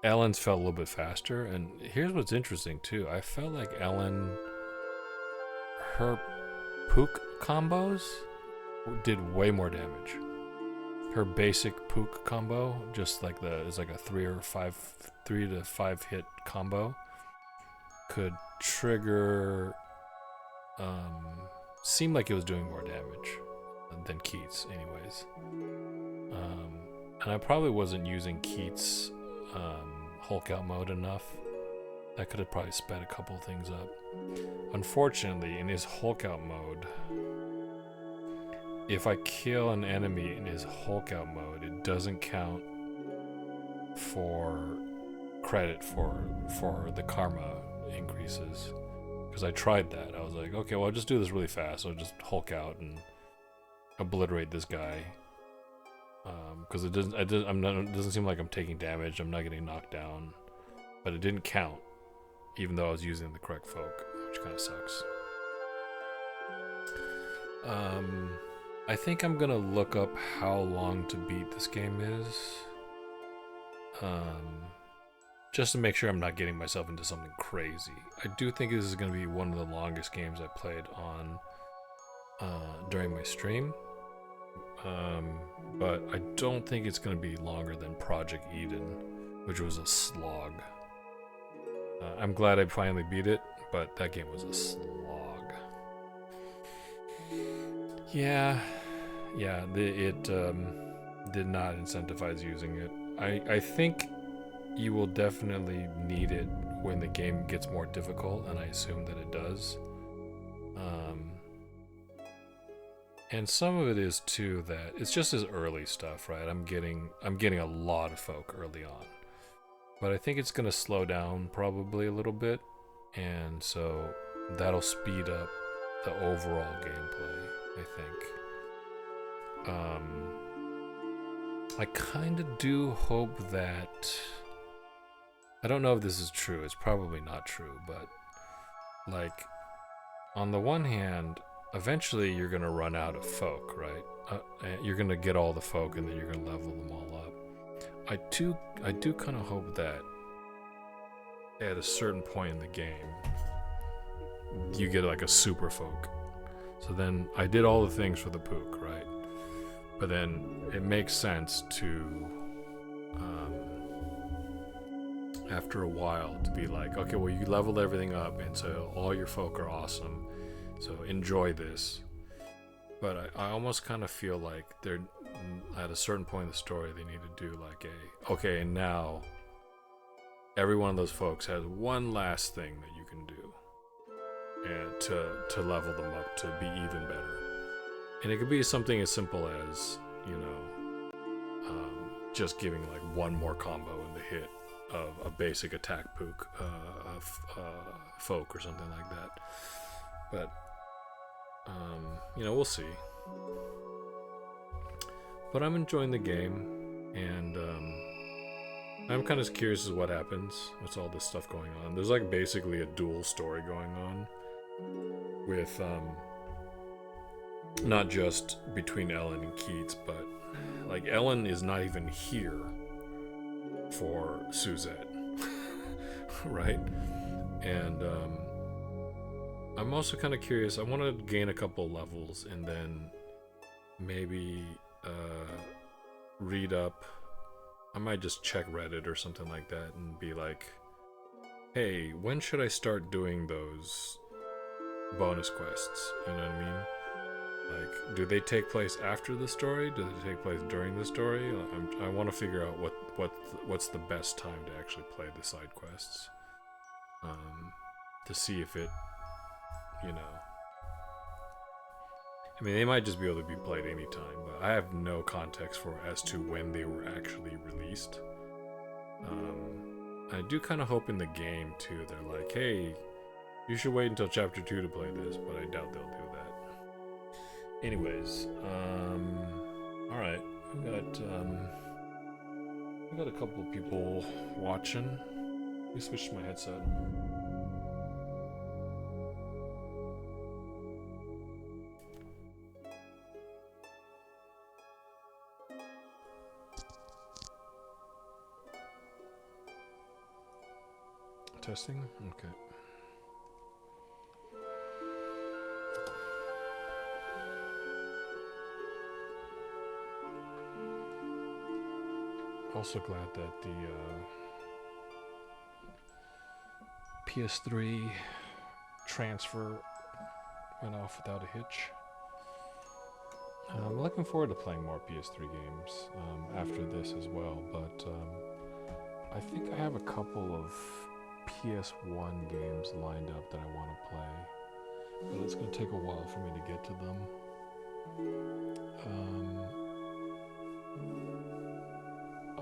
Ellen's felt a little bit faster, and here's what's interesting too. I felt like Ellen, her Pook combos did way more damage. Her basic Pook combo, just like is like a 3 to 5 hit combo, could trigger. Seemed like it was doing more damage than Keats, anyways. And I probably wasn't using Keats' Hulk out mode enough. That could have probably sped a couple things up. Unfortunately, in his Hulk out mode, if I kill an enemy in his Hulk out mode, it doesn't count for credit for the karma increases. Because I tried that. I was like, okay, well, I'll just do this really fast. I'll just Hulk out and obliterate this guy. Because it doesn't seem like I'm taking damage. I'm not getting knocked down. But it didn't count, even though I was using the correct folk, which kind of sucks. I think I'm gonna look up how long to beat this game is. Just to make sure I'm not getting myself into something crazy. I do think this is going to be one of the longest games I played on during my stream. But I don't think it's going to be longer than Project Eden, which was a slog. I'm glad I finally beat it, but that game was a slog. Yeah, it did not incentivize using it. I think you will definitely need it when the game gets more difficult, and I assume that it does. And some of it is too that it's just as early stuff, right? I'm getting a lot of folk early on, but I think it's gonna slow down probably a little bit, and so that'll speed up the overall gameplay, I think. I kind of do hope that. I don't know if this is true. It's probably not true, but like on the one hand, eventually you're gonna run out of folk, right? You're gonna get all the folk, and then you're gonna level them all up. I do kind of hope that at a certain point in the game, you get like a super folk. So then I did all the things for the Pook, right? But then it makes sense to. After a while to be like, okay, well, you leveled everything up, and so all your folk are awesome, so enjoy this. But I almost kind of feel like they're at a certain point in the story they need to do like okay, and now every one of those folks has one last thing that you can do and to level them up to be even better. And it could be something as simple as, just giving like one more combo in the hit of a basic attack Pook folk or something like that. But we'll see. But I'm enjoying the game, and I'm kind of curious as what happens. What's all this stuff going on? There's like basically a dual story going on with not just between Ellen and Keats, but like Ellen is not even here for Suzette, right? And I'm also kind of curious. I want to gain a couple levels and then maybe read up I might just check Reddit or something like that and be like, hey, when should I start doing those bonus quests? You know what I mean? Like, do they take place after the story? Do they take place during the story? I want to figure out what's the best time to actually play the side quests. To see if it, you know. I mean, they might just be able to be played anytime, but I have no context for as to when they were actually released. I do kind of hope in the game too. They're like, hey, you should wait until chapter 2 to play this, but I doubt they'll do that. Anyways, all right, we got a couple of people watching. Let me switch to my headset. Testing? Okay. Also glad that the PS3 transfer went off without a hitch. I'm looking forward to playing more PS3 games after this as well, but I think I have a couple of PS1 games lined up that I want to play, but it's going to take a while for me to get to them. I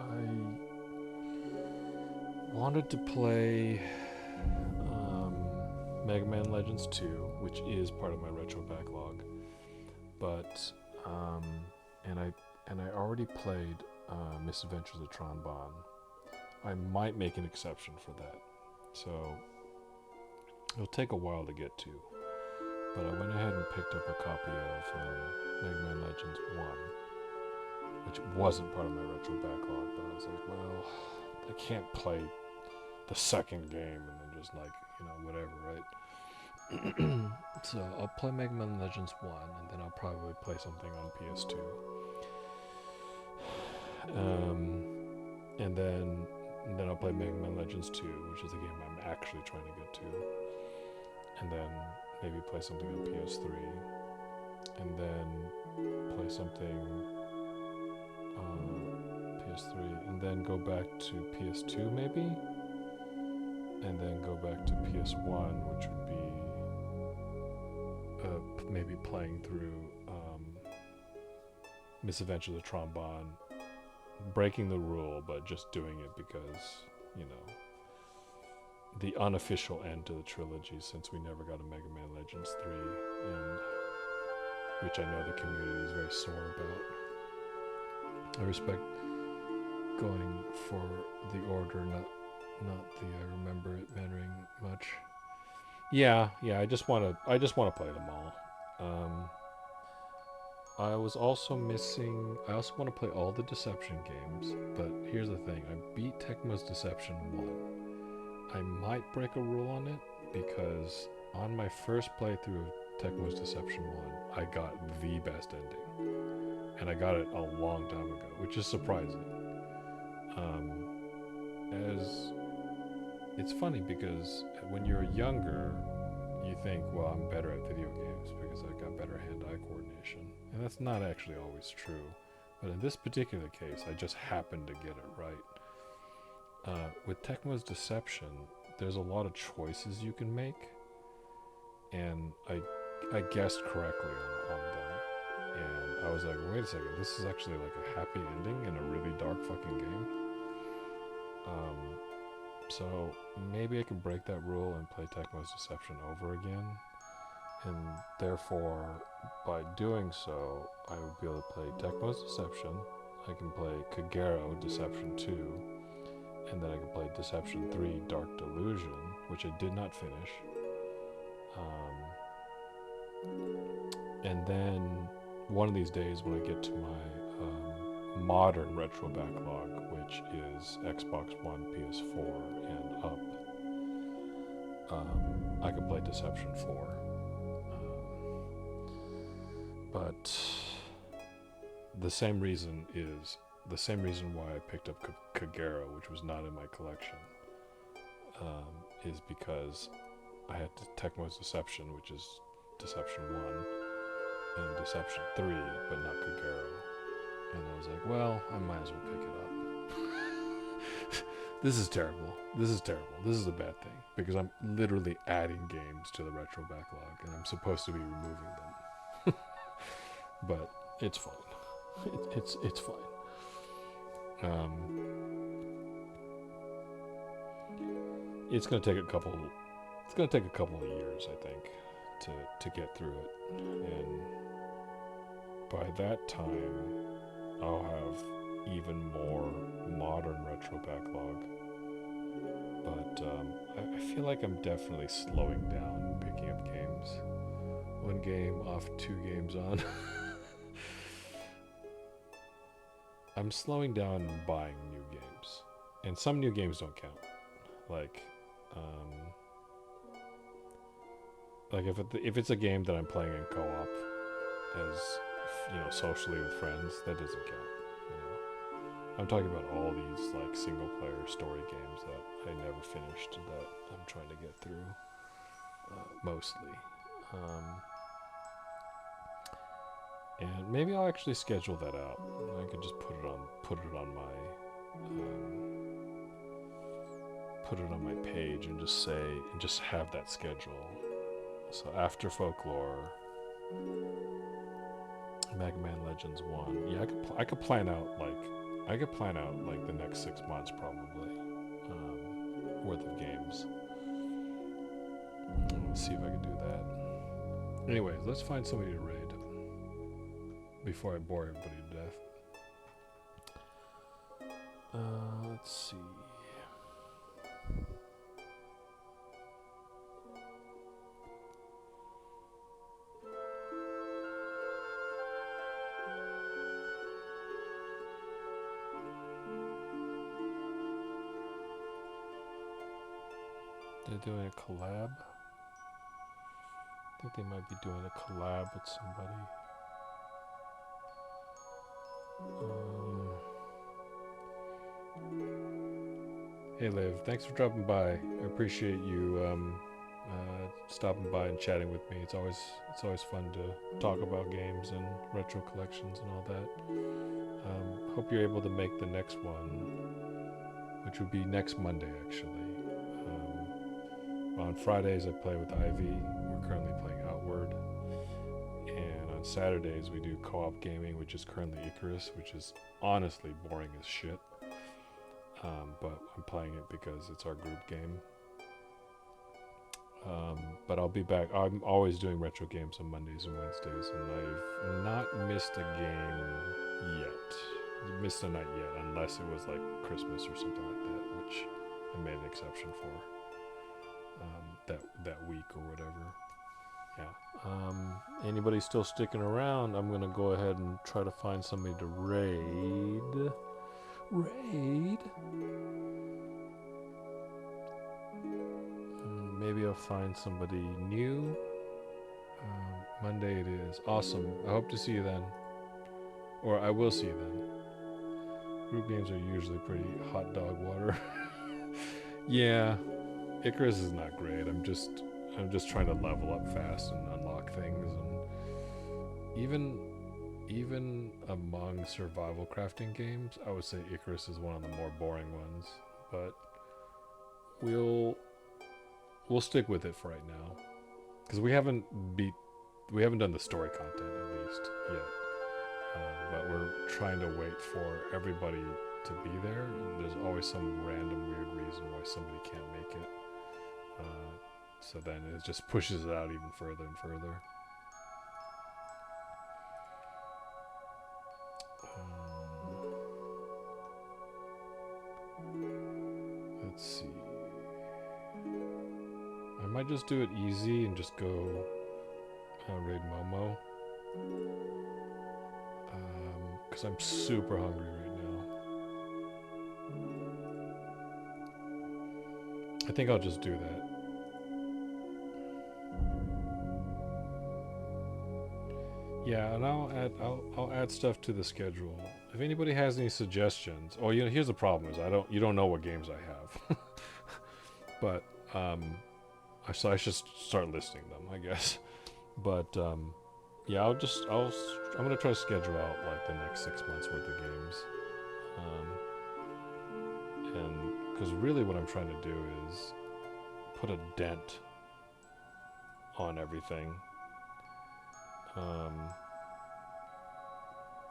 wanted to play Mega Man Legends 2, which is part of my retro backlog, but and I already played Misadventures of Tron Bonne. I might make an exception for that. So it'll take a while to get to, but I went ahead and picked up a copy of Mega Man Legends 1, which wasn't part of my retro backlog, but I was like, well, I can't play the second game and then just like, you know, whatever, right? So I'll play Mega Man Legends 1, and then I'll probably play something on PS2. And then I'll play Mega Man Legends 2, which is a game I'm actually trying to get to. And then maybe play something on PS3. And then play something on PS3. And then go back to PS2 maybe? And then go back to PS1, which would be maybe playing through Misadventures of Tron Bonne. Breaking the rule, but just doing it because, you know, the unofficial end to the trilogy, since we never got a Mega Man Legends 3, and which I know the community is very sore about. I respect going for the order, not the I remember it mattering much. Yeah, I just want to play them all. I was also missing. I also want to play all the Deception games, but here's the thing: I beat Tecmo's Deception 1. I might break a rule on it because on my first playthrough of Tecmo's Deception 1, I got the best ending, and I got it a long time ago, which is surprising. As it's funny because when you're younger, you think, well, I'm better at video games because I've got better hand-eye coordination. And that's not actually always true. But in this particular case, I just happened to get it right. With Tecmo's Deception, there's a lot of choices you can make. And I guessed correctly on them. And I was like, wait a second, this is actually like a happy ending in a really dark fucking game. So maybe I can break that rule and play Tecmo's Deception over again. And therefore, by doing so, I would be able to play Tecmo's Deception. I can play Kagero Deception 2. And then I can play Deception 3 Dark Delusion, which I did not finish. And then one of these days when I get to my modern retro backlog, which is Xbox One, PS4, and up, I can play Deception 4. But the same reason is the same reason why I picked up Kagero, which was not in my collection, is because I had Tecmo's Deception, which is Deception 1, and Deception 3, but not Kagero. And I was like, well, I might as well pick it up. This is terrible. This is terrible. This is a bad thing, because I'm literally adding games to the retro backlog, and I'm supposed to be removing them. But it's fine. It's fine. It's gonna take a couple. It's gonna take a couple of years, I think, to get through it, and by that time, I'll have even more modern retro backlog. But I feel like I'm definitely slowing down picking up games. One game off, 2 games on. I'm slowing down and buying new games, and some new games don't count. Like if it's a game that I'm playing in co-op, as socially with friends, that doesn't count. I'm talking about all these like single player story games that I never finished that I'm trying to get through, mostly. And maybe I'll actually schedule that out. I could just put it on my page and just have that schedule. So after Folklore, Mega Man Legends 1. Yeah, I could plan out like the next 6 months probably, worth of games. Let's see if I can do that. Anyways, let's find somebody to raid before I bore everybody to death. Let's see. They're doing a collab. I think they might be doing a collab with somebody. Hey Liv, thanks for dropping by. I appreciate you stopping by and chatting with me. It's always fun to talk about games and retro collections and all that. Hope you're able to make the next one, which would be next Monday actually. On Fridays I play with Ivy. We're currently playing Outward. And on Saturdays we do co-op gaming, which is currently Icarus, which is honestly boring as shit. But I'm playing it because it's our group game. But I'll be back. I'm always doing retro games on Mondays and Wednesdays, and I've not missed a game yet. Missed a night yet, unless it was like Christmas or something like that, which I made an exception for. That week or whatever. Yeah. Anybody still sticking around? I'm gonna go ahead and try to find somebody to raid. Maybe I'll find somebody new. Monday it is. Awesome. I hope to see you then. Or I will see you then. Group games are usually pretty hot dog water. Yeah. Icarus is not great. I'm just trying to level up fast and unlock things, and even among survival crafting games, I would say Icarus is one of the more boring ones, but we'll stick with it for right now, because we haven't done the story content at least yet, but we're trying to wait for everybody to be there, and there's always some random weird reason why somebody can't make it. So then it just pushes it out even further and further. Let's see. I might just do it easy and just go raid Momo. Because I'm super hungry right now. I think I'll just do that. Yeah, and I'll add stuff to the schedule if anybody has any suggestions, or here's the problem: is you don't know what games I have, but so I should start listing them, I guess. But yeah, I'm gonna try to schedule out like the next 6 months worth of games, and because really what I'm trying to do is put a dent on everything.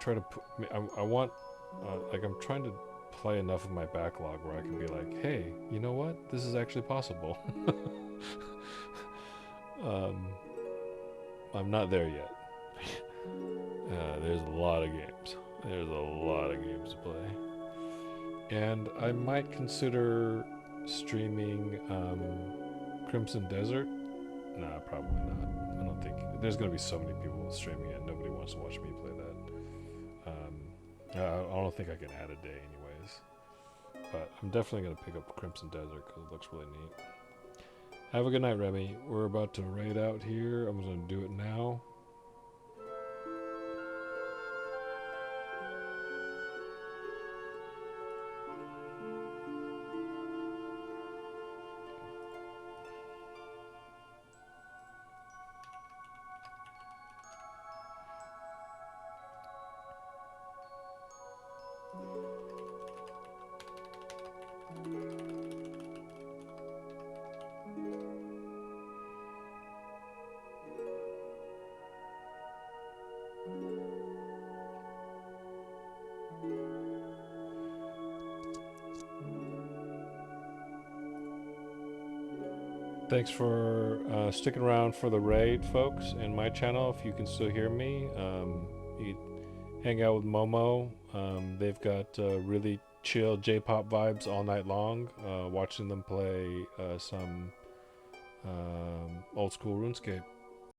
Try to put. I want like I'm trying to play enough of my backlog where I can be like, hey, you know what? This is actually possible. I'm not there yet. There's a lot of games. There's a lot of games to play. And I might consider streaming Crimson Desert. Nah, probably not. I don't think. There's going to be so many people streaming it. Nobody wants to watch me play that. I don't think I can add a day anyways. But I'm definitely going to pick up Crimson Desert because it looks really neat. Have a good night, Remy. We're about to raid out here. I'm going to do it now. Thanks for sticking around for the raid, folks, and my channel. If you can still hear me, you hang out with Momo. They've got really chill J-pop vibes all night long. Watching them play some old school RuneScape.